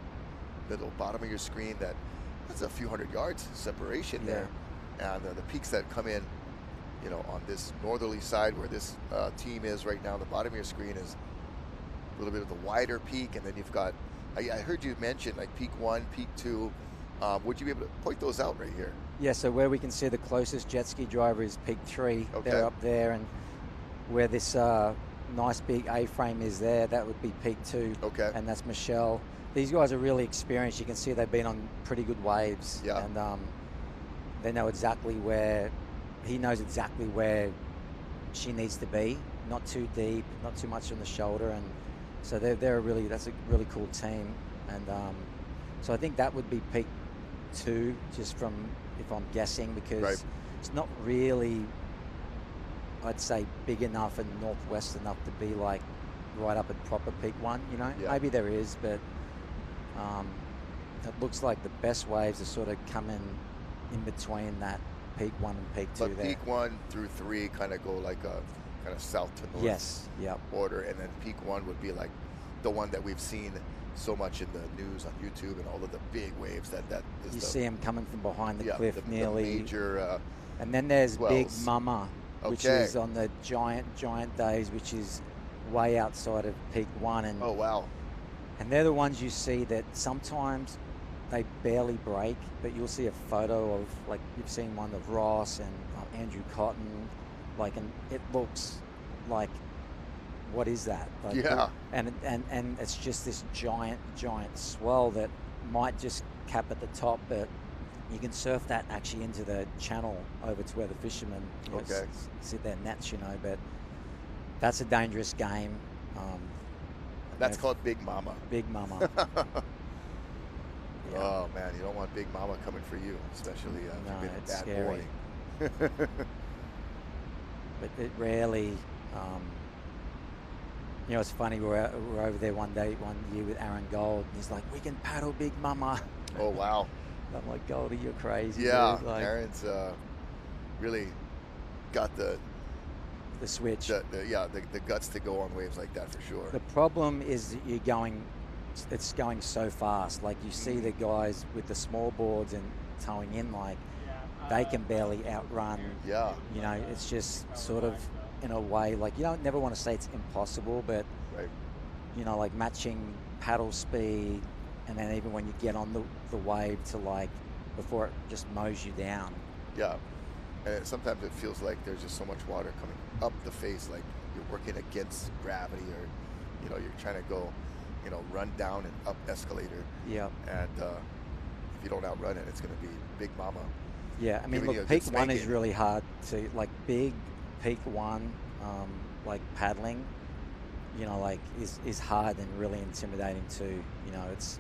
middle bottom of your screen. That's a few hundred yards separation there. And the peaks that come in, you know, on this northerly side where this team is right now, the bottom of your screen is a little bit of the wider peak, and then you've got, I heard you mention like peak 1, peak 2. Would you be able to point those out right here? Yeah, so where we can see the closest jet ski driver is peak 3. Okay. They're up there, and where this nice big A-frame is there, that would be peak 2. Okay. And that's Michelle. These guys are really experienced. You can see they've been on pretty good waves. Yeah. And they know exactly where, he knows exactly where she needs to be. Not too deep, not too much on the shoulder. And so that's a really cool team. And so I think that would be peak 2, just from, if I'm guessing, because Right. it's not really, I'd say, big enough and northwest enough to be like right up at proper peak 1, you know? Yeah. Maybe there is, but it looks like the best waves are sort of coming in between that peak 1 and peak 2 But there. peak 1 through 3 kind of go like a kind of south to north Yes, yep. order, and then peak 1 would be like the one that we've seen so much in the news on YouTube, and all of the big waves that is You the, see them coming from behind the yeah, cliff the nearly. major And then there's Big swells. Mama, which Okay. is on the giant days, which is way outside of peak 1. And oh wow, And they're the ones you see that sometimes they barely break, but you'll see a photo of, like, you've seen one of Ross and Andrew Cotton, like, and it looks like what is that? Like, Yeah. And it's just this giant swell that might just cap at the top, but you can surf that actually into the channel over to where the fishermen sit their nets, but that's a dangerous game. That's called Big Mama. Big Mama. Yeah. Oh man, you don't want Big Mama coming for you, especially if No, you've been a it's bad scary. boy. But it rarely, it's funny, we're over there one year with Aaron Gold, and he's like, we can paddle Big Mama. Oh wow. I'm like, Goldie, you're crazy. Yeah, dude. Like, Aaron's really got the switch. The guts to go on waves like that for sure. The problem is that it's going so fast. Like you see the guys with the small boards and towing in, like they can barely outrun. Yeah. It's just sort of in a way, like you don't never want to say it's impossible, but right. Like matching paddle speed, and then even when you get on the wave to like before it just mows you down. Yeah. And sometimes it feels like there's just so much water coming up the face, like you're working against gravity, or you're trying to go, run down and up escalator. Yeah. And if you don't outrun it, it's going to be Big Mama. Yeah, I mean, giving you a look, good peak one is spanking. really hard to, like big peak one, like paddling, like is hard and really intimidating too. It's,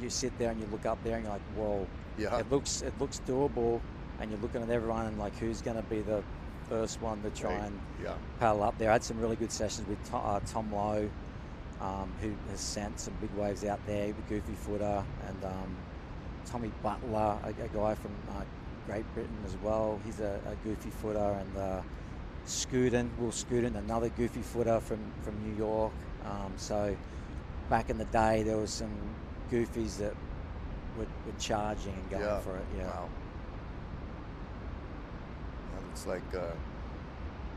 you sit there and you look up there and you're like, whoa, Yeah. it looks doable, and you're looking at everyone and like, who's going to be the first one to try and Yeah. paddle up there. I had some really good sessions with Tom Lowe, who has sent some big waves out there, the goofy footer, and Tommy Butler, a guy from Great Britain as well. He's a goofy footer, and Will Scooten, another goofy footer from New York. So back in the day, there was some goofies that were charging and going for it. Yeah. Wow. Well, looks like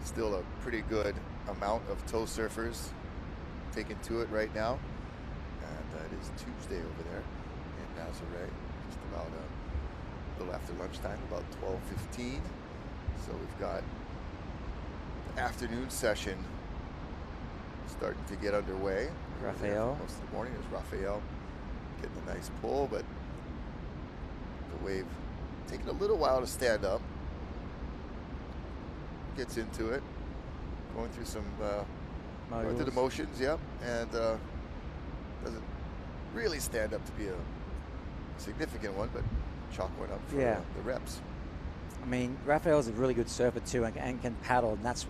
still a pretty good amount of tow surfers taking to it right now. And it is Tuesday over there in Nazaré, just about a little after lunchtime, about 12:15. So we've got the afternoon session starting to get underway. Raphael. Most of the morning is Raphael getting a nice pull, but the wave taking a little while to stand up. Gets into it, going through some going through the motions, yep, and doesn't really stand up to be a significant one, but chalk one up for the reps. I mean, Raphael's a really good surfer too, and can paddle, and that's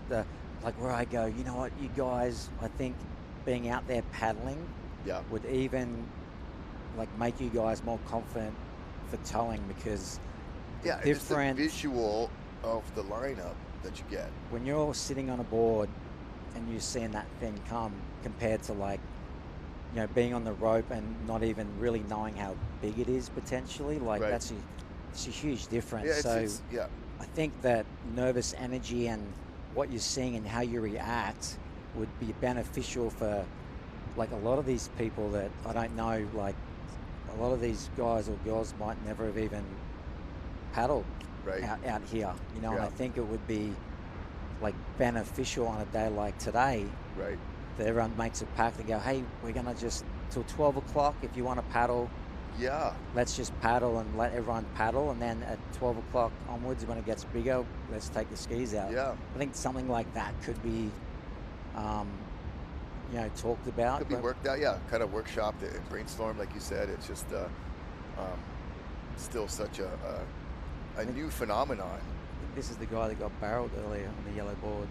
like where I go, you know what, you guys, I think being out there paddling would even like make you guys more confident for towing, because it's the visual of the lineup that you get when you're sitting on a board and you're seeing that thing come, compared to like being on the rope and not even really knowing how big it is potentially, like it's a huge difference. I think that nervous energy and what you're seeing and how you react would be beneficial for like a lot of these people that I don't know, like a lot of these guys or girls might never have even paddled out here, and I think it would be like beneficial on a day like today, that everyone makes a pact and go, hey, we're gonna just till 12 o'clock, if you want to paddle, let's just paddle and let everyone paddle, and then at 12 o'clock onwards, when it gets bigger, let's take the skis out. I think something like that could be talked about. Could be worked out, kind of workshopped and brainstormed, like you said. It's just still such a new phenomenon. This is the guy that got barreled earlier on the yellow board.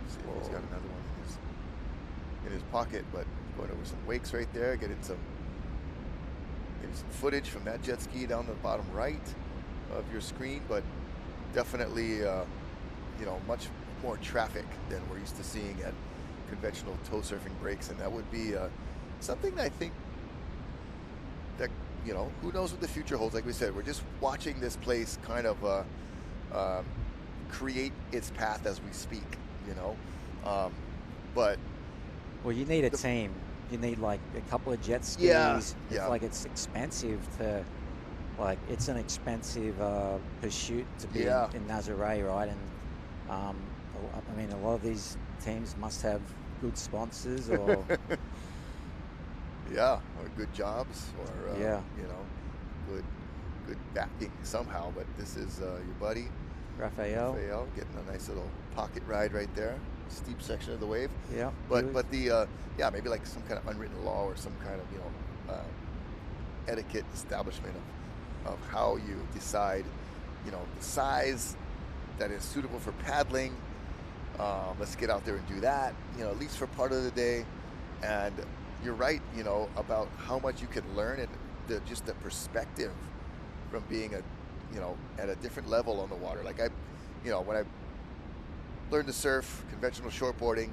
See if he's got another one in his pocket, but going over some wakes right there, getting some footage from that jet ski down the bottom right of your screen, but definitely much more traffic than we're used to seeing at conventional tow surfing breaks, and that would be something I think that who knows what the future holds. Like we said, we're just watching this place kind of create its path as we speak, but well, you need a team. You need like a couple of jet skis. It's expensive to, it's an expensive pursuit to be in Nazaré, right? And I mean, a lot of these teams must have good sponsors or Yeah, or good jobs, or Yeah. you know, good backing somehow. But this is your buddy Raphael. getting a nice little pocket ride right there, steep section of the wave. Yeah. But the yeah, maybe like some kind of unwritten law or some kind of, you know, etiquette establishment of how you decide, you know, the size that is suitable for paddling. Let's get out there and do that, you know, at least for part of the day. And you're right, you know, about how much you can learn, and just the perspective from being you know, at a different level on the water. Like you know, when I learned to surf, conventional shortboarding,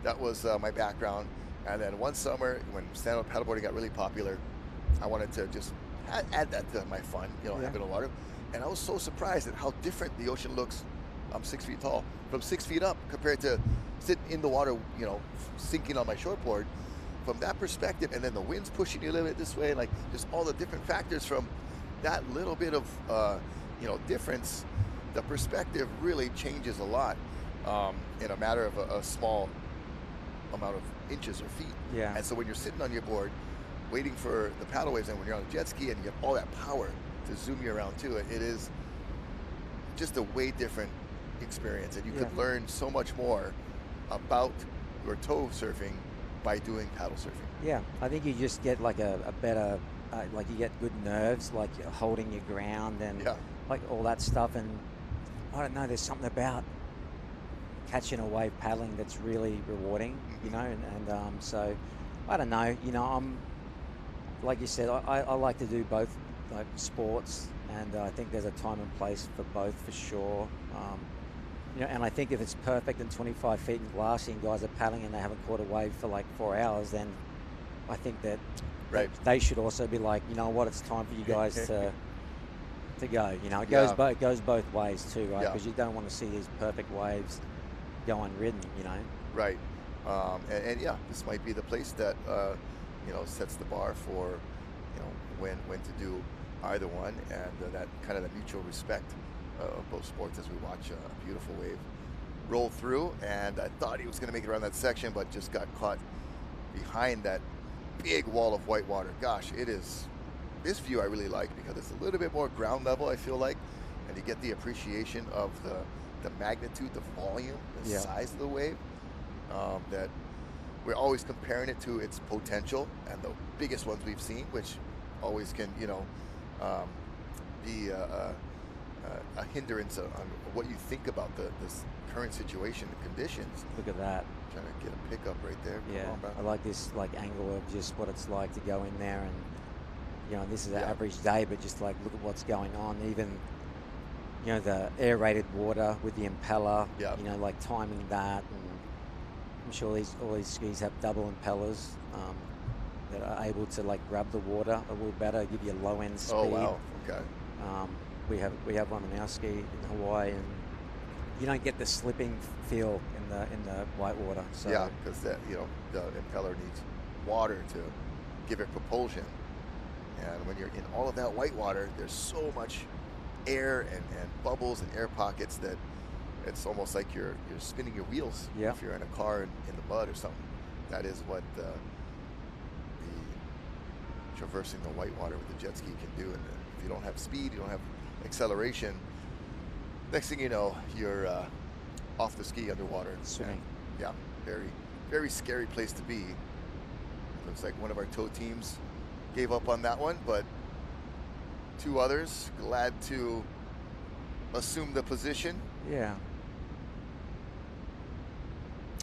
that was my background. And then one summer when stand-up paddleboarding got really popular, I wanted to just add that to my fun, you know, having a water. And I was so surprised at how different the ocean looks. I'm 6 feet tall, from 6 feet up compared to sitting in the water, you know, sinking on my shortboard. From that perspective, and then the wind's pushing you a little bit this way, like just all the different factors from that little bit of, you know, difference, the perspective really changes a lot in a matter of a small amount of inches or feet. Yeah. And so when you're sitting on your board, waiting for the paddle waves, and when you're on a jet ski and you have all that power to zoom you around too, it is just a way different experience, and you could learn so much more about your tow surfing by doing paddle surfing. Yeah, I think you just get like a better, like you get good nerves, like you're holding your ground and like all that stuff. And I don't know, there's something about catching a wave paddling that's really rewarding, you know. And so I don't know, you know, I'm like you said, I like to do both, like sports, and I think there's a time and place for both for sure. You know, and I think if it's perfect and 25 feet in glass and guys are paddling and they haven't caught a wave for like 4 hours, then I think that they should also be like, you know what, it's time for you guys to go. You know, it goes both ways too, right? Because you don't want to see these perfect waves go unridden, you know. Right. And yeah, this might be the place that you know, sets the bar for, you know, when to do either one, and that kind of the mutual respect of both sports as we watch a beautiful wave roll through. And I thought he was going to make it around that section, but just got caught behind that big wall of white water. Gosh, it is, this view I really like because it's a little bit more ground level, I feel like, and you get the appreciation of the magnitude, the volume, the size of the wave, that we're always comparing it to its potential, and the biggest ones we've seen, which always can, you know, be a hindrance on what you think about this current situation and conditions. Look at that. Trying to get a pickup right there. Yeah, I like this like angle of just what it's like to go in there, and you know, this is an average day, but just like look at what's going on. Even, you know, the aerated water with the impeller, you know, like timing that, and I'm sure all these skis have double impellers that are able to like grab the water a little better, give you low end speed. Oh wow, okay. We have one on our ski in Hawaii, and you don't get the slipping feel in the white water. So yeah, because you know, the impeller needs water to give it propulsion, and when you're in all of that white water, there's so much air and bubbles and air pockets that it's almost like you're spinning your wheels if you're in a car in the mud or something. That is what the traversing the white water with the jet ski can do. And if you don't have speed, you don't have acceleration, next thing you know, you're off the ski underwater. Swimming. Yeah, very, very scary place to be. Looks like one of our tow teams gave up on that one, but two others glad to assume the position. Yeah.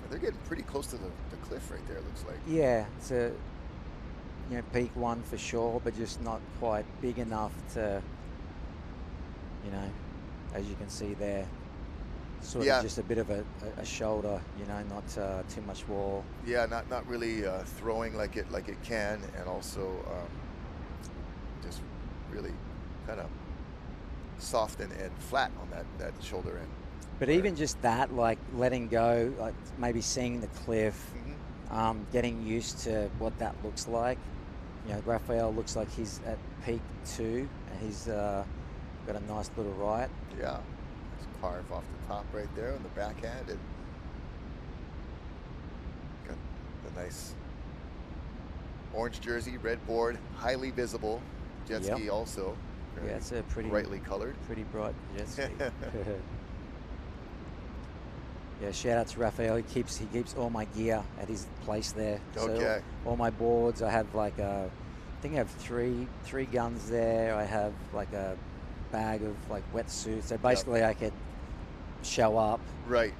They're getting pretty close to the cliff right there, it looks like. Yeah, it's a, you know, peak one for sure, but just not quite big enough to, you know, as you can see there, sort of just a bit of a shoulder, you know, not too much wall. Yeah, not really throwing like it can, and also just really kind of soft and flat on that shoulder end. But even just that, like letting go, like maybe seeing the cliff, getting used to what that looks like. You know, Raphael looks like he's at peak 2, and he's got a nice little right. Yeah, it's carve off the top right there on the backhand, and got the nice orange jersey, red board, highly visible. Jet Yep. ski also. Yeah, it's a pretty brightly colored. pretty bright jet ski. Yeah, shout out to Raphael. He keeps all my gear at his place there. Okay. So all my boards. I have like I think I have three guns there. I have like a bag of like wetsuits. So basically, I could show up Right.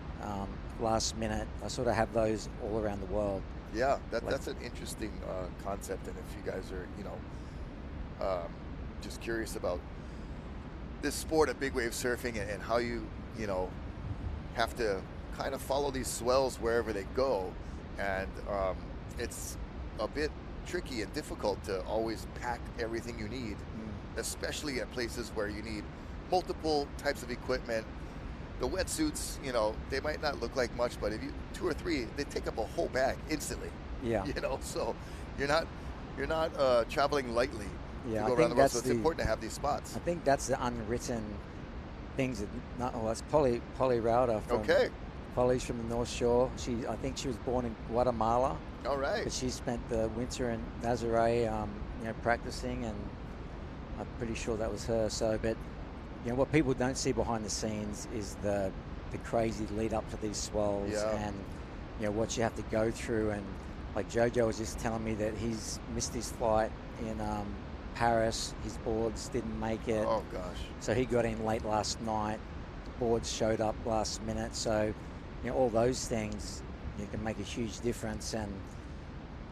last minute. I sort of have those all around the world. Yeah, Like- that's an interesting concept, and if you guys are, just curious about this sport of big wave surfing and how you have to kind of follow these swells wherever they go, and it's a bit tricky and difficult to always pack everything you need, especially at places where you need multiple types of equipment. The wetsuits, they might not look like much, but if you 2 or 3, they take up a whole bag instantly. Yeah. So you're not traveling lightly Yeah, to I go think around the world. that's So it's the- important to have these spots. I think that's the unwritten things that that's Polly Rauder from Okay. Polly's from the North Shore. I think she was born in Guatemala, All right. but she spent the winter in Nazaré, practicing, and I'm pretty sure that was her. So, but what people don't see behind the scenes is the crazy lead up to these swells, Yeah. and what you have to go through. And like Jojo was just telling me that he's missed his flight in Paris. His boards didn't make it. Oh gosh. So he got in late last night. Boards showed up last minute. So, all those things can make a huge difference. And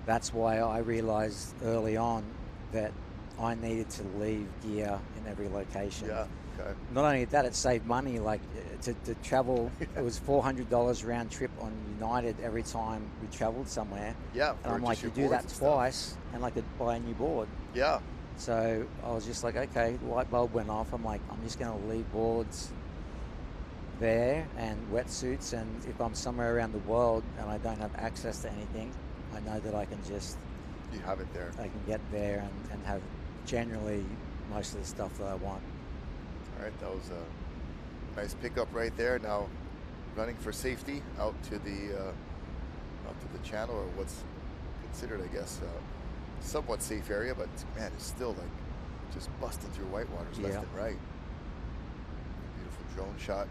that's why I realized early on that I needed to leave gear in every location. Yeah. Okay. Not only that, it saved money. Like to travel, it was $400 round trip on United every time we traveled somewhere. Yeah. And for I'm like, just you your do boards that and stuff. twice, and I could buy a new board. Yeah. So I was just like, okay, light bulb went off. I'm like, I'm just going to leave boards there and wetsuits. And if I'm somewhere around the world and I don't have access to anything, I know that I can just, You have it there. I can get there and have generally most of the stuff that I want. All right. That was a nice pickup right there. Now running for safety out to the channel, or what's considered, I guess, somewhat safe area, but man, it's still like just busting through whitewaters left Yeah. and right. Beautiful drone shot.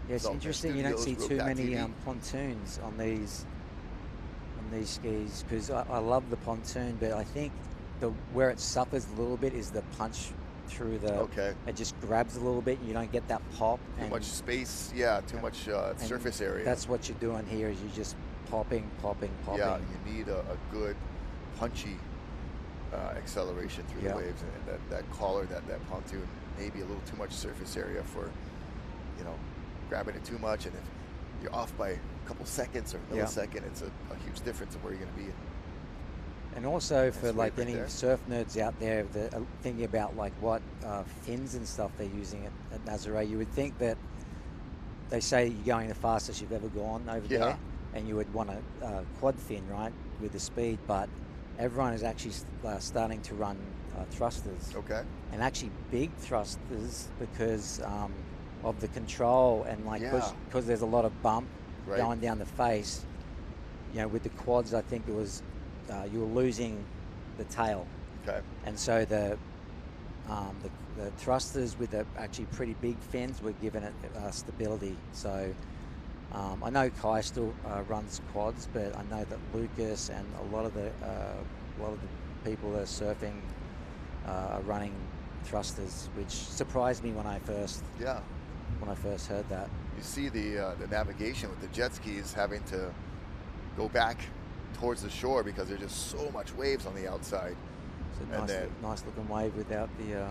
Yeah, it's So, interesting. You don't see studios, too Rope many TV. pontoons on these skis, because I love the pontoon, but I think where it suffers a little bit is the punch through the. Okay. It just grabs a little bit. And you don't get that pop. Too and much space. Yeah. Too much and surface area. That's what you're doing here. Is you're just popping. Yeah, you need a good punchy acceleration through Yeah. the waves, and that collar, that pontoon, maybe a little too much surface area for grabbing it too much, and if you're off by a couple seconds or Yeah. millisecond, it's a huge difference of where you're going to be. And also for Nice like wave right any there. surf nerds out there that are thinking about like what fins and stuff they're using at Nazaré, you would think that they say you're going the fastest you've ever gone over Yeah. there, and you would want a quad fin, right, with the speed, but everyone is actually starting to run thrusters, Okay. and actually big thrusters because of the control, and like Yeah. because there's a lot of bump Right. going down the face. With the quads, I think it was you were losing the tail, Okay. and so the thrusters with the actually pretty big fins were giving it stability. So I know Kai still runs quads, but I know that Lucas and a lot of the people that are surfing are running thrusters, which surprised me when I first Yeah. heard that. You see the navigation with the jet skis having to go back towards the shore because there's just so much waves on the outside. It's a And then- nice looking wave without the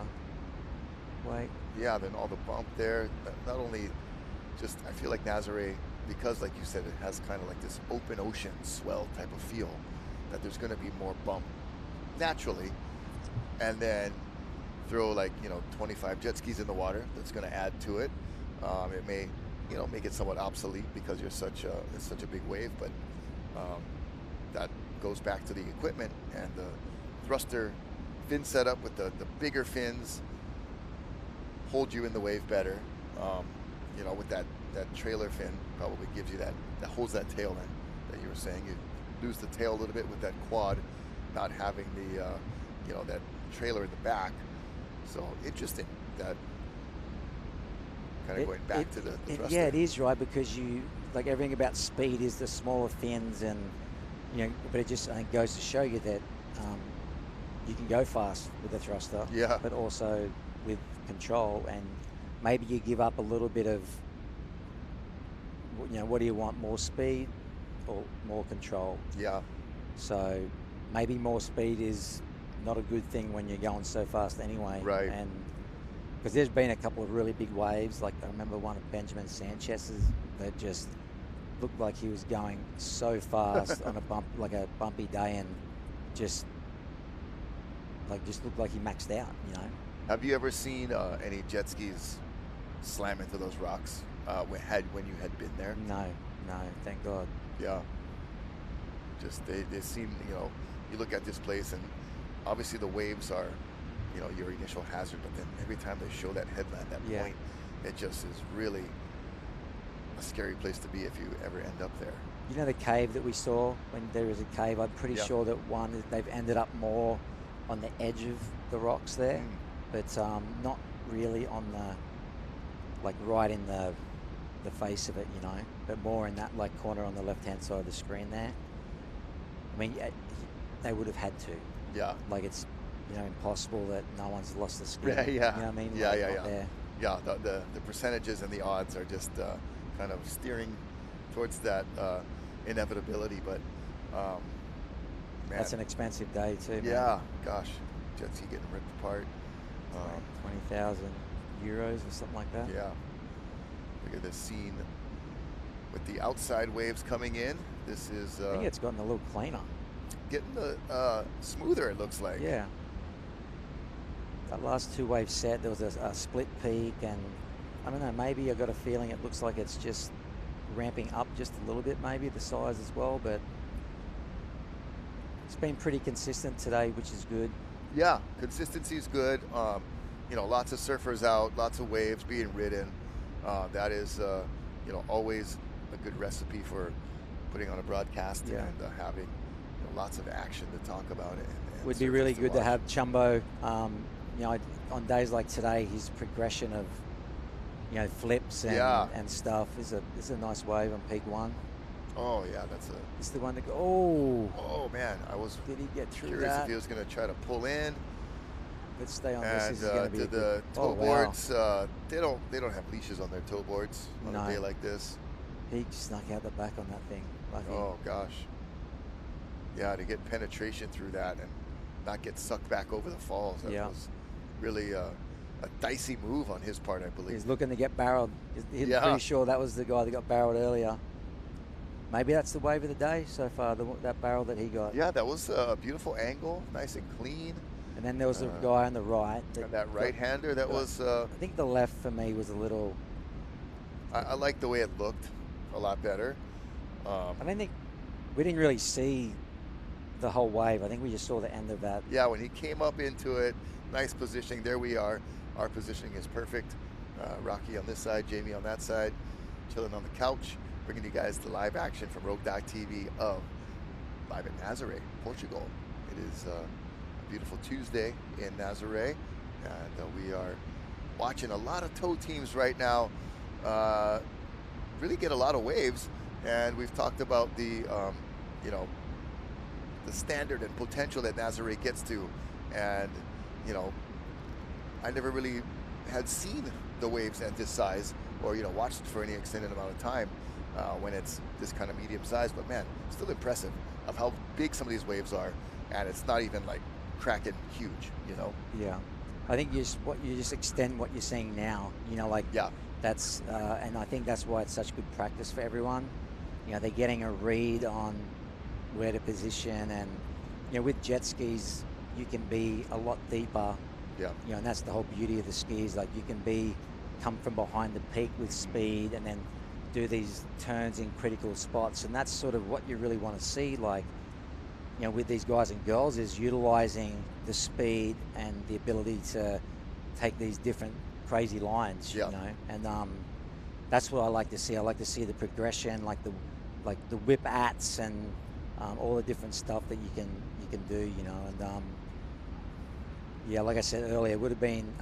weight. Yeah, then all the bump there. Not only just, I feel like Nazaré, because like you said, it has kind of like this open ocean swell type of feel, that there's going to be more bump naturally. And then throw 25 jet skis in the water, that's going to add to it. It may, make it somewhat obsolete because it's such a big wave, but that goes back to the equipment and the thruster fin setup with the bigger fins hold you in the wave better. you know, with that trailer fin, probably gives you that holds that tail in that you were saying. You lose the tail a little bit with that quad, not having the you know, that trailer in the back. So interesting that kind of going back to the thruster. Yeah, it is, right, because you, like, everything about speed is the smaller fins, and, you know, but it just, I think, goes to show you that you can go fast with the thruster, Yeah. but also with control, and maybe you give up a little bit of, you know, what do you want, more speed or more control? Yeah. So maybe more speed is not a good thing when you're going so fast anyway. Right. And because there's been a couple of really big waves, like I remember one of Benjamin Sanchez's that just looked like he was going so fast on a bumpy day, and just looked like he maxed out, you know. Have you ever seen any jet skis slam into those rocks when you had been there? No, thank God. Yeah. Just they seem, you know, you look at this place and obviously the waves are, you know, your initial hazard, but then every time they show that headland, that point, it just is really a scary place to be if you ever end up there. You know the cave that we saw, when there is a cave, I'm pretty sure that they've ended up more on the edge of the rocks there, but not really on the, like, right in the face of it, you know, but more in that, like, corner on the left-hand side of the screen there. I mean, they would have had to. Yeah. Like, it's, you know, impossible that no one's lost the ski. Yeah. You know what I mean? Yeah, Like, yeah, not yeah. there. Yeah, the percentages and the odds are just kind of steering towards that inevitability, but man. That's an expensive day too, man. Yeah, gosh, jet ski getting ripped apart. 20,000 euros or something like that. Yeah. Look at this scene with the outside waves coming in. This is I think it's gotten a little cleaner. getting the smoother, it looks like. Yeah. That last two wave set, there was a split peak, and I don't know, maybe I got a feeling it looks like it's just ramping up just a little bit, maybe the size as well, but it's been pretty consistent today, which is good. Yeah, consistency is good. You know, lots of surfers out, lots of waves being ridden. That is, you know, always a good recipe for putting on a broadcast and having, you know, lots of action to talk about it. And Would be really good to have Chumbo, you know, on days like today, his progression of, you know, flips and stuff is a nice wave on peak one. Oh yeah, it's the one that go. Oh man, I was did he get through curious that? if he was going to try to pull in. Let's stay on and, this. Is going to be the toe boards. They don't have leashes on their toe boards on a day like this. He snuck out the back on that thing. Oh gosh. Yeah, to get penetration through that and not get sucked back over the falls. That was really a dicey move on his part, I believe. He's looking to get barreled. He's pretty sure that was the guy that got barreled earlier. Maybe that's the wave of the day so far, that barrel that he got. Yeah, that was a beautiful angle, nice and clean. And then there was a guy on the right. That right-hander, that was... I think the left for me was a little... I like the way it looked a lot better. I don't think... We didn't really see the whole wave. I think we just saw the end of that. Yeah, when he came up into it, nice positioning. There we are. Our positioning is perfect. Rocky on this side, Jamie on that side, chilling on the couch, bringing you guys the live action from Rogue.tv of live in Nazaré, Portugal. It is a beautiful Tuesday in Nazaré, and we are watching a lot of tow teams right now really get a lot of waves, and we've talked about the you know, the standard and potential that Nazaré gets to, and you know, I never really had seen the waves at this size, or you know, watched it for any extended amount of time when it's this kind of medium size. But man, still impressive of how big some of these waves are, and it's not even like cracking huge, you know. Yeah, I think you just extend what you're seeing now. You know, like that's and I think that's why it's such good practice for everyone. You know, they're getting a read on where to position, and you know, with jet skis, you can be a lot deeper. Yeah. You know, and that's the whole beauty of the skis. Like you can come from behind the peak with speed, and then do these turns in critical spots, and that's sort of what you really want to see. Like, you know, with these guys and girls, is utilizing the speed and the ability to take these different crazy lines. You know, and that's what I like to see. I like to see the progression, like the whip ats and all the different stuff that you can do, you know. And yeah, like I said earlier, it would have been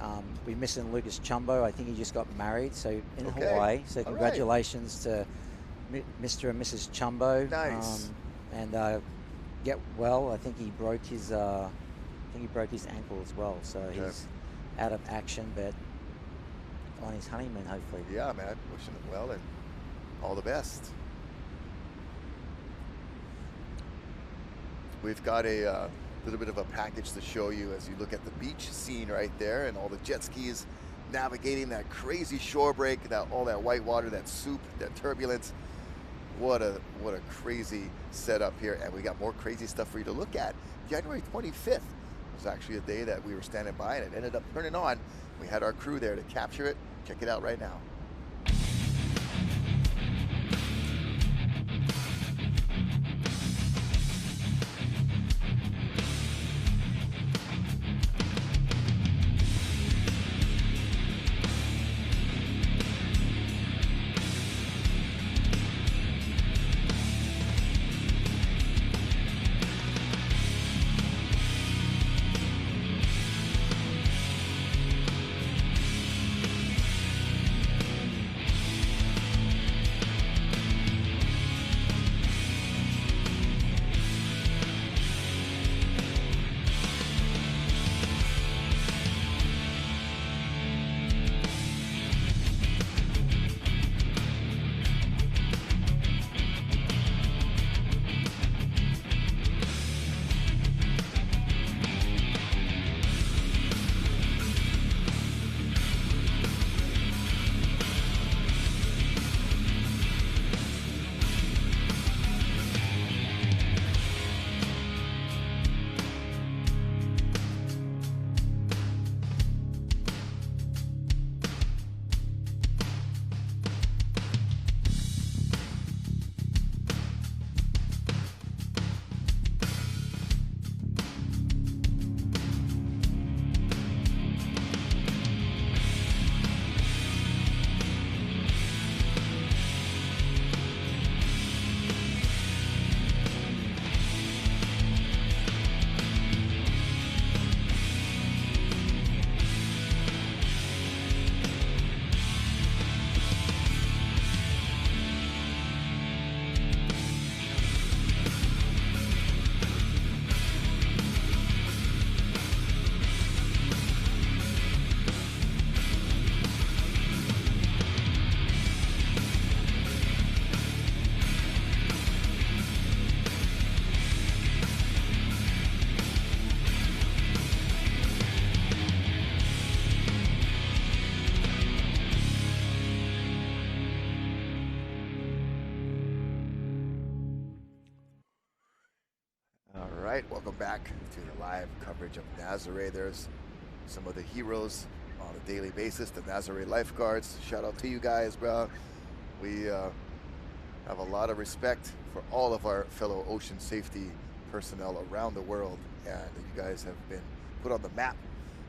we're missing Lucas Chumbo. I think he just got married, so in Hawaii. So congratulations to Mr. and Mrs. Chumbo. Nice. And get well. I think he broke his ankle as well, so he's out of action, but on his honeymoon, hopefully. Yeah, man. Wishing him well and all the best. We've got a little bit of a package to show you as you look at the beach scene right there, and all the jet skis navigating that crazy shore break, all that white water, that soup, that turbulence. What a crazy setup here, and we got more crazy stuff for you to look at. January 25th was actually a day that we were standing by, and it ended up turning on. We had our crew there to capture it. Check it out right now. Welcome back to the live coverage of Nazaré. There's some of the heroes on a daily basis, the Nazaré lifeguards. Shout out to you guys, bro. We have a lot of respect for all of our fellow ocean safety personnel around the world, and you guys have been put on the map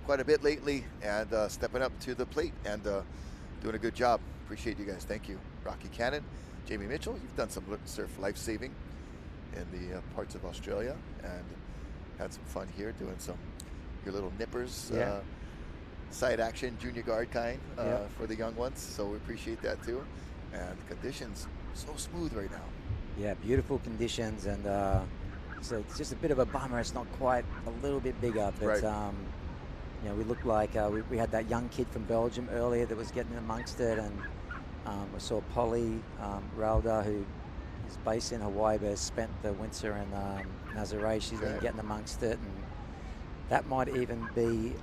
quite a bit lately, and stepping up to the plate and doing a good job. Appreciate you guys. Thank you. Rocky Cannon, Jamie Mitchell, you've done some surf life-saving in the parts of Australia, and had some fun here doing your little nippers, side action, junior guard kind for the young ones. So we appreciate that too. And conditions so smooth right now. Yeah, beautiful conditions, and so it's just a bit of a bummer. It's not quite a little bit bigger, but you know, we look like we had that young kid from Belgium earlier that was getting amongst it, and we saw Polly Rauda, who is based in Hawaii but has spent the winter in Nazaré. She's been getting amongst it, and that might even be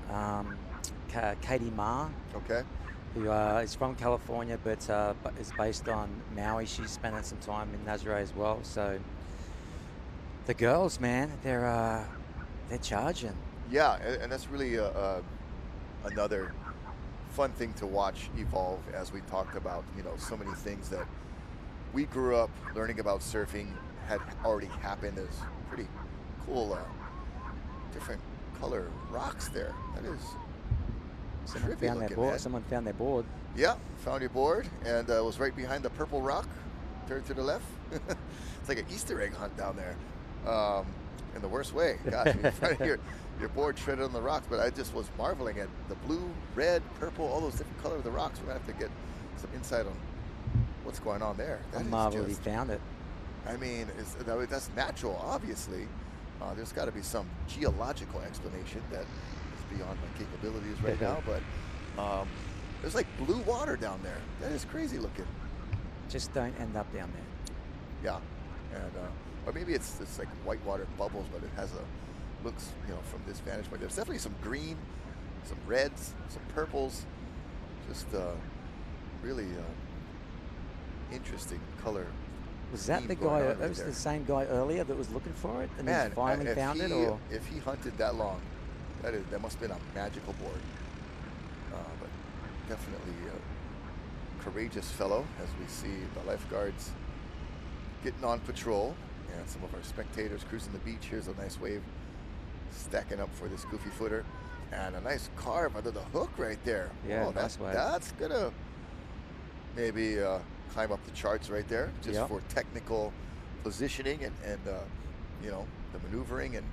Katie Ma, who is from California but is based on Maui. She's spending some time in Nazaré as well. So the girls, man, they're charging. Yeah, and that's really another fun thing to watch evolve, as we talked about, you know, so many things that we grew up learning about surfing had already happened. There's pretty cool different color rocks there. That is Trippy looking, man. Someone found their board. Yeah, found your board, and it was right behind the purple rock. Turn to the left. It's like an Easter egg hunt down there, in the worst way. Gosh, you find your board shredded on the rocks. But I just was marveling at the blue, red, purple, all those different colors of the rocks. We're gonna have to get some insight on what's going on there. That I'm is marveled he just- found it. I mean, that's natural, obviously. There's got to be some geological explanation that is beyond my capabilities right now. But there's like blue water down there. That is crazy looking. Just don't end up down there. Yeah, and or maybe it's like whitewater bubbles, but it has looks, from this vantage point. There's definitely some green, some reds, some purples. Just really interesting color. Was that theme the going guy? on That right was there. the same guy earlier that was looking for it, and Man, he's finally found it, or if he hunted that long, that must have been a magical board. But definitely a courageous fellow, as we see the lifeguards getting on patrol, and some of our spectators cruising the beach. Here's a nice wave stacking up for this goofy footer, and a nice carve under the hook right there. Yeah, Wow, nice wave. that's gonna maybe climb up the charts right there, just Yep. for technical positioning and the maneuvering, and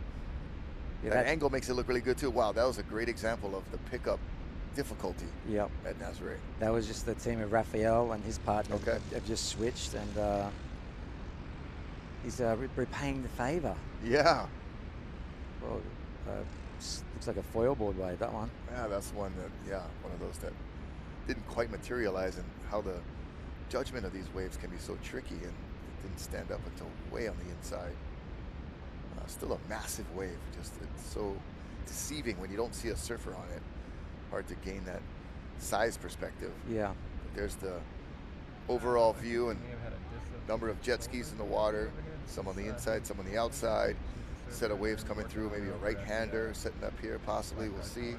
Yeah, that that- angle makes it look really good too. Wow, that was a great example of the pickup difficulty Yep. at Nazaré. That was just the team of Raphael and his partner Okay. have just switched, and he's repaying the favor. Yeah, Well, looks like a foil board wave, that one. yeah, that's one of those that didn't quite materialize, and how the judgment of these waves can be so tricky, and it didn't stand up until way on the inside. Still a massive wave. Just it's so deceiving when you don't see a surfer on it. Hard to gain that size perspective. Yeah. But there's the overall view and number of jet skis in the water. Some on the inside, some on the outside. Set of waves coming through. Maybe a right-hander setting up here. Possibly, we'll see. I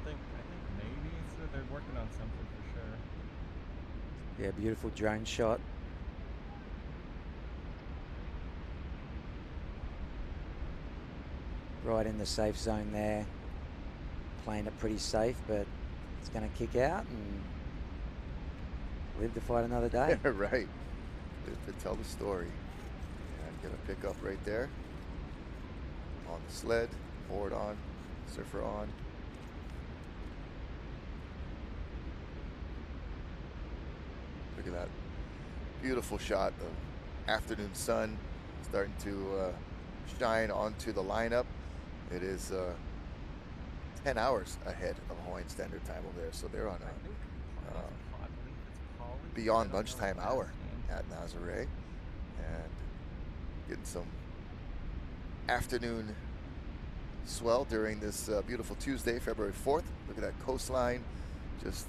think maybe so. They're working on something for sure. Yeah, beautiful drone shot. Right in the safe zone there. Playing it pretty safe, but it's going to kick out and live to fight another day. Right. To tell the story. And get a pickup right there. On the sled, board on, surfer on. Look at that beautiful shot. The afternoon sun starting to shine onto the lineup. It is 10 hours ahead of Hawaiian Standard Time over there, so they're on a beyond lunchtime hour at Nazaré, and getting some afternoon swell during this beautiful Tuesday, February 4th. Look at that coastline. Just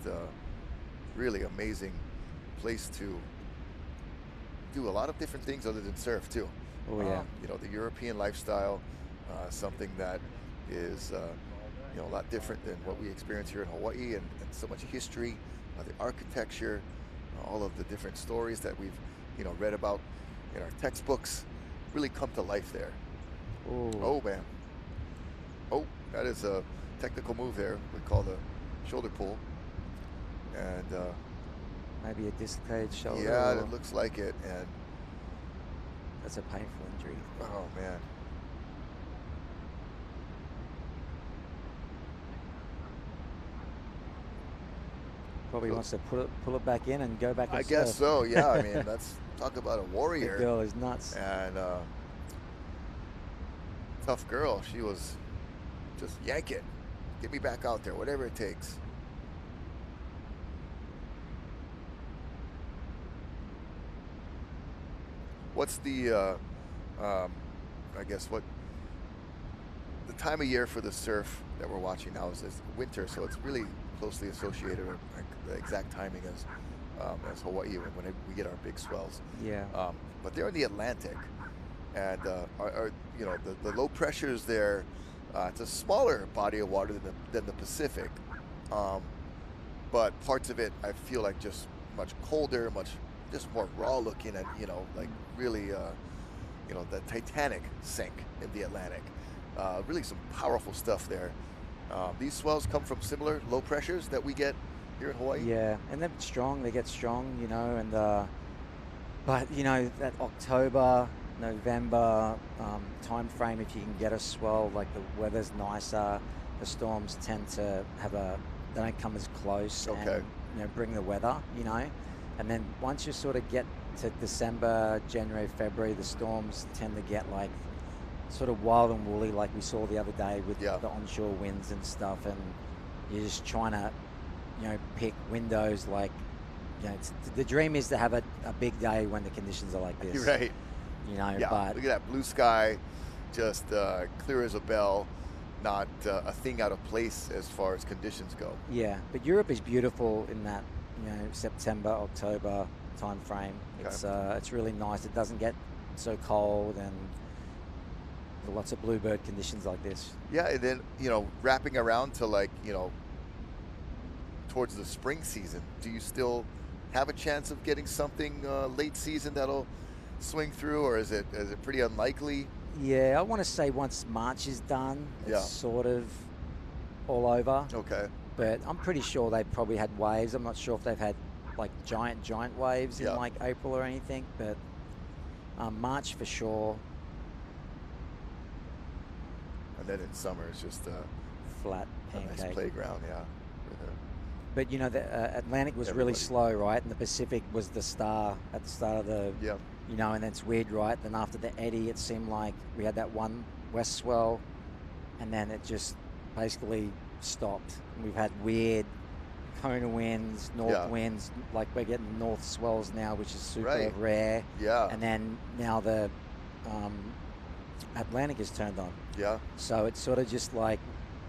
really amazing place to do a lot of different things other than surf too. Oh yeah. The European lifestyle, something that is a lot different than what we experience here in Hawaii, and so much history, the architecture, all of the different stories that we've read about in our textbooks really come to life there. Ooh. Oh man. Oh, that is a technical move there. We call the shoulder pull. And Maybe a dislocated shoulder. yeah, or- it looks like it. And That's a painful injury. oh man. Probably wants to pull it back in and go back and I guess surf. so, yeah. I mean, let's talk about a The warrior. girl is nuts. And tough girl. She was just yank it. Get me back out there, whatever it takes. What's the, I guess, what the time of year for the surf that we're watching now is winter, so it's really closely associated with the exact timing as Hawaii when we get our big swells. Yeah. But they're in the Atlantic, and the low pressures there. It's a smaller body of water than the Pacific, but parts of it I feel like just much colder, just more raw looking, and like really, the Titanic sank in the Atlantic, Really some powerful stuff there. These swells come from similar low pressures that we get here in Hawaii. Yeah, and they're strong. They get strong, you know, and but you know that October, November time frame, if you can get a swell, like the weather's nicer, the storms tend to they don't come as close. Okay. And, you know, bring the weather, you know, and then once you sort of get to December, January, February, the storms tend to get like sort of wild and woolly, like we saw the other day with the onshore winds and stuff, and you're just trying to, you know, pick windows. Like, you know, the dream is to have a big day when the conditions are like this. Right. You know, Yeah. but Look at that blue sky, just clear as a bell. Not a thing out of place as far as conditions go. yeah, but Europe is beautiful in that, you know, September, October time frame. Okay. It's really nice. It doesn't get so cold, and lots of bluebird conditions like this. Yeah, and then, you know, wrapping around to like, you know, towards the spring season, do you still have a chance of getting something late season that'll swing through, or is it pretty unlikely? Yeah, I want to say once March is done, it's sort of all over. Okay. But I'm pretty sure they probably had waves. I'm not sure if they've had like giant waves in like April or anything, but March for sure. And then in summer, it's just Flat a pancake. nice playground, yeah. But you know, the Atlantic was really slow, right? And the Pacific was the star at the start of the, you know, and it's weird, right? Then after the eddy, it seemed like we had that one west swell, and then it just basically stopped. And we've had weird Kona winds, north winds, like we're getting north swells now, which is super rare. Yeah. And then now the Atlantic is turned on. Yeah. So it's sort of just like,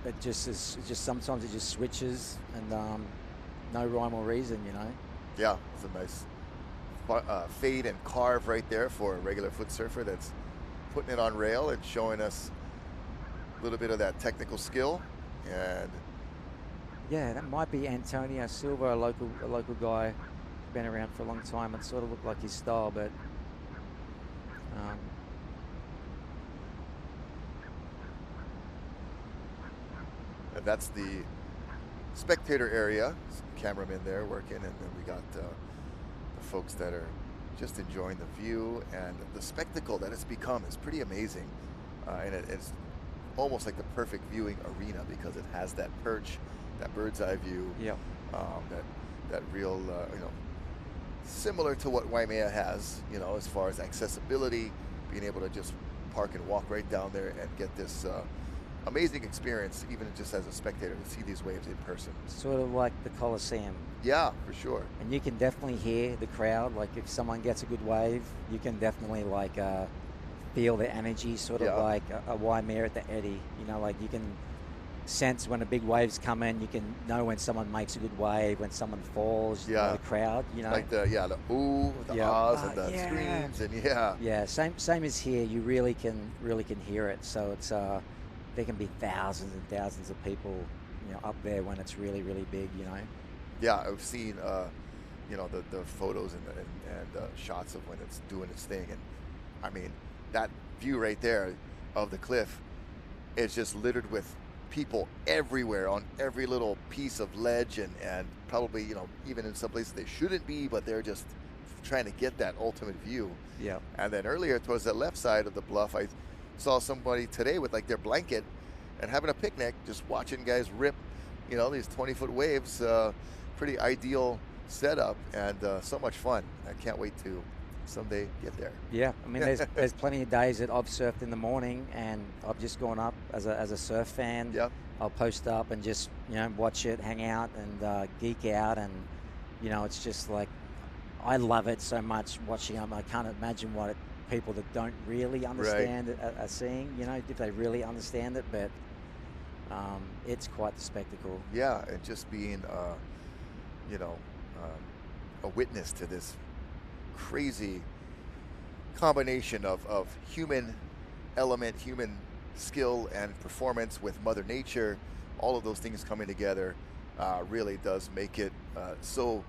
it just sometimes it just switches, and no rhyme or reason, you know. Yeah, it's a nice fade and carve right there for a regular foot surfer that's putting it on rail and showing us a little bit of that technical skill. And yeah, that might be Antonio Silva, a local guy, been around for a long time. It sort of looked like his style, but and that's the spectator area. Some cameramen there working, and then we got the folks that are just enjoying the view and the spectacle that it's become is pretty amazing. And it's almost like the perfect viewing arena because it has that perch, that bird's eye view. Yeah. That real, you know, similar to what Waimea has, you know, as far as accessibility, being able to just park and walk right down there and get this amazing experience, even just as a spectator, to see these waves in person. Sort of like the Coliseum. Yeah, for sure. And you can definitely hear the crowd. Like if someone gets a good wave, you can definitely like feel the energy, sort of like a Waimea at the eddy. You know, like you can sense when a big wave's come in. You can know when someone makes a good wave, when someone falls. You know, the crowd. You know, like the ooh, the ahs, and the screams, and yeah. Same as here. You really can hear it. So it's there can be thousands and thousands of people, you know, up there when it's really big. You know. Yeah, I've seen, you know, the photos and shots of when it's doing its thing, and I mean that view right there of the cliff is just littered with people everywhere on every little piece of ledge, and probably, you know, even in some places they shouldn't be, but they're just trying to get that ultimate view. Yeah. And then earlier towards that left side of the bluff, I saw somebody today with like their blanket and having a picnic, just watching guys rip, you know, these 20-foot waves. Pretty ideal setup, and so much fun. I can't wait to someday get there. Yeah, I mean, there's plenty of days that I've surfed in the morning, and I've just gone up as a surf fan. Yeah. I'll post up and just, you know, watch it, hang out, and geek out, and you know, it's just like I love it so much watching them. I can't imagine what people that don't really understand are seeing. You know, if they really understand it, but it's quite the spectacle. Yeah, and just being, you know, a witness to this crazy combination of human element, human skill and performance with Mother Nature, all of those things coming together really does make it so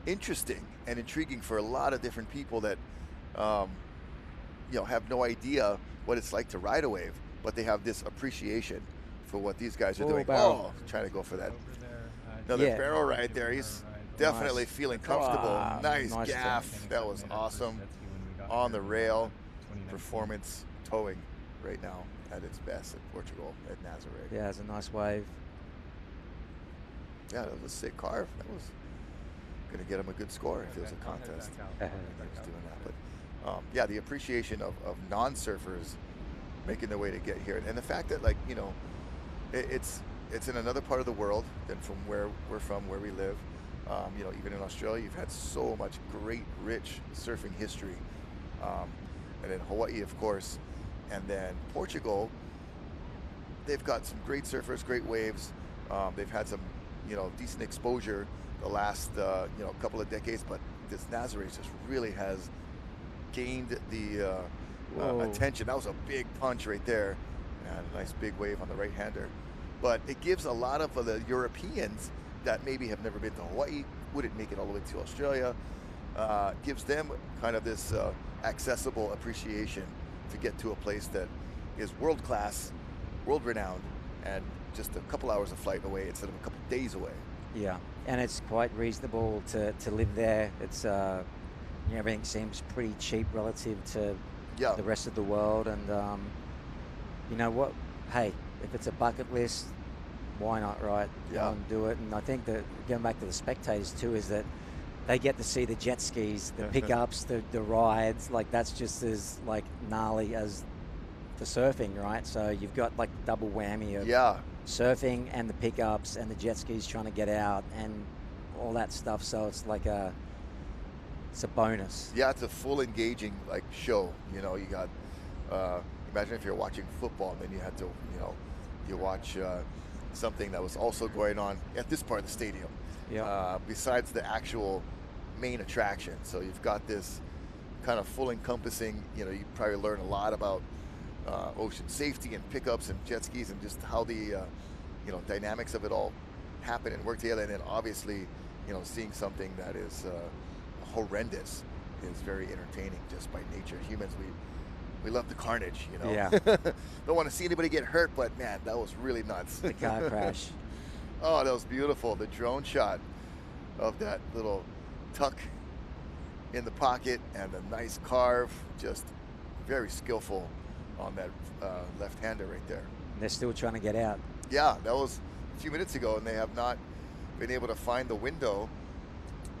interesting and intriguing for a lot of different people that you know, have no idea what it's like to ride a wave. but they have this appreciation for what these guys are Oh, doing. barrel. Oh, trying to go for that. Over there. Another Yeah. barrel ride there. He's definitely Nice. feeling comfortable. Ah, Nice nice gaff. That was awesome. On the rail. Performance towing right now at its best in Portugal at Nazaré. Yeah, it's a nice wave. Yeah, that was a sick carve. That was going to get him a good score if it was a contest. He was doing that. But yeah, the appreciation of non-surfers making their way to get here, and the fact that, like, you know, it's in another part of the world than from where we're from, where we live. You know, even in Australia, you've had so much great, rich surfing history. And then Hawaii, of course, and then Portugal. They've got some great surfers, great waves. They've had some, you know, decent exposure the last, you know, couple of decades. But this Nazaré just really has gained the attention. That was a big punch right there, and a nice big wave on the right-hander. But it gives a lot of the Europeans that maybe have never been to Hawaii, wouldn't make it all the way to Australia, gives them kind of this accessible appreciation to get to a place that is world-class, world-renowned, and just a couple hours of flight away instead of a couple days away. Yeah, and it's quite reasonable to live there. It's you know, everything seems pretty cheap relative to the rest of the world, and you know what? Hey, if it's a bucket list, why not, right? Go and do it. And I think that going back to the spectators too is that they get to see the jet skis, the pickups, the rides. Like, that's just as like gnarly as the surfing, right? So you've got like double whammy of surfing and the pickups and the jet skis trying to get out and all that stuff. So it's like it's a bonus. Yeah, it's a full engaging like show. You know, you got imagine if you're watching football and then you had to, you know, you watch something that was also going on at this part of the stadium. Besides the actual main attraction. So you've got this kind of full encompassing, you know, you probably learn a lot about ocean safety and pickups and jet skis and just how the you know, dynamics of it all happen and work together. And then obviously, you know, seeing something that is horrendous is very entertaining just by nature. Humans, we love the carnage, you know. Don't want to see anybody get hurt, but man, that was really nuts. The car crash. Oh, that was beautiful. The drone shot of that little tuck in the pocket and the nice carve, just very skillful on that left-hander right there. And they're still trying to get out. Yeah, that was a few minutes ago, and they have not been able to find the window.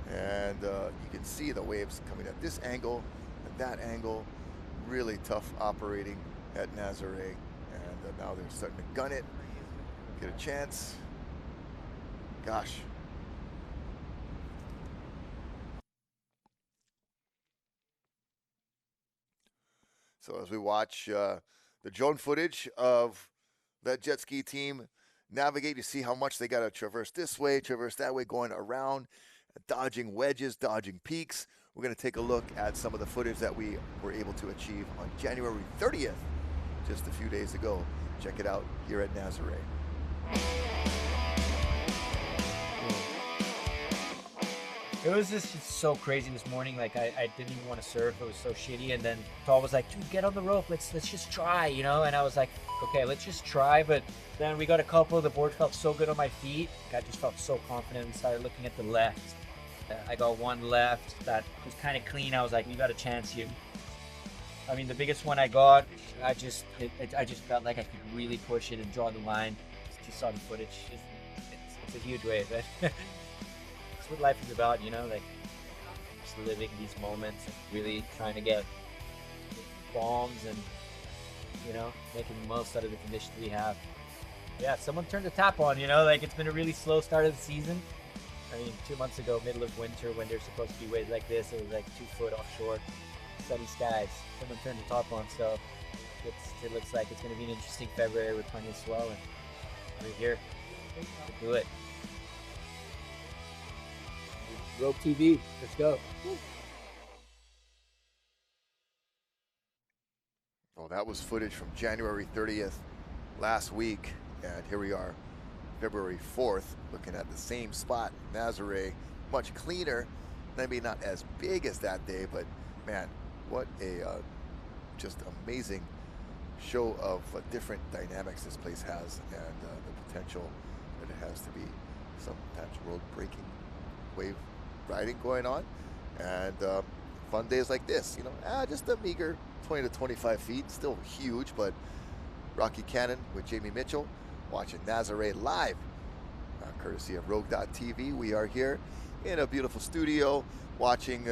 And you can see the waves coming at this angle and that angle. Really tough operating at Nazaré, and now they're starting to gun it, get a chance. Gosh. So as we watch the drone footage of that jet ski team navigate, you see how much they got to traverse this way, traverse that way, going around, dodging wedges, dodging peaks. We're going to take a look at some of the footage that we were able to achieve on January 30th, just a few days ago. Check it out here at Nazaré. It was just so crazy this morning. Like, I didn't even want to surf. It was so shitty. And then Paul was like, dude, get on the rope. Let's just try, you know? And I was like, okay, let's just try. But then we got a couple. The board felt so good on my feet. I just felt so confident and started looking at the left. I got one left that was kind of clean. I was like, we got a chance here. I mean, the biggest one I got, I just felt like I could really push it and draw the line. Just saw the footage. It's a huge wave. That's what life is about, you know, like just living these moments and really trying to get bombs and, you know, making the most out of the conditions we have. Yeah, someone turned the tap on, you know, like it's been a really slow start of the season. I mean, 2 months ago, middle of winter, when there's supposed to be waves like this, it was like 2 foot offshore, sunny skies. Someone turned the top on, so it looks like it's going to be an interesting February with plenty of swell, and we're here to do it. Rope TV, let's go. Well, that was footage from January 30th last week, and here we are, February 4th, looking at the same spot, Nazaré, much cleaner, maybe not as big as that day, but man, what a just amazing show of different dynamics this place has, and the potential that it has to be sometimes world-breaking wave riding going on, and fun days like this. Just a meager 20 to 25 feet, still huge, but Rocky Cannon with Jamie Mitchell, watching Nazaré live, courtesy of Rogue.tv. We are here in a beautiful studio, watching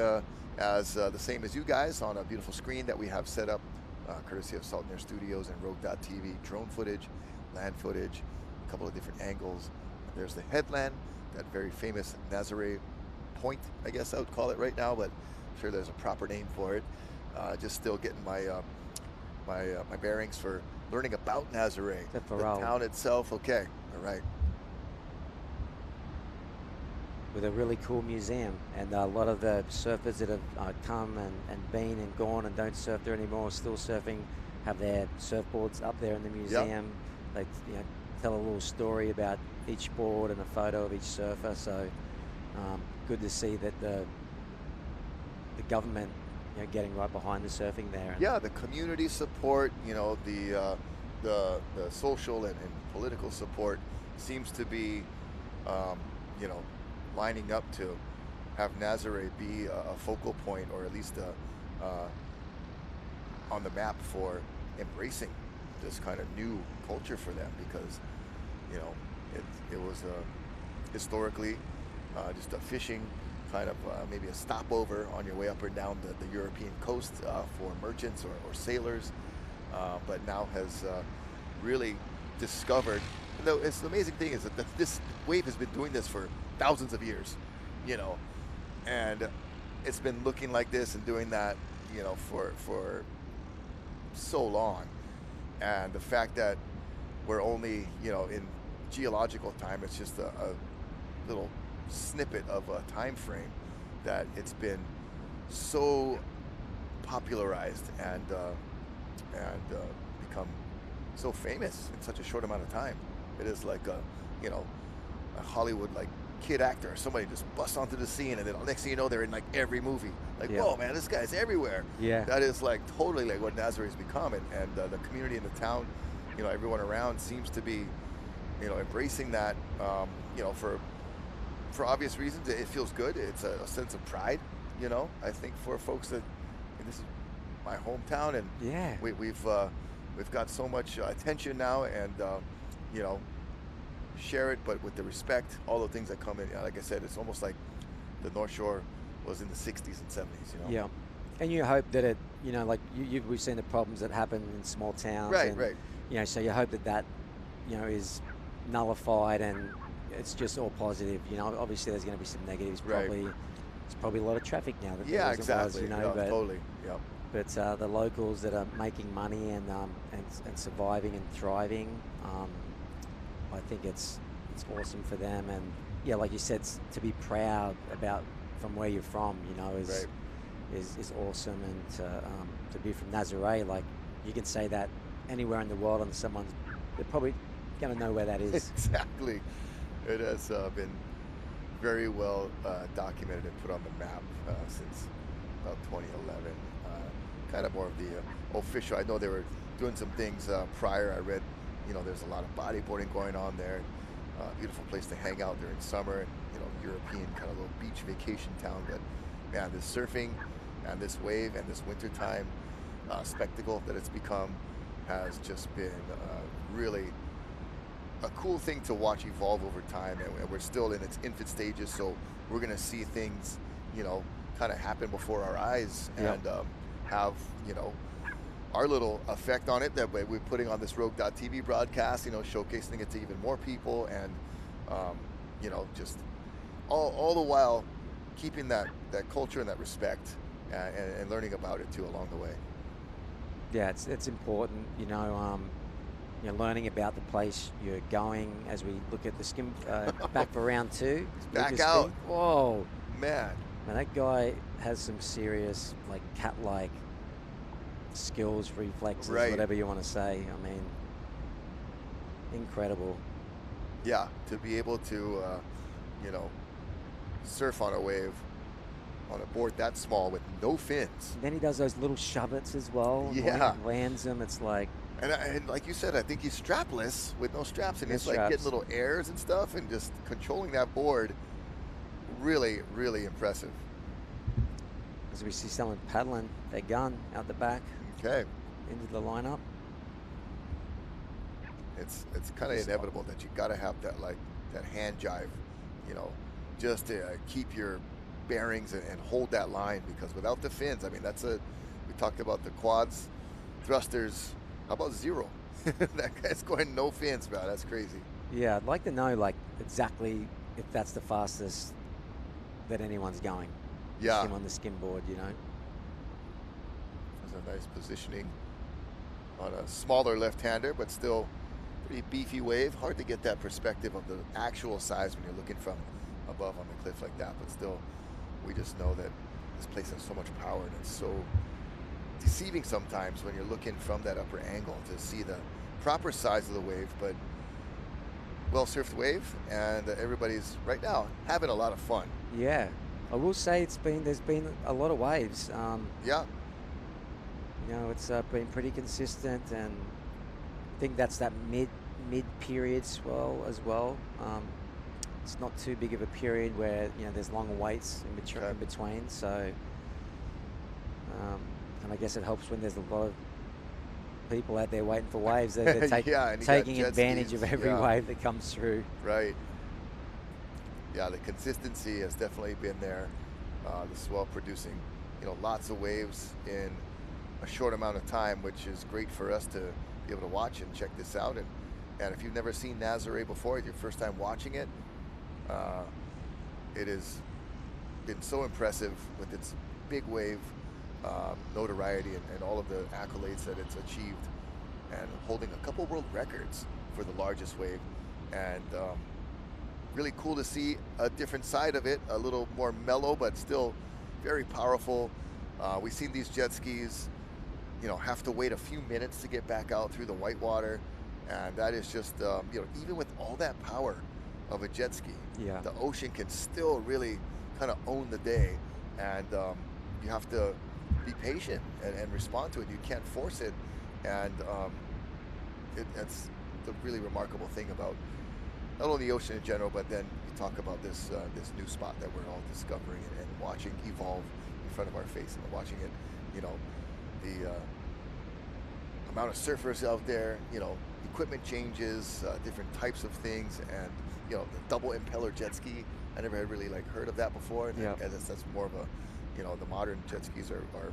as the same as you guys on a beautiful screen that we have set up, courtesy of Salt and Air Studios and Rogue.tv. Drone footage, land footage, a couple of different angles. There's the headland, that very famous Nazaré Point, I guess I would call it right now, but I'm sure there's a proper name for it. Just still getting my my bearings for learning about Nazaré, the town itself. Okay, all right. With a really cool museum, and a lot of the surfers that have come and been and gone and don't surf there anymore, still surfing, have their surfboards up there in the museum. Yep. They tell a little story about each board and a photo of each surfer. So good to see that the government getting right behind the surfing there. Yeah, the community support, the social and political support seems to be, lining up to have Nazaré be a focal point, or at least on the map for embracing this kind of new culture for them, because it was historically just a fishing kind of maybe a stopover on your way up or down the European coast for merchants or sailors, but now has really discovered. It's the amazing thing is that this wave has been doing this for thousands of years, and it's been looking like this and doing that, for so long. And the fact that we're only, in geological time, it's just a little snippet of a time frame that it's been so popularized and become so famous in such a short amount of time. It is like a Hollywood kid actor or somebody just busts onto the scene, and then next thing you know, they're in every movie. Whoa, man, this guy's everywhere. Yeah, that is totally what Nazaré's become, and the community in the town, everyone around seems to be, embracing that, for obvious reasons. It feels good. It's a sense of pride, I think, for folks that this is my hometown, and yeah, we've got so much attention now, and share it, but with the respect, all the things that come in. Like I said, it's almost like the North Shore was in the 60s and 70s. Yeah, and you hope that it, we've seen the problems that happen in small towns, right, and, right. So you hope that is nullified and it's just all positive. Obviously there's going to be some negatives. Probably, right. There's probably a lot of traffic now. Yeah, exactly. But, totally. Yeah. But the locals that are making money and surviving and thriving, I think it's awesome for them. And yeah, like you said, to be proud about from where you're from, is right. is awesome. And to be from Nazaré, you can say that anywhere in the world, and they're probably going to know where that is. Exactly. It has been very well documented and put on the map since about 2011. Kind of more of the official. I know they were doing some things prior. I read, there's a lot of bodyboarding going on there. Beautiful place to hang out during summer. And, European kind of little beach vacation town. But man, this surfing and this wave and this wintertime spectacle that it's become has just been really a cool thing to watch evolve over time, and we're still in its infant stages, so we're going to see things, kind of happen before our eyes, and have, our little effect on it that we're putting on this Rogue.tv broadcast, showcasing it to even more people, and, just all the while keeping that culture and that respect and learning about it too along the way. Yeah, it's important, learning about the place you're going as we look at the skim back for round two. Back out. Whoa. Man, that guy has some serious, cat-like skills, reflexes, right. Whatever you want to say. I mean, incredible. Yeah, to be able to, surf on a wave on a board that small with no fins. And then he does those little shove-its as well. Yeah. When he lands them, it's like, And like you said, I think he's strapless with no straps, and No he's like straps. getting little airs and stuff, and just controlling that board. Really, really impressive. As we see someone paddling their gun out the back Okay, into the lineup. it's kind of inevitable that you got to have that that hand jive, just to keep your bearings and hold that line, because without the fins, I mean, we talked about the quads, thrusters. How about zero? That guy's going no fins, bro. That's crazy. Yeah, I'd like to know like exactly if that's the fastest that anyone's going. Yeah. Him on the skim board, There's a nice positioning on a smaller left-hander, but still pretty beefy wave. Hard to get that perspective of the actual size when you're looking from above on the cliff like that, but still, we just know that this place has so much power, and it's so deceiving sometimes when you're looking from that upper angle to see the proper size of the wave. But well-surfed wave, and everybody's right now having a lot of fun. Yeah, I will say there's been a lot of waves. Yeah, It's been pretty consistent, and I think that's that mid-period swell as well. It's not too big of a period where there's long waits in between. So, and I guess it helps when there's a lot of people out there waiting for waves. They're and you got taking jet advantage skis. of every wave that comes through. Right. Yeah, the consistency has definitely been there. The swell producing, lots of waves in a short amount of time, which is great for us to be able to watch and check this out. And if you've never seen Nazaré before, it's your first time watching it, it has been so impressive with its big wave notoriety and all of the accolades that it's achieved, and holding a couple world records for the largest wave. And really cool to see a different side of it, a little more mellow, but still very powerful. We've seen these jet skis, have to wait a few minutes to get back out through the white water. And that is just, even with all that power of a jet ski, the ocean can still really kind of own the day. And you have to be patient and respond to it. You can't force it. And it's the really remarkable thing about not only the ocean in general, but then you talk about this new spot that we're all discovering and watching evolve in front of our face, and watching it, the amount of surfers out there, equipment changes, different types of things, and the double impeller jet ski. I never had really heard of that before, and I guess that's more of a, the modern jet skis are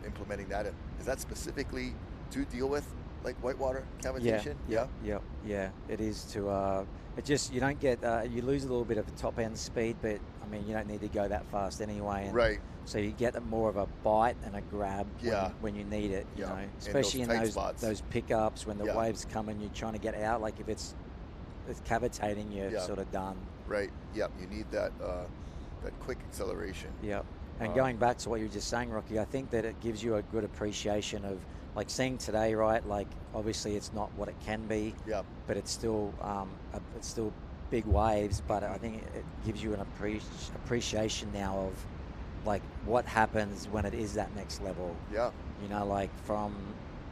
implementing that. And is that specifically to deal with whitewater cavitation? Yeah. It is to. It just you don't get you lose a little bit of the top end speed, but I mean you don't need to go that fast anyway. And right. So you get more of a bite and a grab when you need it. You know, especially in those pickups when the waves come and you're trying to get out. Like if it's cavitating, you're sort of done. Right. Yep. You need that that quick acceleration. Yep. And going back to what you were just saying, Rocky, I think that it gives you a good appreciation of seeing today, right? Obviously it's not what it can be, but it's still big waves. But I think it gives you an appreciation now of what happens when it is that next level. Yeah. From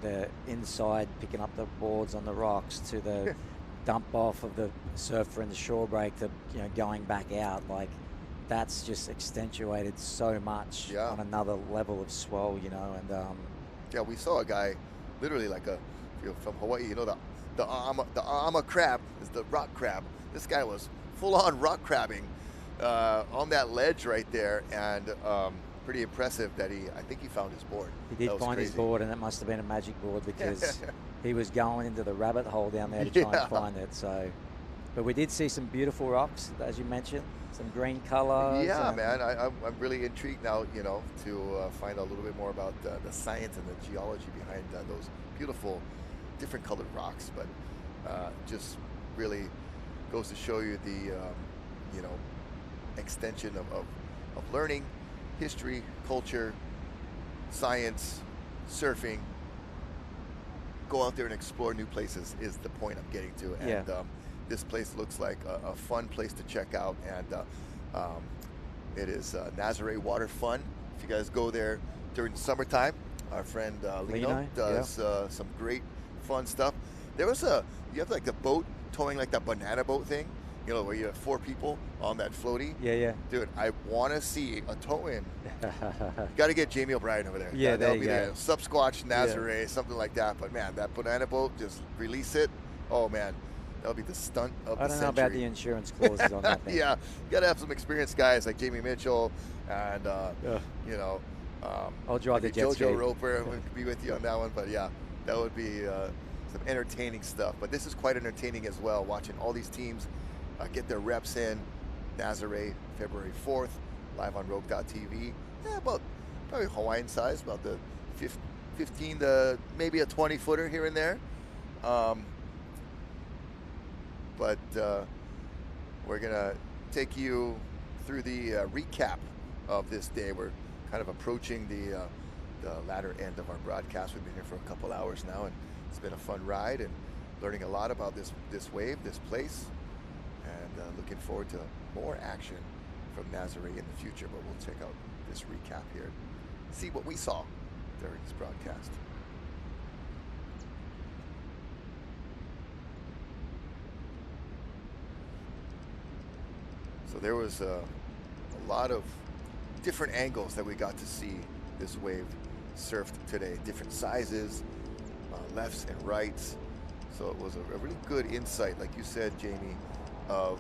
the inside picking up the boards on the rocks to the dump off of the surfer and the shore break to going back out. That's just accentuated so much on another level of swell, and we saw a guy literally from Hawaii, the ama crab is the rock crab. This guy was full on rock crabbing on that ledge right there, and pretty impressive that I think he found his board. He did find his board, and it must have been a magic board because he was going into the rabbit hole down there to try and find it. So, but we did see some beautiful rocks, as you mentioned, some green colors. Yeah, man, I'm really intrigued now, to find out a little bit more about the science and the geology behind those beautiful, different colored rocks. But just really goes to show you the, extension of learning, history, culture, science, surfing. Go out there and explore new places is the point I'm getting to. And this place looks like a fun place to check out. And it is Nazaré Water Fun. If you guys go there during the summertime, our friend Lino Lino, does some great fun stuff. There was you have like the boat towing like that banana boat thing, you know, where you have 4 people on that floaty. Yeah. Dude, I want to see a tow-in. Got to get Jamie O'Brien over there. Yeah, that'll there be you go. there. Subsquatch, Nazaré, something like that. But man, that banana boat, just release it. Oh man, that'll be the stunt of the I don't know century. about the insurance clauses on that thing. Yeah, you got to have some experienced guys like Jamie Mitchell and you know, I'll drive the maybe jet ski. JoJo Roper would be with you on that one. But yeah, that would be some entertaining stuff. But this is quite entertaining as well, watching all these teams get their reps in. Nazaré, February 4th, live on Rogue.tv. Yeah, about probably Hawaiian size, about the 15 to maybe a 20-footer here and there. But we're gonna take you through the recap of this day. We're kind of approaching the latter end of our broadcast. We've been here for a couple hours now, and it's been a fun ride and learning a lot about this wave, this place, and looking forward to more action from Nazaré in the future. But we'll check out this recap here, see what we saw during this broadcast. So there was a lot of different angles that we got to see this wave surfed today. Different sizes, lefts and rights. So it was a really good insight, like you said, Jamie, of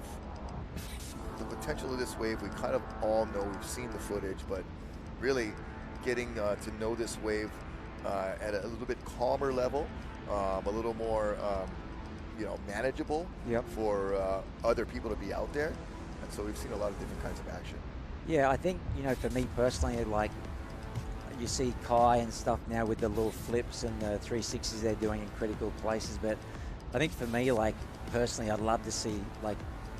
the potential of this wave. We kind of all know, we've seen the footage, but really getting to know this wave at a little bit calmer level, a little more manageable for other people to be out there. And so we've seen a lot of different kinds of action. Yeah, I think, for me personally, like, you see Kai and stuff now with the little flips and the 360s they're doing in critical places. But I think for me, like, personally, I'd love to see, like,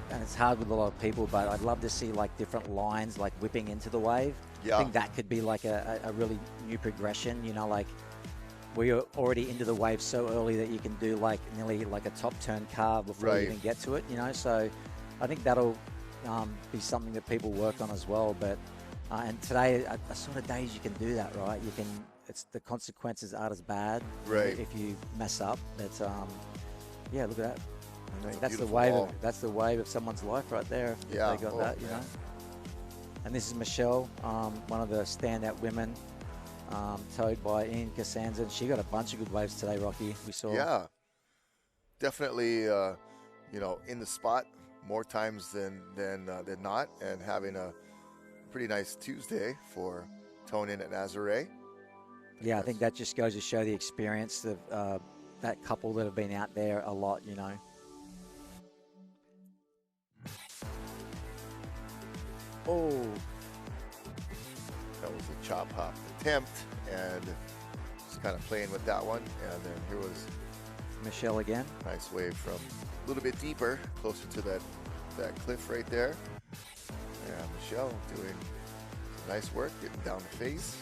and it's hard with a lot of people, but I'd love to see, like, different lines, like, whipping into the wave. Yeah. I think that could be, like, a really new progression, like, we're already into the wave so early that you can do, like, nearly like a top turn carve before you even get to it, So I think that'll be something that people work on as well. But and today are sort of days you can do that, right? You can. It's the consequences aren't as bad, right, if you mess up. But yeah, look at that. That's that's the wave. That's the wave of someone's life right there. Yeah, they got that, And this is Michelle, one of the standout women, towed by Ian Cassanza, and she got a bunch of good waves today, Rocky. We saw. Yeah, definitely. In the spot more times than not, and having a pretty nice Tuesday for towing in at Nazaré. Yeah, I think that just goes to show the experience of that couple that have been out there a lot, Oh, that was a chop hop attempt, and just kind of playing with that one. And then here was Michelle again. Nice wave from a little bit deeper, closer to that cliff right there. Yeah, Michelle doing some nice work, getting down the face.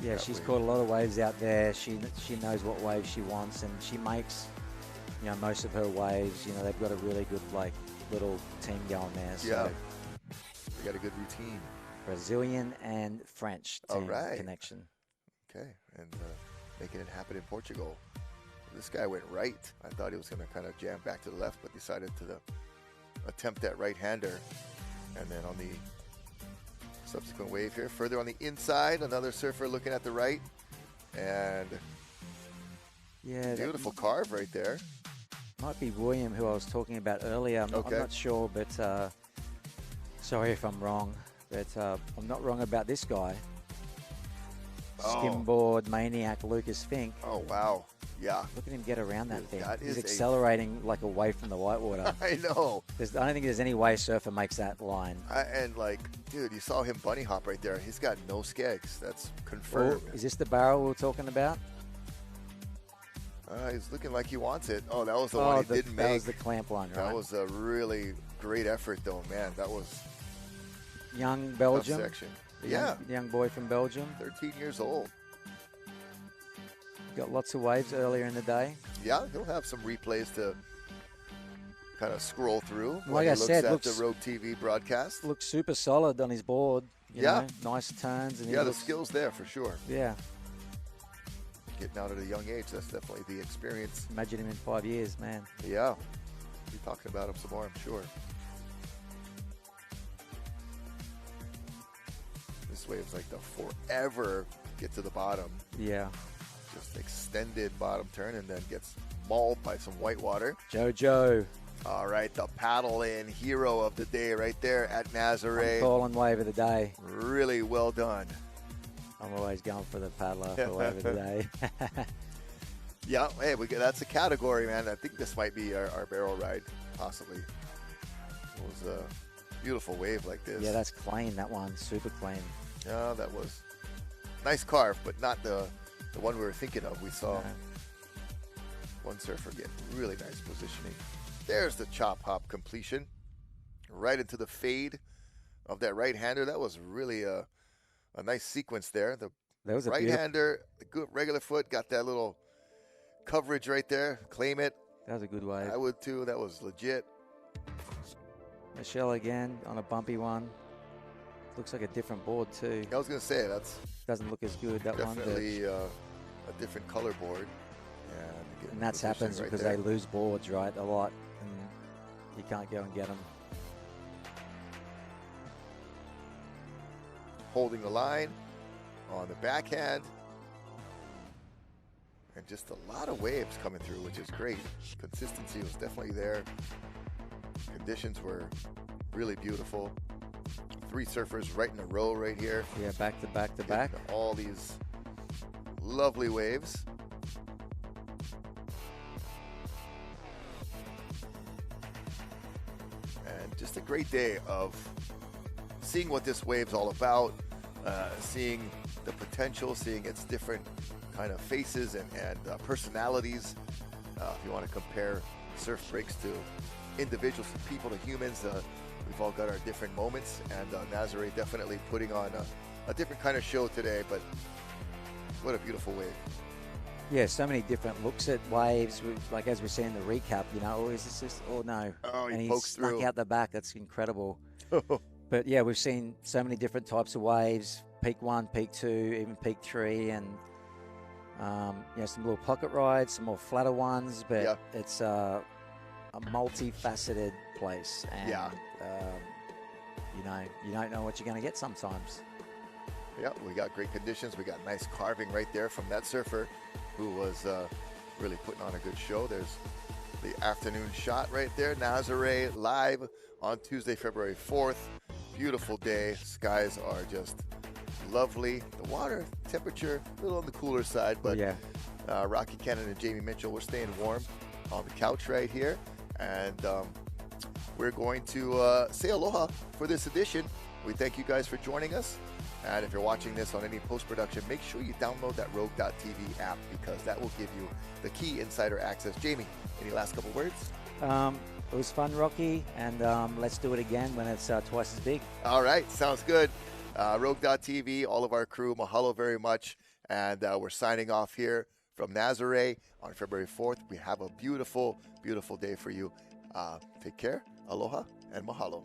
Yeah, That she's wave. caught a lot of waves out there. She knows what wave she wants, and she makes, most of her waves. They've got a really good, like, little team going there. So Yeah, they got a good routine. Brazilian and French team right. connection. Okay, and making it happen in Portugal. This guy went right. I thought he was going to kind of jam back to the left, but decided to attempt that right-hander. And then on the subsequent wave here, further on the inside, another surfer looking at the right. And Yeah, beautiful carve right there. Might be William, who I was talking about earlier. I'm not sure, but sorry if I'm wrong. But I'm not wrong about this guy. Skimboard maniac Lucas Fink. Oh, wow. Yeah. Look at him get around that thing. That He's is accelerating like away from the whitewater. I know. I don't think there's any way surfer makes that line. And like, dude, you saw him bunny hop right there. He's got no skegs. That's confirmed. Is this the barrel we were talking about? He's looking like he wants it. Oh, that was the one he didn't make. That was the clamp one, right? That was a really great effort, though, man. That was young Belgium. tough section. Young boy from Belgium. 13 years old. Got lots of waves earlier in the day. Yeah, he'll have some replays to kind of scroll through. Like I said, looks at the Rogue TV broadcast. Looks super solid on his board. You know, nice turns. And Yeah, the skill's there for sure. Yeah. Getting out at a young age, that's definitely the experience. Imagine him in 5 years, man. Yeah. Be talking about him some more, I'm sure. This wave's like the forever get to the bottom. Yeah. Just extended bottom turn and then gets mauled by some white water. Jojo. All right, the paddle in hero of the day right there at Nazaré. Calling wave of the day. Really well done. I'm always going for the paddler for wave of the day. Yeah, hey, that's a category, man. I think this might be our barrel ride, possibly. It was a beautiful wave like this. Yeah, that's clean, that one. Super clean. Yeah, that was nice carve, but not the one we were thinking of. We saw one surfer get really nice positioning. There's the chop hop completion. Right into the fade of that right-hander. That was really a nice sequence there. The right-hander, the good regular foot, got that little coverage right there. Claim it. That was a good wave. I would too. That was legit. Michelle again on a bumpy one. Looks like a different board too. I was going to say, that's doesn't look as good, that one. definitely a different color board. And that's happens because they lose boards, right, a lot. And you can't go and get them. Holding the line on the backhand. And just a lot of waves coming through, which is great. Consistency was definitely there. Conditions were really beautiful. 3 surfers right in a row right here. Yeah, back to back to back. All these lovely waves. And just a great day of seeing what this wave's all about, seeing the potential, seeing its different kind of faces and personalities. If you want to compare surf breaks to individuals, to people, to humans, we've all got our different moments, and Nazaré definitely putting on a different kind of show today, but what a beautiful wave. Yeah, so many different looks at waves. Like as we see in the recap, you know, oh, is this just, oh no. Oh, and he he's pokes snuck through. out the back. That's incredible. But yeah, we've seen so many different types of waves. Peak 1, peak 2, even peak 3, and you know, some little pocket rides, some more flatter ones, but it's a multifaceted place. And, you know, you don't know what you're going to get sometimes. Yeah, we got great conditions. We got nice carving right there from that surfer who was really putting on a good show. There's the afternoon shot right there. Nazaré live on Tuesday, February 4th. Beautiful day. Skies are just lovely. The water temperature a little on the cooler side, but Rocky Cannon and Jamie Mitchell, we're staying warm on the couch right here. And we're going to say aloha for this edition. We thank you guys for joining us. And if you're watching this on any post-production, make sure you download that Rogue.tv app, because that will give you the key insider access. Jamie, any last couple words? It was fun, Rocky, and let's do it again when it's twice as big. All right, sounds good. Rogue.tv, all of our crew, mahalo very much. And we're signing off here from Nazaré on February 4th. We have a beautiful, beautiful day for you. Take care, aloha, and mahalo.